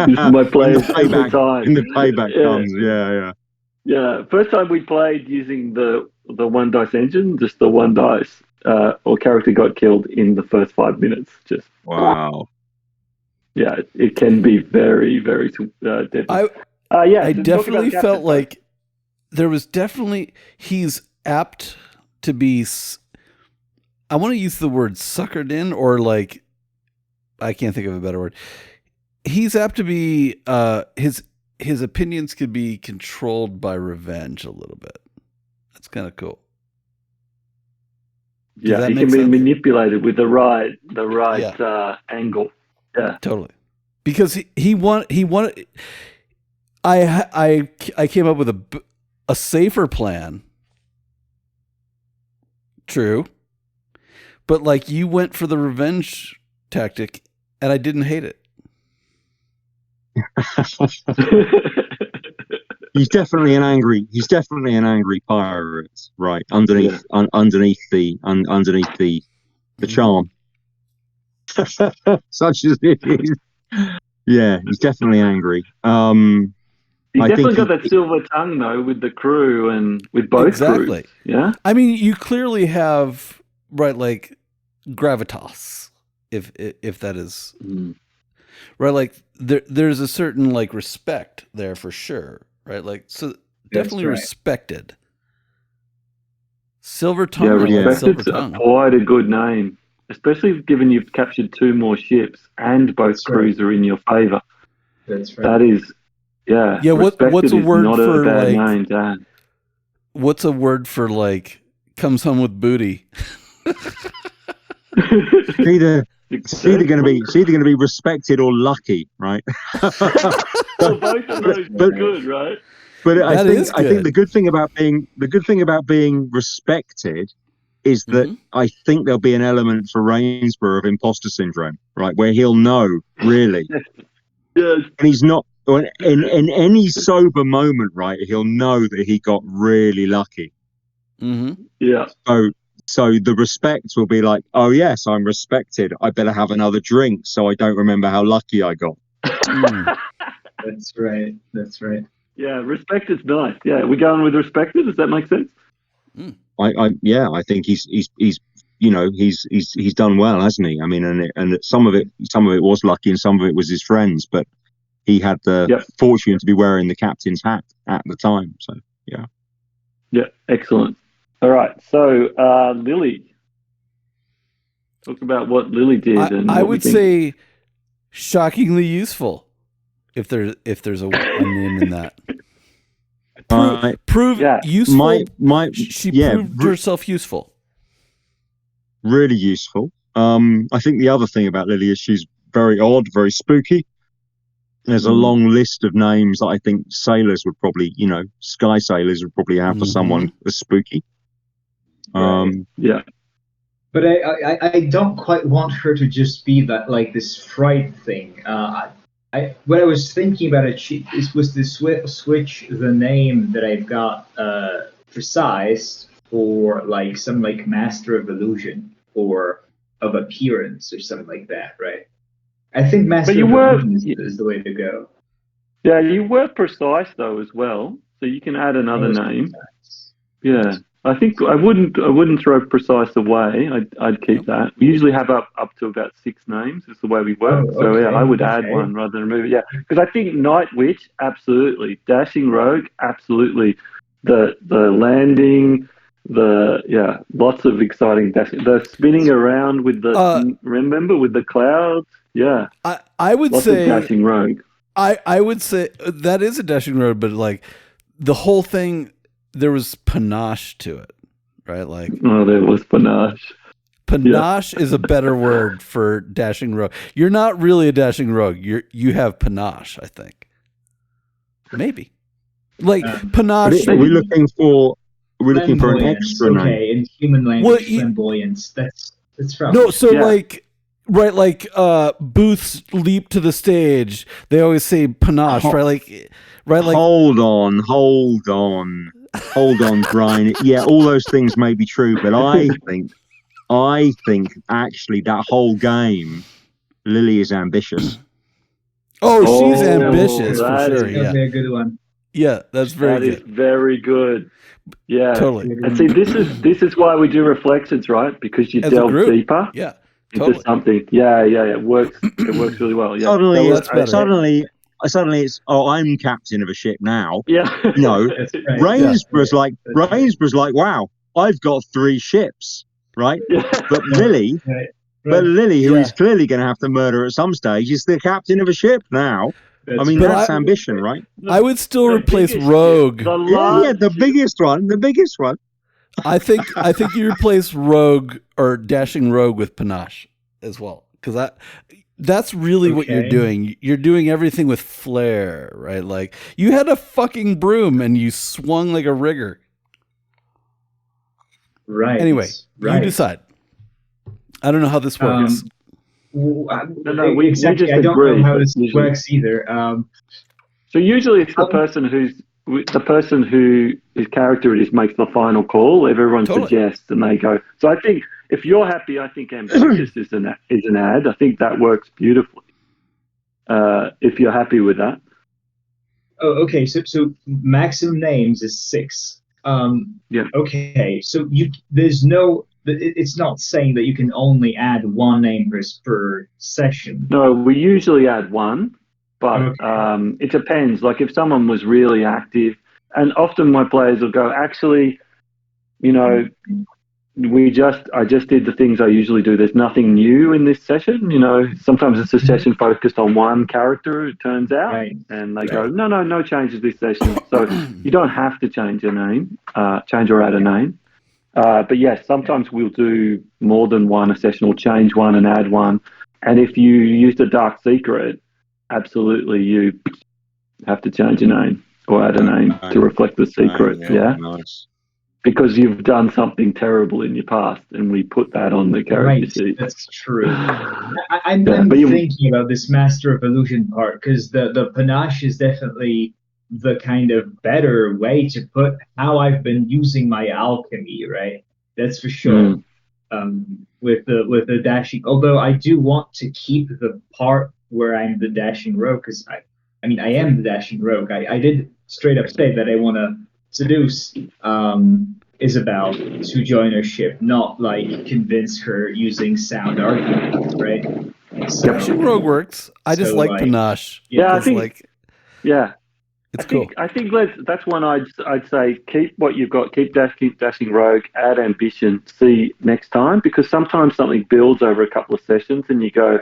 My players in the payback comes, Yeah, first time we played using the one dice engine, just the one dice, or character got killed in the first 5 minutes. Wow. Yeah, it can be very, very deadly. Yeah, I to talk definitely about felt Captain- like there was definitely he's apt to be. I want to use the word suckered in, or like I can't think of a better word. He's apt to be his opinions could be controlled by revenge a little bit. That's kind of cool. Does Yeah, that he make can be sense? manipulated with the right Yeah. angle. Yeah, Totally. Because he wanted. I came up with a safer plan. True. But like you went for the revenge tactic and I didn't hate it. He's definitely an angry pirate, right? Underneath the charm, such as it is. Yeah, he's definitely angry. He I definitely think got that silver tongue though with the crew and with both Exactly. crews. Yeah, I mean, you clearly have like gravitas, if that is right. Like there's a certain like respect there for sure, right? Like so, definitely right. respected. Silver tongue, yeah, I like Respected's silver tongue. quite a good name, especially given you've captured 2 more ships and both That's crews are in your favor. That's right. That is, yeah. Yeah, what's Respected a is word not for a bad like? name to add. What's a word for like? Comes home with booty. it's either going to be respected or lucky, right? Well, both of those are good, right? But I think good. the good thing about being respected is that I think there'll be an element for Rainsborough of imposter syndrome, right, where he'll know really, Yes. and he's not in any sober moment, right? He'll know that he got really lucky. Mm-hmm. Yeah. So the respect will be like, oh yes, I'm respected. I better have another drink so I don't remember how lucky I got. That's right. That's right. Yeah, respected's nice. Yeah, we going with respected? Does that make sense? I think he's done well, hasn't he? I mean, and some of it was lucky, and some of it was his friends, but he had the fortune to be wearing the captain's hat at the time. So yeah, excellent. All right, so Lily, talk about what Lily did. I would say shockingly useful. If there's a name in that. Prove useful. She proved herself useful. Really useful. I think the other thing about Lily is she's very odd, very spooky. There's a long list of names that I think sailors would probably, sky sailors would probably have for someone as spooky. Yeah. But I don't quite want her to just be that like this fright thing. What I was thinking about it was to switch the name that I've got precise for like some like master of illusion or of appearance or something like that, right? I think master of illusion is the way to go. Yeah, you were precise though as well, so you can add another name. Precise. Yeah. I think I wouldn't throw precise away. I'd keep that. We usually have up to about 6 names. It's the way we work. So yeah, I would add one rather than remove it. Yeah, because I think Night Witch, absolutely. Dashing Rogue, absolutely. The landing, lots of exciting dashing. The spinning around with the remember with the clouds. Yeah, I would say of Dashing Rogue. I would say that is a Dashing Rogue, but like the whole thing. There was panache to it, right? Like, there was panache. Panache is a better word for dashing rogue. You're not really a dashing rogue. You have panache, I think. Maybe, like panache. Are we looking for an extra name? Okay, in human language, flamboyance. That's from like. Right, like Booth's leap to the stage. They always say panache, right? Like hold on, Brian. Yeah, all those things may be true, but I think actually that whole game, Lily is ambitious. She's ambitious for sure. That'd be a good one. Yeah, that's very good. That is very good. Yeah, totally. And see, this is why we do reflections, right? Because you delve deeper. Yeah. Into something, it works. It works really well. Yeah, Suddenly, suddenly it's I'm captain of a ship now. Yeah. No, That's right. Rainsborough's That's like, wow, I've got 3 ships, right? Yeah. But Lily, right. who Yeah. is clearly going to have to murder at some stage, is the captain of a ship now. I mean, But that's I- ambition, right? I would still The replace biggest Rogue. ship, the Yeah, large the biggest one. I think you replace Rogue or Dashing Rogue with Panache as well, because that's really what you're Okay. doing. You're doing everything with flair, right? Like you had a fucking broom and you swung like a rigger. Right. Anyway, right. you decide. I don't know how this works. No, we exactly. just I don't agree, know how but this usually- works either. So usually it's the person whose character it is makes the final call. Everyone Totally. suggests and they go. So I think if you're happy, I think ambitious is an ad. I think that works beautifully. If you're happy with that. Oh, okay. So maximum names is 6. Yeah. Okay. So there's no. It's not saying that you can only add 1 name per session. No, we usually add 1, but Okay. it depends. Like if someone was really active, and often my players will go, actually, I just did the things I usually do. There's nothing new in this session. Sometimes it's a session focused on one character, it turns out. Right. And they go, no changes this session. So you don't have to change a name, change or add a name. But yes, sometimes we'll do more than 1 a session or change 1 and add 1. And if you use the dark secret, absolutely you have to change a name or add a name to reflect the secret. Yeah. Nice. Because you've done something terrible in your past, and we put that on the character Right. sheet. That's true. I'm but thinking about this Master of Illusion part because the panache is definitely the kind of better way to put how I've been using my alchemy, right? That's for sure. With the dashing, although I do want to keep the part where I'm the dashing rogue, because I am the dashing rogue. I did straight up say that I want to seduce Isabel to join her ship, not like convince her using sound arguments, right? So, Dashing Rogue works. I just so, like like, Panache. Yeah, I 'cause, think- like Yeah. it's cool. I think that's one I'd say keep what you've got, keep dashing rogue, add ambition, see next time, because sometimes something builds over a couple of sessions and you go,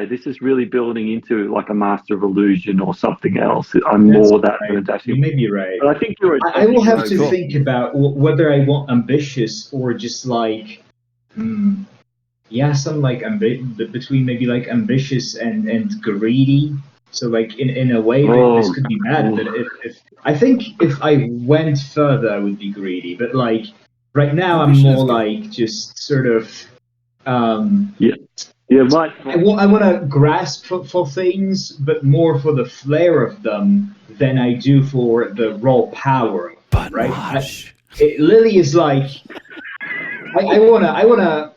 this is really building into like a Master of Illusion or something else. I'm That's more that right. than a dashing. You may be right. But I think you're. I will have to Cool. think about whether I want ambitious or just like, some like between maybe like ambitious and greedy. So like in a way, this could be bad. But if I think if I went further, I would be greedy. But like right now, I'm Ambition is more good. like just sort of. Yeah, right. I want to grasp for things, but more for the flair of them than I do for the raw power of them, right? Panache. Lily is like, I wanna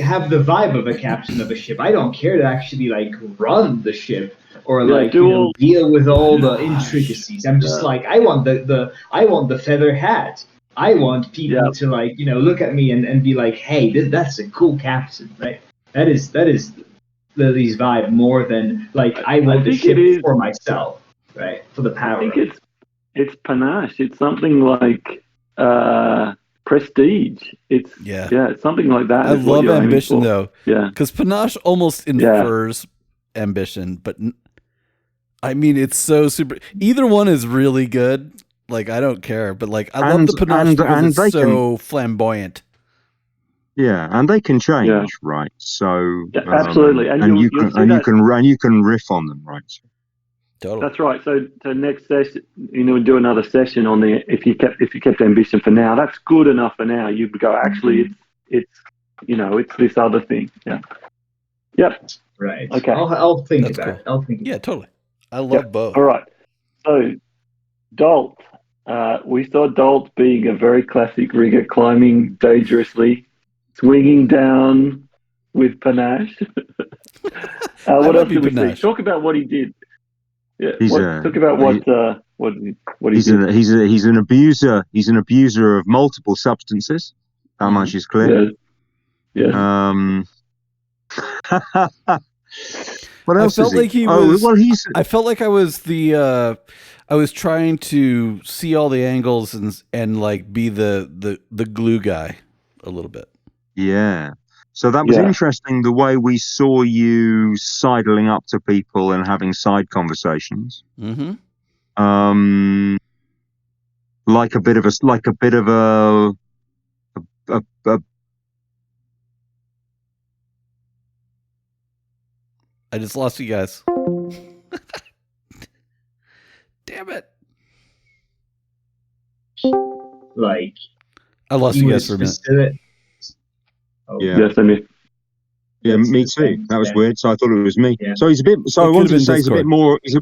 have the vibe of a captain of a ship. I don't care to actually like run the ship or like deal with all the intricacies. I'm just like, I want the feather hat. I want people to like look at me and be like, hey, that's a cool captain, right? That is Lily's vibe more than like I want the ship for myself, right? For the power. I think it's panache. It's something like prestige. It's it's something like that. I love ambition though. Yeah, because panache almost infers ambition, but I mean it's so super. Either one is really good. Like I don't care, but like I love the panache because it's so flamboyant. Yeah, and they can change, right? So absolutely, and you can riff on them, right? Totally. That's right. So next session, do another session on the if you kept ambition for now. That's good enough for now. You would go actually it's this other thing. Yeah. Yep. Right. Okay. I'll think That's about cool. it. I'll think. Yeah, totally. I love both. All right. So Dolt. We saw Dolt being a very classic rigger, climbing dangerously, swinging down with panache. What else did we see? Talk about what he did. Yeah. Talk about what he did. He's an abuser. He's an abuser of multiple substances. How much is clear? Yeah. Well, What I else felt is he? like he Oh, was. well, he's I felt like I was I was trying to see all the angles and like be the glue guy a little bit. yeah. So that was Yeah. interesting. The way we saw you sidling up to people and having side conversations. Mm-hmm. Like a bit of a I just lost you guys. Damn it! Like I lost he you guys was for a minute. specific. Oh, Yeah. Yes, I mean, Yeah, That's me the too. thing, That was yeah. weird. So I thought it was me. Yeah. So he's a bit. So It I could wanted have to been say he's a bit Discord. more. He's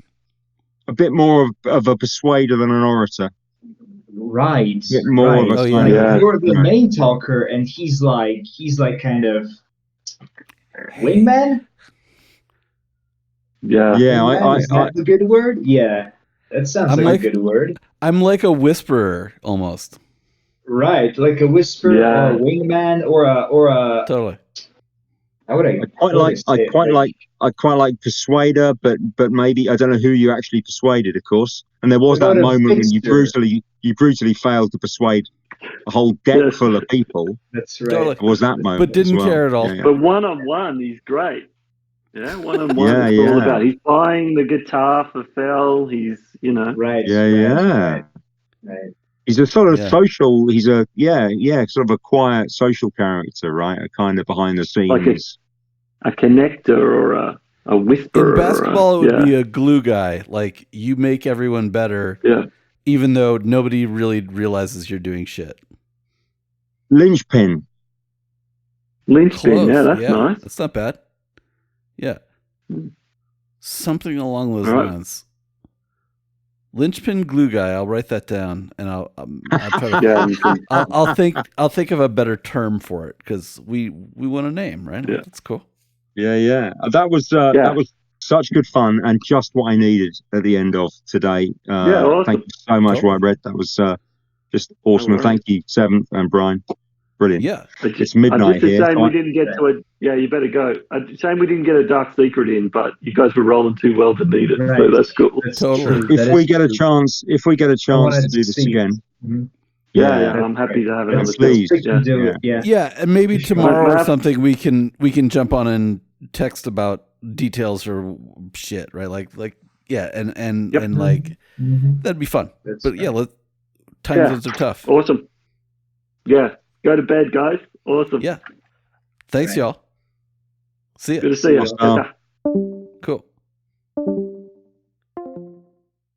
a bit more of a persuader than an orator. Right. A bit more right. of a Oh, kind yeah. of. You're the you know, main talker, and he's like kind of wingman. yeah. Yeah, Wingman, is that the good word? Yeah, that sounds I'm like like- a good word. I'm like a whisperer almost. Right, like a whisper Yeah. or a wingman or a. Totally. How would I? how would say it? I quite like persuader, but maybe I don't know who you actually persuaded, of course. And there was What that about a moment when you fixture? brutally failed to persuade a whole deck Yes. full of people. That's right. Totally. There was that moment, But didn't as well. care at all. Yeah, But one-on-one, he's great. Yeah, one-on-one, Yeah, it's all yeah. about. He's buying the guitar for Phil. He's, Right. yeah, right, yeah. Right. Right. He's a sort of Yeah. social. He's a sort of a quiet social character, right? A kind of behind the scenes. Like a connector or a whisperer. In basketball, it would yeah. be a glue guy. Like you make everyone better, Yeah. even though nobody really realizes you're doing shit. Linchpin. Linchpin, Close. yeah, that's nice. That's not bad. Yeah. Something along those All right. lines. Linchpin glue guy. I'll write that down, and I'll try to. Yeah, you can, I'll think of a better term for it because we want a name, right? Yeah. That's cool. Yeah. That was such good fun and just what I needed at the end of today. Yeah, awesome. Thank you so much, Totally. Red. That was just awesome. No And thank you, Seventh and Brian. Brilliant. Yeah. It's midnight just a here. shame so we didn't get to it. Yeah, you better go. Shame we didn't get a Dark Secret in, but you guys were rolling too well to need it, so Right. that's cool. That's Totally. true. That if we is get a true. chance, wanted to do this see it. again, Mhm. Yeah, I'm happy to have another Let's please. stick and do Yeah. it. Yeah. Yeah, and maybe We should. tomorrow or Matt? something we can jump on and text about details or shit, right? Like yeah, and Yep. and like Mhm. that'd be fun. That's But yeah, right. time Yeah. zones are tough. Awesome. Yeah, go to bed, guys. Awesome. Yeah. Thanks, Right. y'all. See ya. Good to see you. Awesome. Cool.